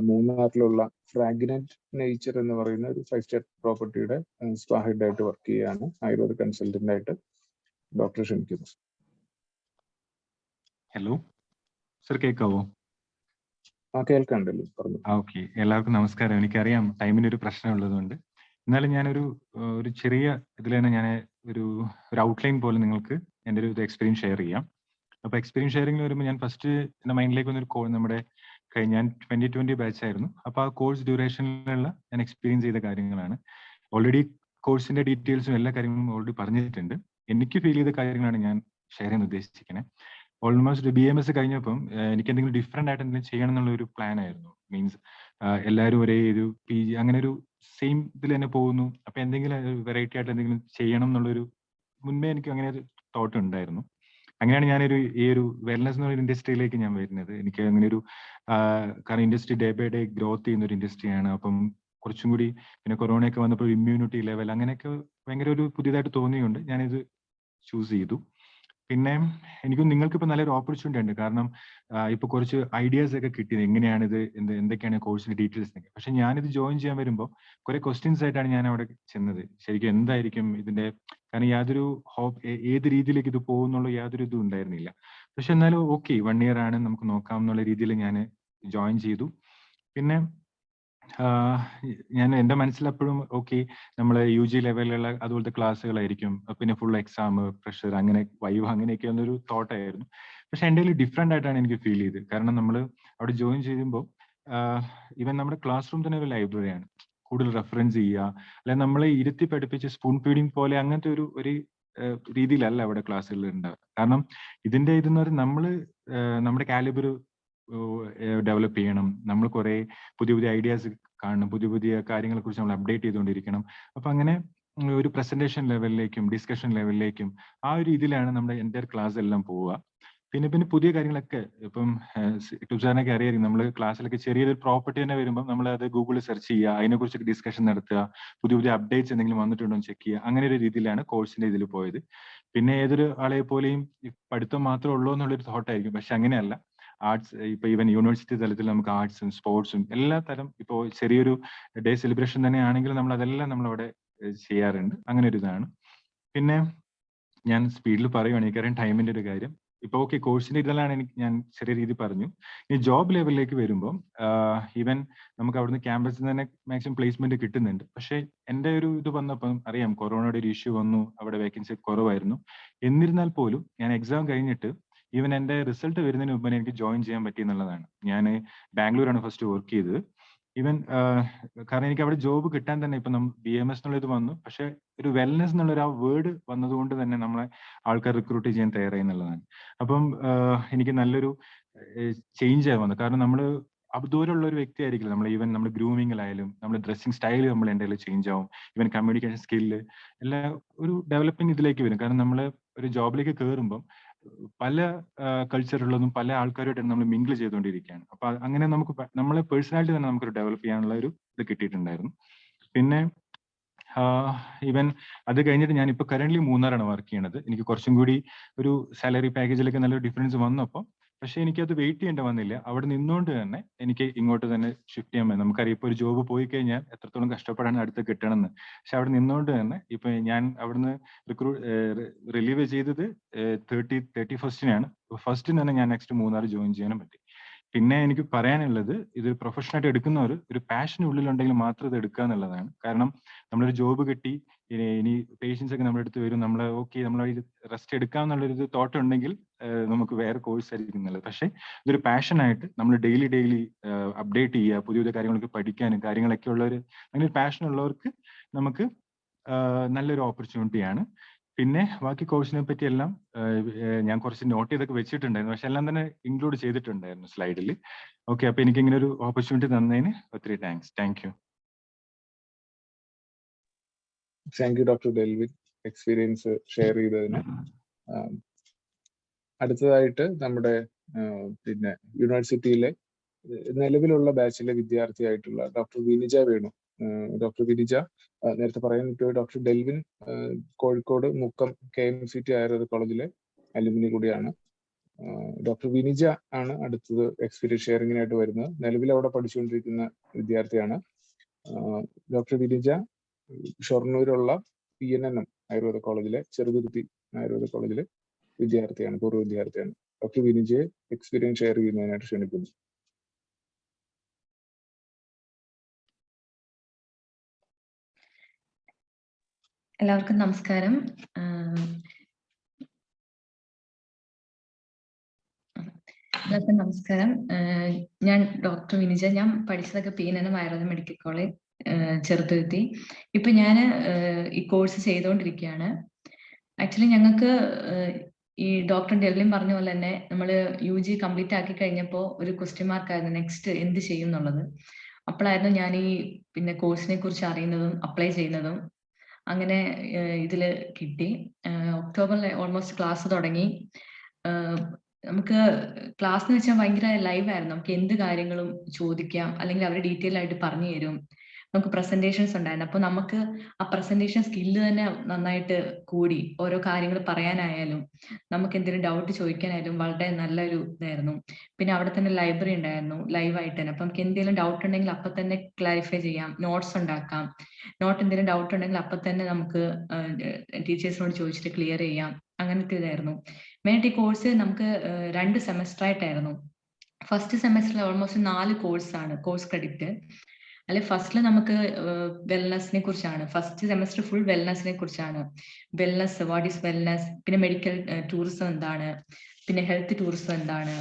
മൂന്നാറിലുള്ള ഫ്രാഗ്നന്റ് നേച്ചർ എന്ന് പറയുന്ന ഒരു 5-star പ്രോപ്പർട്ടിയുടെ സ്പാ ഹെഡായിട്ട് വർക്ക് ചെയ്യുകയാണ്. ആയുർവേദ കൺസൾട്ടന്റ് ആയിട്ട് ഡോക്ടറെ ക്ഷണിക്കുന്നു. ഹലോ സർ, കേൾക്കാവോ? കേൾക്കാണ്ടല്ലോ, പറഞ്ഞു. ഓക്കെ, എല്ലാവർക്കും നമസ്കാരം. എനിക്കറിയാം ടൈമിന് ഒരു പ്രശ്നം ഉള്ളതുകൊണ്ട്, എന്നാലും ഞാനൊരു ചെറിയ ഇതിൽ തന്നെ ഞാൻ ഒരു ഔട്ട്ലൈൻ പോലെ നിങ്ങൾക്ക് എൻ്റെ ഒരു എക്സ്പീരിയൻസ് ഷെയർ ചെയ്യാം. അപ്പോൾ എക്സ്പീരിയൻസ് ഷെയറിംഗ് വരുമ്പോൾ ഞാൻ ഫസ്റ്റ് എൻ്റെ മൈൻഡിലേക്ക് വന്നൊരു നമ്മുടെ ഞാൻ 2020 ബാച്ച് ആയിരുന്നു. അപ്പോൾ ആ കോഴ്സ് ഡ്യൂറേഷനിലുള്ള ഞാൻ എക്സ്പീരിയൻസ് ചെയ്ത കാര്യങ്ങളാണ്. ഓൾറെഡി കോഴ്സിന്റെ ഡീറ്റെയിൽസും എല്ലാ കാര്യങ്ങളും ഓൾറെഡി പറഞ്ഞിട്ടുണ്ട്. എനിക്ക് ഫീൽ ചെയ്ത കാര്യങ്ങളാണ് ഞാൻ ഷെയർ ചെയ്യാൻ ഉദ്ദേശിക്കുന്നത്. ഓൾമോസ്റ്റ് BMS കഴിഞ്ഞപ്പം എനിക്ക് എന്തെങ്കിലും ഡിഫറെന്റ് ആയിട്ട് എന്തെങ്കിലും ചെയ്യണം എന്നുള്ള ഒരു പ്ലാൻ ആയിരുന്നു. മീൻസ് എല്ലാവരും ഒരേ ഒരു PG അങ്ങനെ ഒരു സെയിം ഇതിൽ തന്നെ പോകുന്നു. അപ്പൊ എന്തെങ്കിലും വെറൈറ്റി ആയിട്ട് എന്തെങ്കിലും ചെയ്യണം എന്നുള്ളൊരു മുൻപേ എനിക്ക് അങ്ങനെ ഒരു തോട്ട് ഉണ്ടായിരുന്നു. അങ്ങനെയാണ് ഞാനൊരു ഈ ഒരു വെൽനസ് എന്നുള്ള ഇൻഡസ്ട്രിയിലേക്ക് ഞാൻ വരുന്നത്. എനിക്ക് അങ്ങനെ ഒരു കാരണം industry day by day growth ചെയ്യുന്ന ഒരു ഇൻഡസ്ട്രിയാണ്. അപ്പം കുറച്ചും കൂടി പിന്നെ കൊറോണയൊക്കെ വന്നപ്പോൾ ഇമ്മ്യൂണിറ്റി ലെവൽ അങ്ങനെയൊക്കെ ഭയങ്കര ഒരു പുതിയതായിട്ട് തോന്നിയുകൊണ്ട് ഞാനിത് ചൂസ് ചെയ്തു. പിന്നെ എനിക്കും നിങ്ങൾക്കിപ്പോൾ നല്ലൊരു ഓപ്പർച്യൂണിറ്റി ഉണ്ട്. കാരണം ഇപ്പൊ കുറച്ച് ഐഡിയാസ് ഒക്കെ കിട്ടിയത് എങ്ങനെയാണിത്, എന്തൊക്കെയാണ് കോഴ്സിന്റെ ഡീറ്റെയിൽസ് ഒക്കെ. പക്ഷെ ഞാനിത് ജോയിൻ ചെയ്യാൻ വരുമ്പോൾ കുറെ ക്വസ്റ്റ്യൻസ് ആയിട്ടാണ് ഞാൻ അവിടെ ചെന്നത്. ശരിക്കും എന്തായിരിക്കും ഇതിന്റെ, കാരണം യാതൊരു ഏത് രീതിയിലേക്ക് ഇത് പോകുന്നുള്ള യാതൊരു ഇതും ഉണ്ടായിരുന്നില്ല. പക്ഷെ എന്നാലും ഓക്കെ, 1 year ആണ്, നമുക്ക് നോക്കാം എന്നുള്ള രീതിയിൽ ഞാൻ ജോയിൻ ചെയ്തു. പിന്നെ ഞാൻ എൻ്റെ മനസ്സിലെപ്പോഴും ഓക്കെ നമ്മൾ UG ലെവലിലുള്ള അതുപോലത്തെ ക്ലാസ്സുകളായിരിക്കും, പിന്നെ ഫുൾ എക്സാം, പ്രഷർ, അങ്ങനെ വൈവ്, അങ്ങനെയൊക്കെ എന്നൊരു തോട്ടായിരുന്നു. പക്ഷെ എൻ്റെ ഡിഫറെന്റ് ആയിട്ടാണ് എനിക്ക് ഫീൽ ചെയ്തത്. കാരണം നമ്മൾ അവിടെ ജോയിൻ ചെയ്യുമ്പോൾ ഈവൻ നമ്മുടെ ക്ലാസ് റൂം തന്നെ ഒരു ലൈബ്രറിയാണ്. കൂടുതൽ റെഫറൻസ് ചെയ്യുക, അല്ലെങ്കിൽ നമ്മളെ ഇരുത്തി പഠിപ്പിച്ച് സ്പൂൺ ഫീഡിങ് പോലെ അങ്ങനത്തെ ഒരു രീതിയിലല്ല അവിടെ ക്ലാസ്സുകൾ ഉണ്ടാവുക. കാരണം ഇതിന്റെ ഇതെന്ന് പറയുന്നത് നമ്മുടെ കാലിബർ ഡെവലപ്പ് ചെയ്യണം. നമ്മൾ കുറെ പുതിയ പുതിയ ഐഡിയാസ് കാണണം, പുതിയ പുതിയ കാര്യങ്ങളെ കുറിച്ച് നമ്മൾ അപ്ഡേറ്റ് ചെയ്തുകൊണ്ടിരിക്കണം. അപ്പൊ അങ്ങനെ ഒരു പ്രസന്റേഷൻ ലെവലിലേക്കും ഡിസ്കഷൻ ലെവലിലേക്കും ആ ഒരു രീതിയിലാണ് നമ്മുടെ എൻ്റെ ക്ലാസ് എല്ലാം പോവുക. പിന്നെ പുതിയ കാര്യങ്ങളൊക്കെ ഇപ്പം സാറിനൊക്കെ അറിയായിരിക്കും, നമ്മൾ ക്ലാസ്സിലൊക്കെ ചെറിയൊരു പ്രോപ്പർട്ടി തന്നെ വരുമ്പോൾ നമ്മൾ അത് ഗൂഗിളിൽ സെർച്ച് ചെയ്യുക, അതിനെക്കുറിച്ചൊക്കെ ഡിസ്കഷൻ നടത്തുക, പുതിയ പുതിയ അപ്ഡേറ്റ്സ് എന്തെങ്കിലും വന്നിട്ടുണ്ടോ എന്ന് ചെക്ക് ചെയ്യുക. അങ്ങനെ ഒരു രീതിയിലാണ് കോഴ്സിന്റെ ഇതിൽ പോയത്. പിന്നെ ഏതൊരു ആളെ പോലെയും പഠിത്തം മാത്രമേ ഉള്ളൂ എന്നുള്ളൊരു തോട്ടായിരിക്കും. പക്ഷെ അങ്ങനെയല്ല. ആർട്സ്, ഇപ്പൊ ഈവൻ യൂണിവേഴ്സിറ്റി തലത്തിൽ നമുക്ക് ആർട്സും സ്പോർട്സും എല്ലാ തരം, ഇപ്പോൾ ചെറിയൊരു ഡേ സെലിബ്രേഷൻ തന്നെ ആണെങ്കിലും നമ്മൾ അതെല്ലാം നമ്മളവിടെ ചെയ്യാറുണ്ട്. അങ്ങനെ ഒരു ഇതാണ്. പിന്നെ ഞാൻ സ്പീഡിൽ പറയുവാണ്, എനിക്കറിയാം ടൈമിന്റെ ഒരു കാര്യം. ഇപ്പൊ ഓക്കെ, കോഴ്സിന്റെ ഇതെല്ലാം ഞാൻ ചെറിയ രീതിയിൽ പറഞ്ഞു. ഈ ജോബ് ലെവലിലേക്ക് വരുമ്പോൾ ഈവൻ നമുക്ക് അവിടുന്ന് ക്യാമ്പസിൽ തന്നെ മാക്സിമം പ്ലേസ്മെന്റ് കിട്ടുന്നുണ്ട്. പക്ഷെ എൻ്റെ ഒരു ഇത് വന്നപ്പം അറിയാം, കൊറോണയുടെ ഒരു ഇഷ്യൂ വന്നു, അവിടെ വേക്കൻസി കുറവായിരുന്നു. എന്നിരുന്നാൽ പോലും ഞാൻ എക്സാം കഴിഞ്ഞിട്ട് ഈവൻ എൻ്റെ റിസൾട്ട് വരുന്നതിന് മുമ്പ് എനിക്ക് ജോയിൻ ചെയ്യാൻ പറ്റി എന്നുള്ളതാണ്. ഞാൻ ബാംഗ്ലൂരാണ് ഫസ്റ്റ് വർക്ക് ചെയ്തത്. ഈവൻ കാരണം എനിക്ക് അവിടെ ജോബ് കിട്ടാൻ തന്നെ ഇപ്പൊ BMS എന്നുള്ള ഇത് വന്നു. പക്ഷെ ഒരു വെൽനെസ് എന്നുള്ളൊരു ആ വേർഡ് വന്നതുകൊണ്ട് തന്നെ നമ്മളെ ആൾക്കാർ റിക്രൂട്ട് ചെയ്യാൻ തയ്യാറായി എന്നുള്ളതാണ്. അപ്പം എനിക്ക് നല്ലൊരു ചേഞ്ച് ആയി വന്നു. കാരണം നമ്മൾ ദൂരമുള്ള ഒരു വ്യക്തി ആയിരിക്കില്ല നമ്മൾ. ഈവൻ നമ്മൾ ഗ്രൂമിങ്ങിലായാലും നമ്മുടെ ഡ്രസ്സിങ് സ്റ്റൈൽ നമ്മൾ എൻ്റെ ചേഞ്ച് ആവും. ഈവൻ കമ്മ്യൂണിക്കേഷൻ സ്കില്ല് എല്ലാം ഒരു ഡെവലപ്പിംഗ് ഇതിലേക്ക് വരും. കാരണം നമ്മൾ ഒരു ജോബിലേക്ക് കയറുമ്പം പല കൾച്ചറുള്ളതും പല ആൾക്കാരുമായിട്ട് നമ്മൾ മിങ്കിൾ ചെയ്തുകൊണ്ടിരിക്കുകയാണ്. അപ്പൊ അങ്ങനെ നമുക്ക് നമ്മളെ പേഴ്സണാലിറ്റി തന്നെ നമുക്കൊരു ഡെവലപ്പ് ചെയ്യാനുള്ള ഒരു ഇത് കിട്ടിയിട്ടുണ്ടായിരുന്നു. പിന്നെ ഈവൻ അത് കഴിഞ്ഞിട്ട് ഞാൻ ഇപ്പൊ കറന്റ് മൂന്നാറാണ് വർക്ക് ചെയ്യണത്. എനിക്ക് കുറച്ചും കൂടി ഒരു സാലറി പാക്കേജിലൊക്കെ നല്ലൊരു ഡിഫറൻസ് വന്നപ്പോൾ, പക്ഷെ എനിക്കത് വെയിറ്റ് ചെയ്യേണ്ട വന്നില്ല. അവിടെ നിന്നുകൊണ്ട് തന്നെ എനിക്ക് ഇങ്ങോട്ട് തന്നെ ഷിഫ്റ്റ് ചെയ്യാൻ പറ്റും. നമുക്കറിയാം, ഇപ്പൊ ഒരു ജോബ് പോയി കഴിഞ്ഞാൽ എത്രത്തോളം കഷ്ടപ്പെടാണ് അടുത്ത് കിട്ടണമെന്ന്. പക്ഷെ അവിടെ നിന്നുകൊണ്ട് തന്നെ ഇപ്പൊ ഞാൻ അവിടുന്ന് റിലീവ് ചെയ്തത് 31st ഫസ്റ്റിന് തന്നെ ഞാൻ നെക്സ്റ്റ് മൂന്നാറ് ജോയിൻ ചെയ്യാനും പറ്റി. പിന്നെ എനിക്ക് പറയാനുള്ളത്, ഇത് പ്രൊഫഷണലായിട്ട് എടുക്കുന്നവർ ഒരു പാഷൻ ഉള്ളിലുണ്ടെങ്കിൽ മാത്രം ഇത് എടുക്കുക എന്നുള്ളതാണ്. കാരണം നമ്മളൊരു ജോബ് കിട്ടി, ഇനി പേഷ്യൻസ് ഒക്കെ നമ്മുടെ അടുത്ത് വരും, നമ്മൾ ഓക്കെ നമ്മൾ റെസ്റ്റ് എടുക്കാമെന്നുള്ളൊരു തോട്ട് ഉണ്ടെങ്കിൽ നമുക്ക് വേറെ കോഴ്സ് ആയിരിക്കും നല്ലത്. പക്ഷെ ഇതൊരു പാഷനായിട്ട് നമ്മൾ ഡെയിലി അപ്ഡേറ്റ് ചെയ്യുക, പുതിയ പുതിയ കാര്യങ്ങളൊക്കെ പഠിക്കാനും കാര്യങ്ങളൊക്കെ ഉള്ളവർ, അങ്ങനെ ഒരു പാഷൻ ഉള്ളവർക്ക് നമുക്ക് നല്ലൊരു ഓപ്പർച്യൂണിറ്റിയാണ്. പിന്നെ ബാക്കി കോഴ്സിനെ പറ്റി എല്ലാം ഞാൻ കുറച്ച് നോട്ട് ചെയ്തൊക്കെ വെച്ചിട്ടുണ്ടായിരുന്നു, പക്ഷെ എല്ലാം തന്നെ ഇൻക്ലൂഡ് ചെയ്തിട്ടുണ്ടായിരുന്നു സ്ലൈഡിൽ. ഓക്കെ, അപ്പൊ എനിക്ക് ഇങ്ങനെ ഒരു ഓപ്പർച്യൂണിറ്റി തന്നതിന് ഒത്തിരി thanks. Thank you. Thank you doctor Delvin, experience share ചെയ്തതിന്. അടുത്തതായിട്ട് നമ്മുടെ പിന്നെ യൂണിവേഴ്സിറ്റിയിലെ നിലവിലുള്ള ബാച്ചിലെ വിദ്യാർത്ഥിയായിട്ടുള്ള ഡോക്ടർ വിനിജ വേണു. ഡോക്ടർ വിനിജ നേരത്തെ പറയാൻ പറ്റിയ ഡോക്ടർ ഡെൽവിൻ കോഴിക്കോട് മുക്കം KMCT ആയുർവേദ കോളേജിലെ അലുമിനി കൂടിയാണ്. ഡോക്ടർ വിനിജ ആണ് അടുത്തത് എക്സ്പീരിയൻസ് ഷെയറിങ്ങിനായിട്ട് വരുന്നത്. നിലവിൽ അവിടെ പഠിച്ചുകൊണ്ടിരിക്കുന്ന വിദ്യാർത്ഥിയാണ്. ഡോക്ടർ വിനിജ ഷൊർണൂരുള്ള PNNM ആയുർവേദ കോളേജിലെ ചെറുതുരുത്തി ആയുർവേദ കോളേജിലെ വിദ്യാർത്ഥിയാണ്, പൂർവ്വ വിദ്യാർത്ഥിയാണ്. ഡോക്ടർ വിനിജയെ എക്സ്പീരിയൻസ് ഷെയർ ചെയ്യുന്നതിനായിട്ട് ക്ഷണിക്കുന്നു. എല്ലാവർക്കും നമസ്കാരം. ഞാൻ ഡോക്ടർ വിനിജ. ഞാൻ പഠിച്ചതൊക്കെ PNNM Ayurveda medical college Cheruthuruthy. ഇപ്പൊ ഞാൻ ഈ കോഴ്സ് ചെയ്തുകൊണ്ടിരിക്കുകയാണ്. ആക്ച്വലി ഞങ്ങൾക്ക് ഈ ഡോക്ടർ ഡെൽവിൻ പറഞ്ഞ പോലെ തന്നെ നമ്മൾ UG കംപ്ലീറ്റ് ആക്കി കഴിഞ്ഞപ്പോൾ ഒരു ക്വസ്റ്റ്യൻ മാർക്കായിരുന്നു നെക്സ്റ്റ് എന്ത് ചെയ്യും എന്നുള്ളത്. അപ്പോഴായിരുന്നു ഞാൻ ഈ പിന്നെ കോഴ്സിനെ കുറിച്ച് അറിയുന്നതും അപ്ലൈ ചെയ്യുന്നതും. അങ്ങനെ ഇതിൽ കിട്ടി. ഒക്ടോബറിൽ ഓൾമോസ്റ്റ് ക്ലാസ് തുടങ്ങി. നമുക്ക് ക്ലാസ് എന്ന് വെച്ചാൽ ഭയങ്കര ലൈവ് ആയിരുന്നു. നമുക്ക് എന്ത് കാര്യങ്ങളും ചോദിക്കാം, അല്ലെങ്കിൽ അവർ ഡീറ്റെയിൽ ആയിട്ട് പറഞ്ഞു തരും. നമുക്ക് പ്രസന്റേഷൻസ് ഉണ്ടായിരുന്നു. അപ്പൊ നമുക്ക് ആ പ്രസന്റേഷൻ സ്കില്ല് തന്നെ നന്നായിട്ട് കൂടി. ഓരോ കാര്യങ്ങൾ പറയാനായാലും നമുക്ക് എന്തെങ്കിലും ഡൗട്ട് ചോദിക്കാനായാലും വളരെ നല്ലൊരു ഇതായിരുന്നു. പിന്നെ അവിടെ തന്നെ ലൈബ്രറി ഉണ്ടായിരുന്നു ലൈവായിട്ട് തന്നെ. അപ്പൊ നമുക്ക് എന്തെങ്കിലും ഡൗട്ട് ഉണ്ടെങ്കിൽ അപ്പൊ തന്നെ ക്ലാരിഫൈ ചെയ്യാം, നോട്ട്സ് ഉണ്ടാക്കാം. നോട്ട് എന്തെങ്കിലും ഡൗട്ട് ഉണ്ടെങ്കിൽ അപ്പൊ തന്നെ നമുക്ക് ടീച്ചേഴ്സിനോട് ചോദിച്ചിട്ട് ക്ലിയർ ചെയ്യാം. അങ്ങനത്തെ ഇതായിരുന്നു. മെയിനായിട്ട് ഈ കോഴ്സ് നമുക്ക് 2 സെമസ്റ്റർ ആയിട്ടായിരുന്നു. ഫസ്റ്റ് സെമസ്റ്ററിൽ ഓൾമോസ്റ്റ് 4 കോഴ്സാണ്, കോഴ്സ് ക്രെഡിറ്റ്. അല്ലെ ഫസ്റ്റില് നമുക്ക് വെൽനെസ്സിനെ കുറിച്ചാണ്. ഫസ്റ്റ് സെമസ്റ്റർ ഫുൾ വെൽനെസ്സിനെ കുറിച്ചാണ്. വെൽനെസ്, വാട്ട് ഈസ് വെൽനെസ്, പിന്നെ മെഡിക്കൽ ടൂറിസം എന്താണ്, പിന്നെ ഹെൽത്ത് ടൂറിസം എന്താണ്,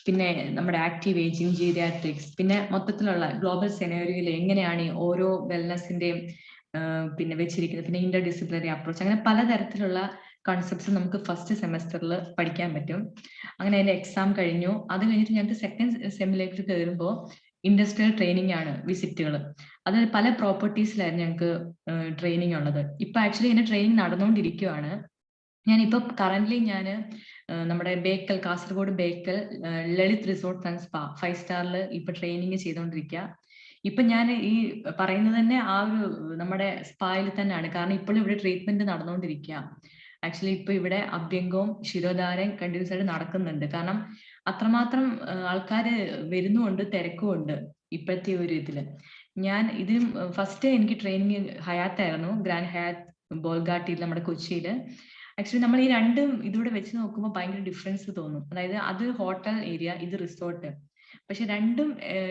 പിന്നെ നമ്മുടെ ആക്റ്റീവ് ഏജിങ്, ജീരിയാട്രിക്സ്, പിന്നെ മൊത്തത്തിലുള്ള ഗ്ലോബൽ സെനേറിയോയിൽ എങ്ങനെയാണ് ഓരോ വെൽനെസ്സിന്റെയും പിന്നെ വെച്ചിരിക്കുന്നത്, പിന്നെ ഇന്റർ ഡിസിപ്ലിനറി അപ്രോച്ച്, അങ്ങനെ പലതരത്തിലുള്ള കോൺസെപ്റ്റ്സ് നമുക്ക് ഫസ്റ്റ് സെമസ്റ്ററിൽ പഠിക്കാൻ പറ്റും. അങ്ങനെ അതിന്റെ എക്സാം കഴിഞ്ഞു. അത് കഴിഞ്ഞിട്ട് ഞങ്ങൾക്ക് സെക്കൻഡ് സെമ്മിലേക്ക് കയറുമ്പോൾ ഇൻഡസ്ട്രിയൽ ട്രെയിനിങ് ആണ്, വിസിറ്റുകൾ. അത് പല പ്രോപ്പർട്ടീസിലായിരുന്നു ഞങ്ങൾക്ക് ട്രെയിനിങ് ഉള്ളത്. ഇപ്പൊ ആക്ച്വലി എന്റെ ട്രെയിനിങ് നടന്നുകൊണ്ടിരിക്കുകയാണ്. ഞാനിപ്പോ കറന്റ്ലി ഞാൻ നമ്മുടെ Bekal, Kasaragod Bekal Lalit resort and spa 5 സ്റ്റാറിൽ ഇപ്പൊ ട്രെയിനിങ് ചെയ്തുകൊണ്ടിരിക്കുക. ഇപ്പൊ ഞാൻ ഈ പറയുന്നത് തന്നെ ആ ഒരു നമ്മുടെ സ്പായിൽ തന്നെയാണ്. കാരണം ഇപ്പോഴും ഇവിടെ ട്രീറ്റ്മെന്റ് നടന്നുകൊണ്ടിരിക്കുക. ആക്ച്വലി ഇപ്പൊ ഇവിടെ അഭ്യംഗവും ശിരോധാരയും കണ്ടിന്യൂസ് ആയിട്ട് നടക്കുന്നുണ്ട്. കാരണം അത്രമാത്രം ആൾക്കാര് വരുന്നുമുണ്ട്, തിരക്കുമുണ്ട് ഇപ്പോഴത്തെ ഒരു ഇതില്. ഞാൻ ഇത് ഫസ്റ്റ് എനിക്ക് ട്രെയിനിങ് ഹയാത്തായിരുന്നു, ഗ്രാൻഡ് ഹയാത്ത് ബോൾഗാട്ടിയിൽ, നമ്മുടെ കൊച്ചിയില്. ആക്ച്വലി നമ്മൾ ഈ രണ്ടും ഇതിവിടെ വെച്ച് നോക്കുമ്പോൾ ഭയങ്കര ഡിഫറൻസ് തോന്നും. അതായത് അത് ഹോട്ടൽ ഏരിയ, ഇത് റിസോർട്ട്. പക്ഷെ രണ്ടും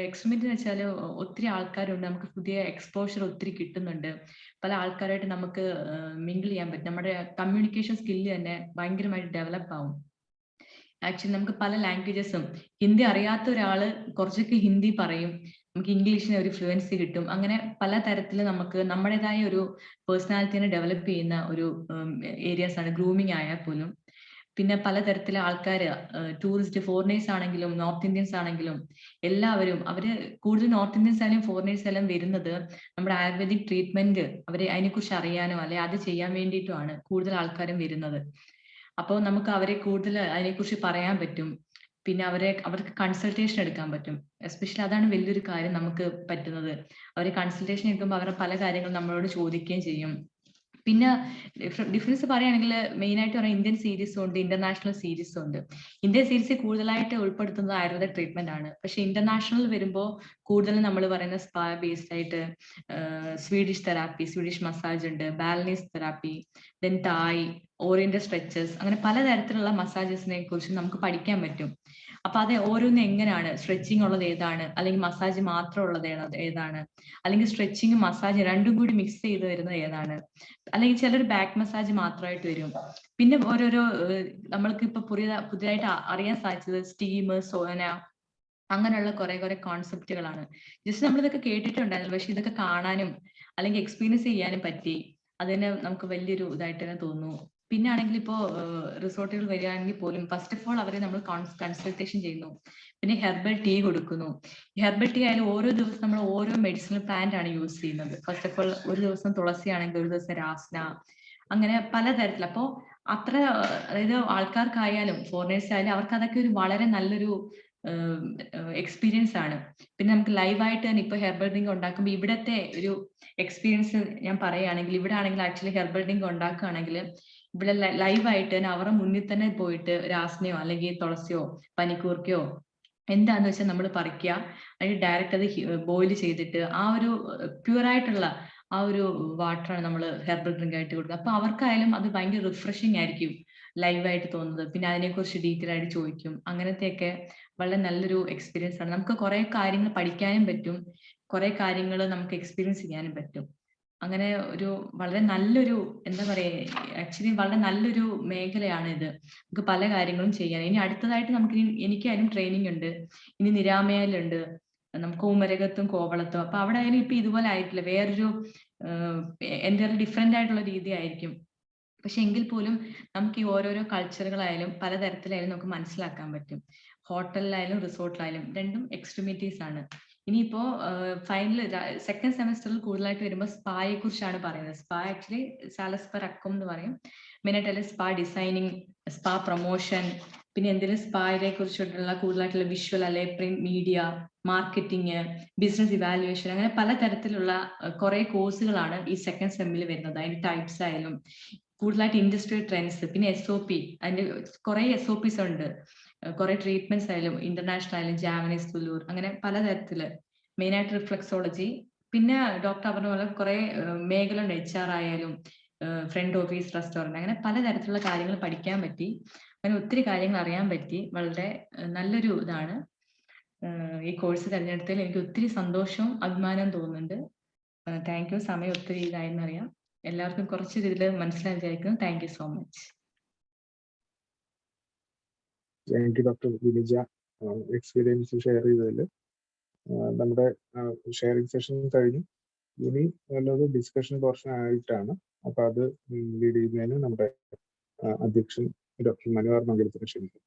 എക്സ്പെരിമെന്റ് എന്ന് വെച്ചാൽ ഒത്തിരി ആൾക്കാരുണ്ട്, നമുക്ക് പുതിയ എക്സ്പോഷർ ഒത്തിരി കിട്ടുന്നുണ്ട്. പല ആൾക്കാരായിട്ട് നമുക്ക് മിങ്കിൾ ചെയ്യാൻ പറ്റും. നമ്മുടെ കമ്മ്യൂണിക്കേഷൻ സ്കില്ല് തന്നെ ഭയങ്കരമായിട്ട് ഡെവലപ്പ് ആവും. ആക്ച്വലി നമുക്ക് പല ലാംഗ്വേജസും, ഹിന്ദി അറിയാത്ത ഒരാള് കുറച്ചൊക്കെ ഹിന്ദി പറയും, നമുക്ക് ഇംഗ്ലീഷിന് ഒരു ഫ്ലുവൻസി കിട്ടും. അങ്ങനെ പല തരത്തിൽ നമുക്ക് നമ്മുടേതായ ഒരു പേഴ്സണാലിറ്റിനെ ഡെവലപ്പ് ചെയ്യുന്ന ഒരു ഏരിയാസ് ആണ്. ഗ്രൂമിങ് ആയാൽ പോലും പിന്നെ പലതരത്തിലെ ആൾക്കാർ, ടൂറിസ്റ്റ്, ഫോറിനേഴ്സ് ആണെങ്കിലും നോർത്ത് ഇന്ത്യൻസ് ആണെങ്കിലും എല്ലാവരും, അവര് കൂടുതൽ നോർത്ത് ഇന്ത്യൻസ് ആയാലും ഫോറിനേഴ്സ് എല്ലാം വരുന്നത് നമ്മുടെ ആയുർവേദിക് ട്രീറ്റ്മെന്റ് അവരെ അതിനെക്കുറിച്ച് അറിയാനോ അല്ലെ അത് ചെയ്യാൻ വേണ്ടിയിട്ടുമാണ് കൂടുതൽ ആൾക്കാരും വരുന്നത്. അപ്പോൾ നമുക്ക് അവരെ കൂടുതൽ അതിനെക്കുറിച്ച് പറയാൻ പറ്റും. പിന്നെ അവർക്ക് കൺസൾട്ടേഷൻ എടുക്കാൻ പറ്റും. എസ്പെഷ്യലി അതാണ് വലിയൊരു കാര്യം നമുക്ക് പറ്റുന്നത്. അവരെ കൺസൾട്ടേഷൻ എടുക്കുമ്പോൾ അവരുടെ പല കാര്യങ്ങളും നമ്മളോട് ചോദിക്കുകയും ചെയ്യും. പിന്നെ ഡിഫറൻസ് പറയുകയാണെങ്കിൽ മെയിൻ ആയിട്ട് പറയാം, ഇന്ത്യൻ സീരീസും ഉണ്ട്, ഇന്റർനാഷണൽ സീരീസും ഉണ്ട്. ഇന്ത്യൻ സീരീസ് കൂടുതലായിട്ട് ഉൾപ്പെടുത്തുന്നത് ആയുർവേദ ട്രീറ്റ്മെന്റ് ആണ്. പക്ഷെ ഇന്റർനാഷണൽ വരുമ്പോൾ കൂടുതലും നമ്മൾ പറയുന്ന സ്പാ ബേസ്ഡ് ആയിട്ട് സ്വീഡിഷ് തെറാപ്പി, സ്വീഡിഷ് മസാജ് ഉണ്ട്, ബാലനീസ് തെറാപ്പി, ദെൻ തായ്, ഓറിയന്റൽ സ്ട്രെച്ചസ്, അങ്ങനെ പലതരത്തിലുള്ള മസാജസിനെ കുറിച്ച് നമുക്ക് പഠിക്കാൻ പറ്റും. അപ്പൊ അത് ഓരോന്നും എങ്ങനെയാണ്, സ്ട്രെച്ചിങ് ഉള്ളത് ഏതാണ്, അല്ലെങ്കിൽ മസാജ് മാത്രം ഉള്ളത് ഏതാണ്, അല്ലെങ്കിൽ സ്ട്രെച്ചിങ് മസാജ് രണ്ടും കൂടി മിക്സ് ചെയ്ത് വരുന്നത് ഏതാണ്, അല്ലെങ്കിൽ ചിലർ ബാക്ക് മസാജ് മാത്രമായിട്ട് വരും. പിന്നെ ഓരോരോ നമ്മൾക്ക് ഇപ്പൊ പുതിയതായിട്ട് അറിയാൻ സാധിച്ചത് സ്റ്റീം, സോന, അങ്ങനെയുള്ള കുറെ കോൺസെപ്റ്റുകളാണ്. ജസ്റ്റ് നമ്മളിതൊക്കെ കേട്ടിട്ടുണ്ടായിരുന്നു, പക്ഷെ ഇതൊക്കെ കാണാനും അല്ലെങ്കിൽ എക്സ്പീരിയൻസ് ചെയ്യാനും പറ്റി. അതിന് നമുക്ക് വലിയൊരു ഇതായിട്ട് തന്നെ തോന്നുന്നു. പിന്നെ ആണെങ്കിൽ ഇപ്പോൾ റിസോർട്ടുകൾ വരികയാണെങ്കിൽ പോലും ഫസ്റ്റ് ഓഫ് ഓൾ അവരെ നമ്മൾ കൺസൾട്ടേഷൻ ചെയ്യുന്നു. പിന്നെ ഹെർബൽ ടീ കൊടുക്കുന്നു. ഹെർബൽ ടീ ആയാലും ഓരോ ദിവസം നമ്മൾ ഓരോ മെഡിസിനൽ പ്ലാന്റ് ആണ് യൂസ് ചെയ്യുന്നത്. ഫസ്റ്റ് ഓഫ് ഓൾ ഒരു ദിവസം തുളസി ആണെങ്കിൽ ഒരു ദിവസം രാസ്ന, അങ്ങനെ പലതരത്തിൽ. അപ്പോൾ അത്ര അതായത് ആൾക്കാർക്കായാലും ഫോറിനേഴ്സ് ആയാലും അവർക്ക് അതൊക്കെ ഒരു വളരെ നല്ലൊരു എക്സ്പീരിയൻസ് ആണ്. പിന്നെ നമുക്ക് ലൈവായിട്ട് തന്നെ ഇപ്പൊ ഹെർബൽ ഡ്രിങ്ക് ഉണ്ടാക്കുമ്പോൾ ഇവിടത്തെ ഒരു എക്സ്പീരിയൻസ് ഞാൻ പറയുകയാണെങ്കിൽ, ഇവിടെ ആണെങ്കിൽ ആക്ച്വലി ഹെർബൽ ഡ്രിങ്ക് ഉണ്ടാക്കുകയാണെങ്കിൽ ഇവിടെ ലൈവായിട്ട് തന്നെ അവരുടെ മുന്നിൽ തന്നെ പോയിട്ട് രാസ്നയോ അല്ലെങ്കിൽ തുളസിയോ പനിക്കൂർക്കയോ എന്താന്ന് വെച്ചാൽ നമ്മൾ പറിക്കുക, അതിന് ഡയറക്റ്റ് അത് ബോയിൽ ചെയ്തിട്ട് ആ ഒരു പ്യുവറായിട്ടുള്ള ആ ഒരു വാട്ടറാണ് നമ്മൾ ഹെർബൽ ഡ്രിങ്ക് ആയിട്ട് കൊടുക്കുക. അപ്പൊ അവർക്കായാലും അത് ഭയങ്കര റിഫ്രഷിങ് ആയിരിക്കും ലൈവായിട്ട് തോന്നുന്നത്. പിന്നെ അതിനെക്കുറിച്ച് ഡീറ്റെയിൽ ആയിട്ട് ചോദിക്കും. അങ്ങനത്തെയൊക്കെ വളരെ നല്ലൊരു എക്സ്പീരിയൻസ് ആണ്. നമുക്ക് കുറെ കാര്യങ്ങൾ പഠിക്കാനും പറ്റും, കുറെ കാര്യങ്ങൾ നമുക്ക് എക്സ്പീരിയൻസ് ചെയ്യാനും പറ്റും. അങ്ങനെ ഒരു വളരെ നല്ലൊരു എന്താ പറയുക, ആക്ച്വലി വളരെ നല്ലൊരു മേഖലയാണ് ഇത്. നമുക്ക് പല കാര്യങ്ങളും ചെയ്യാൻ. ഇനി അടുത്തതായിട്ട് നമുക്ക് എനിക്കായാലും ട്രെയിനിങ് ഉണ്ട്, ഇനി നിരാമയിലുണ്ട്, നമുക്ക് ഊമരകത്തും കോവളത്തും. അപ്പൊ അവിടെ ആയാലും ഇപ്പൊ ഇതുപോലെ ആയിട്ടില്ല, വേറൊരു എൻ്റെ ഡിഫറെന്റ് ആയിട്ടുള്ള രീതി ആയിരിക്കും. പക്ഷെ എങ്കിൽ പോലും നമുക്ക് ഈ ഓരോരോ കൾച്ചറുകളായാലും പലതരത്തിലായാലും നമുക്ക് മനസ്സിലാക്കാൻ പറ്റും. ഹോട്ടലിലായാലും റിസോർട്ടിലായാലും രണ്ടും എക്സ്ട്രീമിറ്റീസ് ആണ്. ഇനിയിപ്പോ ഫൈനൽ സെക്കൻഡ് സെമസ്റ്ററിൽ കൂടുതലായിട്ട് വരുമ്പോൾ സ്പായെ കുറിച്ചാണ് പറയുന്നത്. സ്പാ ആക്ച്വലി സാലസ് പെർ അക്കം എന്ന് പറയും. മെയിനായിട്ട് സ്പാ ഡിസൈനിങ്, സ്പാ പ്രൊമോഷൻ, പിന്നെ എന്തെങ്കിലും സ്പായെ കുറിച്ചിട്ടുള്ള കൂടുതലായിട്ടുള്ള വിഷ്വൽ അല്ലെ print media, marketing, business evaluation, അങ്ങനെ പലതരത്തിലുള്ള കുറെ കോഴ്സുകളാണ് ഈ സെക്കൻഡ് സെമ്മിൽ വരുന്നത്. അതിന്റെ ടൈപ്സ് ആയാലും കൂടുതലായിട്ട് ഇൻഡസ്ട്രിയൽ ട്രെൻഡ്സ്, പിന്നെ SOP, അതിന്റെ കുറെ SOPs ഉണ്ട്. കുറെ ട്രീറ്റ്മെന്റ്സ് ആയാലും ഇന്റർനാഷണൽ ആയാലും ജാപ്പനീസ്, തുലൂർ, അങ്ങനെ പലതരത്തില്. മെയിനായിട്ട് റിഫ്ലക്സോളജി, പിന്നെ ഡോക്ടർ പറഞ്ഞ പോലെ കുറെ മേഖല ഉണ്ട്. HR ആയാലും ഫ്രണ്ട് ഓഫീസ്, റെസ്റ്റോറൻറ്റ്, അങ്ങനെ പലതരത്തിലുള്ള കാര്യങ്ങൾ പഠിക്കാൻ പറ്റി. അങ്ങനെ ഒത്തിരി കാര്യങ്ങൾ അറിയാൻ പറ്റി. വളരെ നല്ലൊരു ഇതാണ്. ഈ കോഴ്സ് തിരഞ്ഞെടുത്തതിൽ എനിക്ക് ഒത്തിരി സന്തോഷവും അഭിമാനവും തോന്നുന്നുണ്ട്. Thank you. സമയം ഒത്തിരി ഇതായെന്നറിയാം. എല്ലാവർക്കും കുറച്ച് ഇതിൽ മനസ്സിലായി വിചാരിക്കുന്നു. Thank you so much. Thank you doctor Vinija, experience share ചെയ്തതിൽ. നമ്മുടെ ഷെയറിംഗ് സെഷൻ കഴിഞ്ഞു. ഇനി നല്ലൊരു ഡിസ്കഷൻ പോർഷൻ ആയിട്ടാണ്. അപ്പൊ അത് ലീഡ് ചെയ്യുന്നതിന് നമ്മുടെ അധ്യക്ഷൻ ഡോക്ടർ മനുവാർ മംഗലത്തിനെ ക്ഷണിക്കും.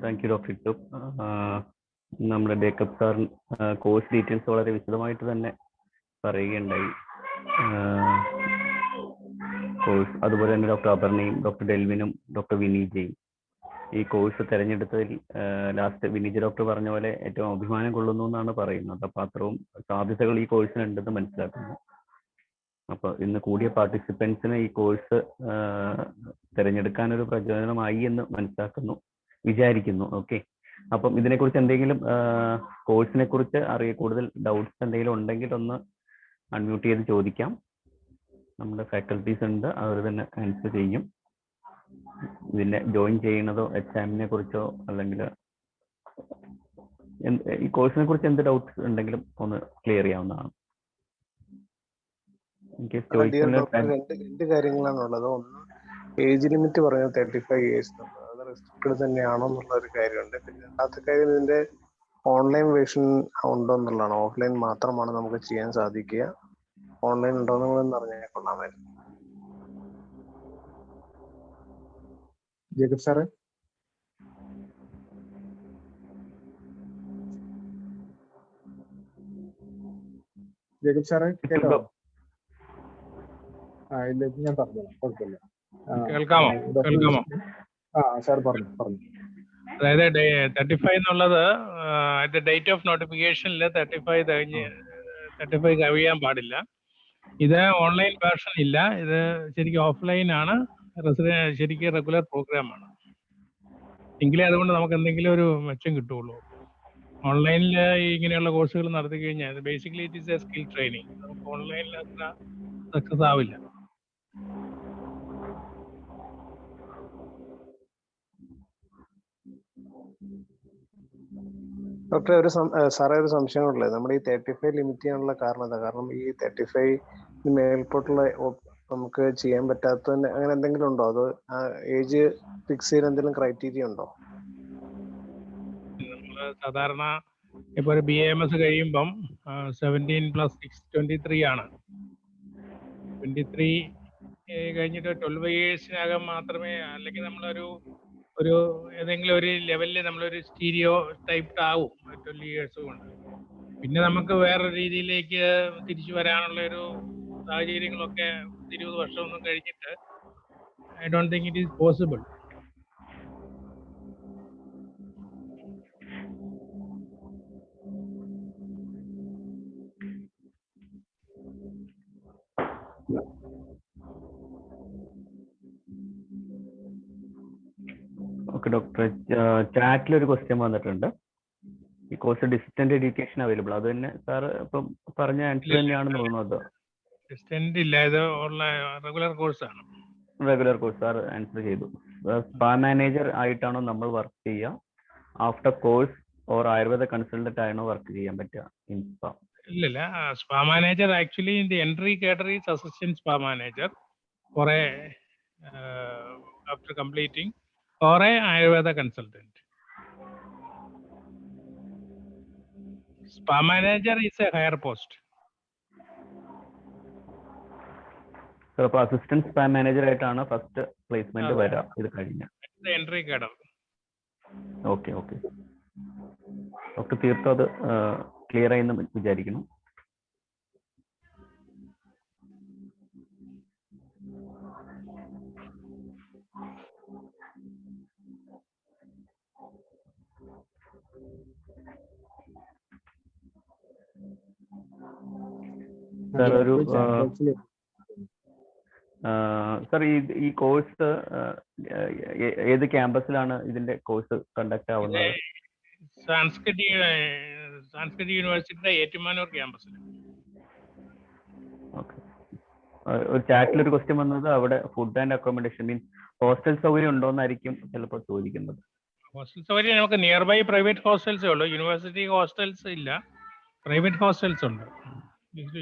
താങ്ക് യു ഡോക്ടർ ഇട്ടു. നമ്മുടെ ബേക്കപ്പ് സാർ കോഴ്സ് ഡീറ്റെയിൽസ് വളരെ വിശദമായിട്ട് തന്നെ പറയുകയുണ്ടായി. കോഴ്സ് അതുപോലെ തന്നെ ഡോക്ടർ അപർണയും ഡോക്ടർ ഡെൽവിനും ഡോക്ടർ വിനീജയും ഈ കോഴ്സ് തിരഞ്ഞെടുത്തതിൽ ലാസ്റ്റ് വിനീജ ഡോക്ടർ പറഞ്ഞ പോലെ ഏറ്റവും അഭിമാനം കൊള്ളുന്നു എന്നാണ് പറയുന്നത്. അപ്പം അത്രയും സാധ്യതകൾ ഈ കോഴ്സിനുണ്ടെന്ന് മനസ്സിലാക്കുന്നു. അപ്പോൾ ഇന്ന് കൂടിയ പാർട്ടിസിപ്പൻസിന് ഈ കോഴ്സ് തിരഞ്ഞെടുക്കാനൊരു പ്രചോദനമായി എന്ന് വിചാരിക്കുന്നു. ഓക്കെ, അപ്പം ഇതിനെക്കുറിച്ച് എന്തെങ്കിലും കോഴ്സിനെ കുറിച്ച് കൂടുതൽ ഡൗട്ട്സ് എന്തെങ്കിലും ഉണ്ടെങ്കിൽ ഒന്ന് അൺമ്യൂട്ട് ചെയ്ത് ചോദിക്കാം. നമ്മുടെ ഫാക്കൽറ്റീസ് ഉണ്ട്, അവർ തന്നെ ആൻസർ ചെയ്യും. ഇതിനെ ജോയിൻ ചെയ്യുന്നതോ എക്സാമിനെ കുറിച്ചോ അല്ലെങ്കിൽ ഈ കോഴ്സിനെ കുറിച്ച് എന്ത് ഡൗട്ട്സ് ഉണ്ടെങ്കിലും ഒന്ന് ക്ലിയർ ചെയ്യാവുന്നതാണ്. രണ്ട് കാര്യങ്ങളാണുള്ളത്. ഒന്ന്, ഏജ് ലിമിറ്റ് പറയുന്നത് 35 years, അത് റെസ്ട്രിക്റ്റഡ് തന്നെയാണോ എന്നുള്ള ഒരു കാര്യമുണ്ട്. പിന്നെ രണ്ടാമത്തെ കാര്യം, ഇതിന്റെ ഓൺലൈൻ വേർഷൻ ഉണ്ടോ എന്നുള്ളതാണ്. ഓഫ്ലൈൻ മാത്രമാണ് നമുക്ക് ചെയ്യാൻ സാധിക്കുക. ഓൺലൈൻ ഉണ്ടോ എന്ന് അറിഞ്ഞാൽ കൊള്ളാമായിരുന്നു. ജേക്കബ് സാറേ. ജേക്കബ് സാറേ കേട്ടോ? ഇല്ല, ഞാൻ പറഞ്ഞോളാം, കുഴപ്പമില്ല. കേൾക്കാമോ? സാർ പറഞ്ഞു. അതായത് 35 എന്നുള്ളത് ഡേറ്റ് ഓഫ് നോട്ടിഫിക്കേഷനിൽ 35 കഴിയാൻ പാടില്ല. ഇത് ഓൺലൈൻ വേർഷൻ ഇല്ല, ഇത് ശരിക്കും ഓഫ്ലൈൻ ആണ്, ശരിക്കും റെഗുലർ പ്രോഗ്രാം ആണ്. എങ്കിലേ അതുകൊണ്ട് നമുക്ക് എന്തെങ്കിലും ഒരു മെച്ചം കിട്ടുള്ളൂ. ഓൺലൈനിൽ ഇങ്ങനെയുള്ള കോഴ്സുകൾ നടത്തി കഴിഞ്ഞാൽ basically it is A skill training. നമുക്ക് ഓൺലൈനിൽ അത്ര സക്സസ് ആവില്ല. ഡോക്ടറെ, സാറേ ഒരു സംശയമുള്ളത്, നമ്മുടെ ഈ 35 ലിമിറ്റ് ചെയ്യാനുള്ള കാരണം എന്താ? കാരണം ഈ 35 മേൽപോട്ടുള്ള നമുക്ക് ചെയ്യാൻ പറ്റാത്ത അങ്ങനെ എന്തെങ്കിലും ഉണ്ടോ? അത് ഏജ് ഫിക്സ് ചെയ്യാൻ എന്തെങ്കിലും ക്രൈറ്റീരിയ ഉണ്ടോ? നമ്മള് സാധാരണ ഇപ്പൊ ഒരു BAMS കഴിയുമ്പം 17 + 6 23 ആണ്. 23 കഴിഞ്ഞിട്ട് 12 ഇയേഴ്സിനകം മാത്രമേ, അല്ലെങ്കിൽ നമ്മളൊരു ഏതെങ്കിലും ഒരു ലെവലിൽ നമ്മളൊരു സ്റ്റീരിയോ ടൈപ്പ് ആവും 12 ഇയേഴ്സ് കൊണ്ട്. പിന്നെ നമുക്ക് വേറെ രീതിയിലേക്ക് തിരിച്ചു വരാനുള്ള ഒരു സാഹചര്യങ്ങളൊക്കെ 20 വർഷമൊന്നും കഴിഞ്ഞിട്ട് I don't think it is possible. Okay doctor, ചാറ്റിൽ ഒരു ക്വസ്റ്റ്യൻ വന്നിട്ടുണ്ട്. ഈ കോഴ്സ് ഡിസ്റ്റന്റ് എഡ്യൂക്കേഷൻ അവൈലബിൾ, അത് തന്നെ സാർ ഇപ്പം പറഞ്ഞ ആൻസർ തന്നെയാണെന്ന് തോന്നുന്നത്. ഡിസ്റ്റന്റ് ഇല്ല, ഇത് റെഗുലർ കോഴ്സാണ്. റെഗുലർ കോഴ്സ് സാർ ആൻസർ ചെയ്തു. സ്പാ മാനേജർ ആയിട്ടാണോ നമ്മൾ വർക്ക് ചെയ്യുക, after course or Ayurveda consultant ആണോ വർക്ക് ചെയ്യാൻ പറ്റുക ഇൻ സ്പാ? ഇല്ലില്ല, spa manager actually in the entry category is assistant spa manager for a after completing or a Ayurveda consultant. Spa manager is a higher post. Sir അപ്പോൾ assistant spa manager ആയിട്ടാണ് first placement വരാം ഇത് കഴിഞ്ഞ entry category. Okay okay doctor, തീർത്തും അത് clear ആയെന്ന് വിചാരിക്കുന്നു. Sir ഒരു സാർ ഈ കോഴ്സ് ഏത് ക്യാമ്പസിലാണ് ഇതിന്റെ കോഴ്സ് കണ്ടക്ട് ആവുന്നത്? സാൻസ്ക്രിറ്റ് യൂണിവേഴ്സിറ്റിയുടെ ഏറ്റുമാനൂർ ക്യാമ്പസിൽ. ഓക്കെ. ഒരു ചാറ്റിൽ ഒരു ക്വസ്റ്റ്യൻ വന്നത് അവിടെ food and accommodation means hostel സൗകര്യം ഉണ്ടോന്നായിരിക്കും ചിലപ്പോൾ ചോദിക്കുന്നത്. ഹോസ്റ്റൽ സൗകര്യം നമുക്ക് നിയർ ബൈ പ്രൈവറ്റ് ഹോസ്റ്റൽസേ ഉള്ളൂ, യൂണിവേഴ്സിറ്റി ഹോസ്റ്റൽസ് ഇല്ല. പ്രൈവറ്റ് ഹോസ്റ്റൽസ് ഉണ്ട്,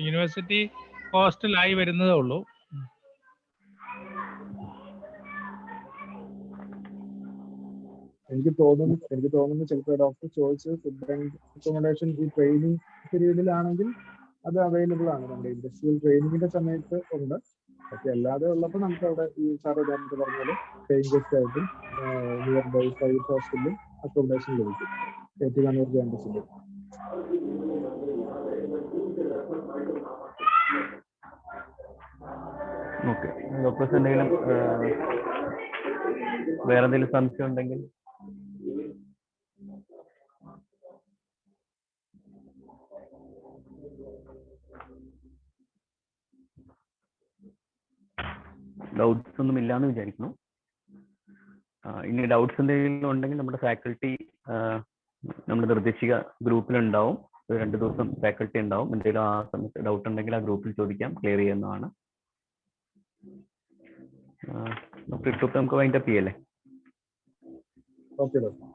യൂണിവേഴ്സിറ്റി ഹോസ്റ്റലായി വരുന്നതേ ഉള്ളൂ. എനിക്ക് തോന്നുന്നു ചിലപ്പോൾ ഡോക്ടർ ചോദിച്ച് ഫുഡ് ആൻഡ് അക്കോമഡേഷൻ ഈ ട്രെയിനിങ് പീരീഡിലാണെങ്കിൽ അത് അവൈലബിൾ ആണ്. നമ്മുടെ ഇൻഡസ്ട്രിയൽ ട്രെയിനിങ്ങിന്റെ സമയത്ത് ഉണ്ട്. പക്ഷെ അല്ലാതെ ഉള്ളപ്പോൾ നമുക്ക് അവിടെ ഈ സാർ ഉദാഹരണത്തിന് പറഞ്ഞാൽ പെയിൻ ഗസ്റ്റ് ആയിട്ടും നിയർ ബൈ പ്രൈവറ്റ് ഹോസ്റ്റലിലും അക്കോമഡേഷൻ ലഭിക്കും ഏറ്റുമാനൂർ ക്യാമ്പസിൽ. ഓക്കെ ഡോക്ടേഴ്സ്, എന്തെങ്കിലും വേറെ എന്തെങ്കിലും സംശയം ഉണ്ടെങ്കിൽ? ഡൗട്ട്സ് ഒന്നും ഇല്ലാന്ന് വിചാരിക്കുന്നു. ഇനി ഡൗട്ട്സ് എന്തെങ്കിലും ഉണ്ടെങ്കിൽ നമ്മുടെ ഫാക്കൽറ്റി നമ്മുടെ നിർദ്ദേശിക ഗ്രൂപ്പിലുണ്ടാവും. 2 ദിവസം ഫാക്കൽറ്റി ഉണ്ടാവും. എന്തെങ്കിലും ആ സമയത്ത് ഡൗട്ട് ഉണ്ടെങ്കിൽ ആ ഗ്രൂപ്പിൽ ചോദിക്കാം, ക്ലിയർ ചെയ്യുന്നതാണ്. നമുക്ക് വൈൻഡപ്പ് ചെയ്യല്ലേ? Okay doctor.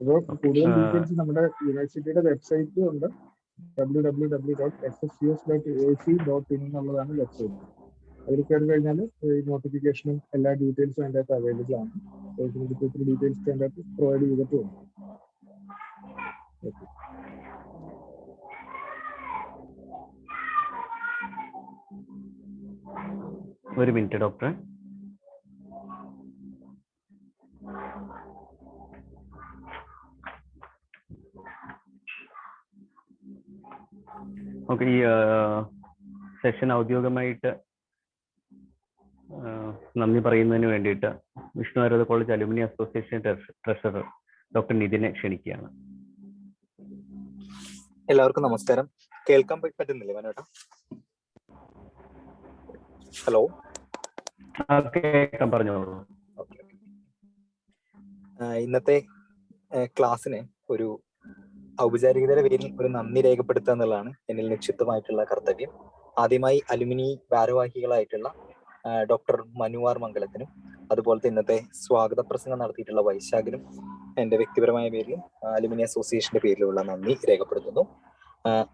അപ്പോൾ കൂടുതൽ ഡീറ്റെയിൽസ് നമ്മുടെ യൂണിവേഴ്സിറ്റിയുടെ വെബ്സൈറ്റിൽ ഉണ്ട്. www.sscs.ac.in എന്നുള്ളതാണ് വെബ്സൈറ്റ്. അതിൽ കയറി കഴിഞ്ഞാൽ നോട്ടിഫിക്കേഷനും എല്ലാ ഡീറ്റെയിൽസും അതിൻ്റെ അകത്ത് അവൈലബിൾ ആണ്. ഡീറ്റെയിൽസ് അതിൻ്റെ അകത്ത് പ്രൊവൈഡ് ചെയ്തിട്ടുണ്ട്. ഓക്കെ. ഒരു മിനിറ്റ് ഡോക്ടർ. ഓക്കെ, ഈ സെഷൻ ഔദ്യോഗികമായിട്ട് നന്ദി പറയുന്നതിന് വേണ്ടിയിട്ട് Vishnu Ayurveda college alumni association treasurer doctor നിതിനെ ക്ഷണിക്കുകയാണ്. എല്ലാവർക്കും നമസ്കാരം. കേൾക്കാൻ പറ്റുന്നില്ലേ മനോട്ടാ? ഹലോ, കേൾക്കാം, പറഞ്ഞോളൂ. ഇന്നത്തെ ക്ലാസ്സിന് ഒരു ഔപചാരികതയുടെ പേരിൽ ഒരു നന്ദി രേഖപ്പെടുത്തുക എന്നുള്ളതാണ് എന്നിൽ നിക്ഷിപ്തമായിട്ടുള്ള കർത്തവ്യം. ആദ്യമായി അലുമിനി ഭാരവാഹികളായിട്ടുള്ള ഡോക്ടർ മനുവാർ മംഗലത്തിനും അതുപോലത്തെ ഇന്നത്തെ സ്വാഗത പ്രസംഗം നടത്തിയിട്ടുള്ള വൈശാഖിനും എൻ്റെ വ്യക്തിപരമായ പേരിലും അലുമിനി അസോസിയേഷന്റെ പേരിലുള്ള നന്ദി രേഖപ്പെടുത്തുന്നു.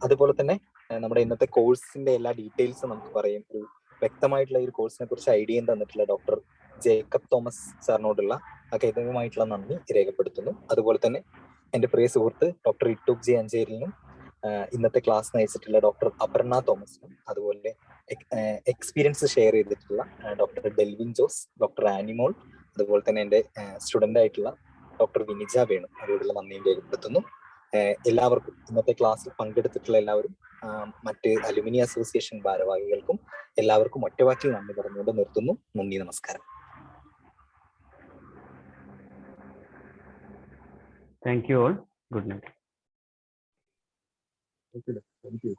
അതുപോലെ തന്നെ നമ്മുടെ ഇന്നത്തെ കോഴ്സിന്റെ എല്ലാ ഡീറ്റെയിൽസും നമുക്ക് പറയും. ഒരു വ്യക്തമായിട്ടുള്ള ഈ ഒരു കോഴ്സിനെ കുറിച്ച് ഐഡിയയും തന്നിട്ടുള്ള ഡോക്ടർ ജേക്കബ് തോമസ് സാറിനോടുള്ള അകൈതവുമായിട്ടുള്ള നന്ദി രേഖപ്പെടുത്തുന്നു. അതുപോലെ തന്നെ എൻ്റെ പ്രിയ സുഹൃത്ത് ഡോക്ടർ ഇട്ടൂബ് ജെ അഞ്ചേരിലിനും ഇന്നത്തെ ക്ലാസ് നയിച്ചിട്ടുള്ള ഡോക്ടർ അപർണ തോമസിനും അതുപോലെ എക്സ്പീരിയൻസ് ഷെയർ ചെയ്തിട്ടുള്ള ഡോക്ടർ ഡെൽവിൻ ജോസ്, ഡോക്ടർ ആനിമോൾ, അതുപോലെ തന്നെ എൻ്റെ സ്റ്റുഡൻ്റ് ആയിട്ടുള്ള ഡോക്ടർ വിനിജ വേണു, അവരോടുള്ള നന്ദിയും രേഖപ്പെടുത്തുന്നു. എല്ലാവർക്കും ഇന്നത്തെ ക്ലാസ്സിൽ പങ്കെടുത്തിട്ടുള്ള എല്ലാവരും മറ്റ് അലുമിനി അസോസിയേഷൻ ഭാരവാഹികൾക്കും എല്ലാവർക്കും ഒറ്റവാക്കിൽ നന്ദി പറഞ്ഞുകൊണ്ട് നിർത്തുന്നു. നന്ദി, നമസ്കാരം. Thank you all. Good night. Okay, thank you.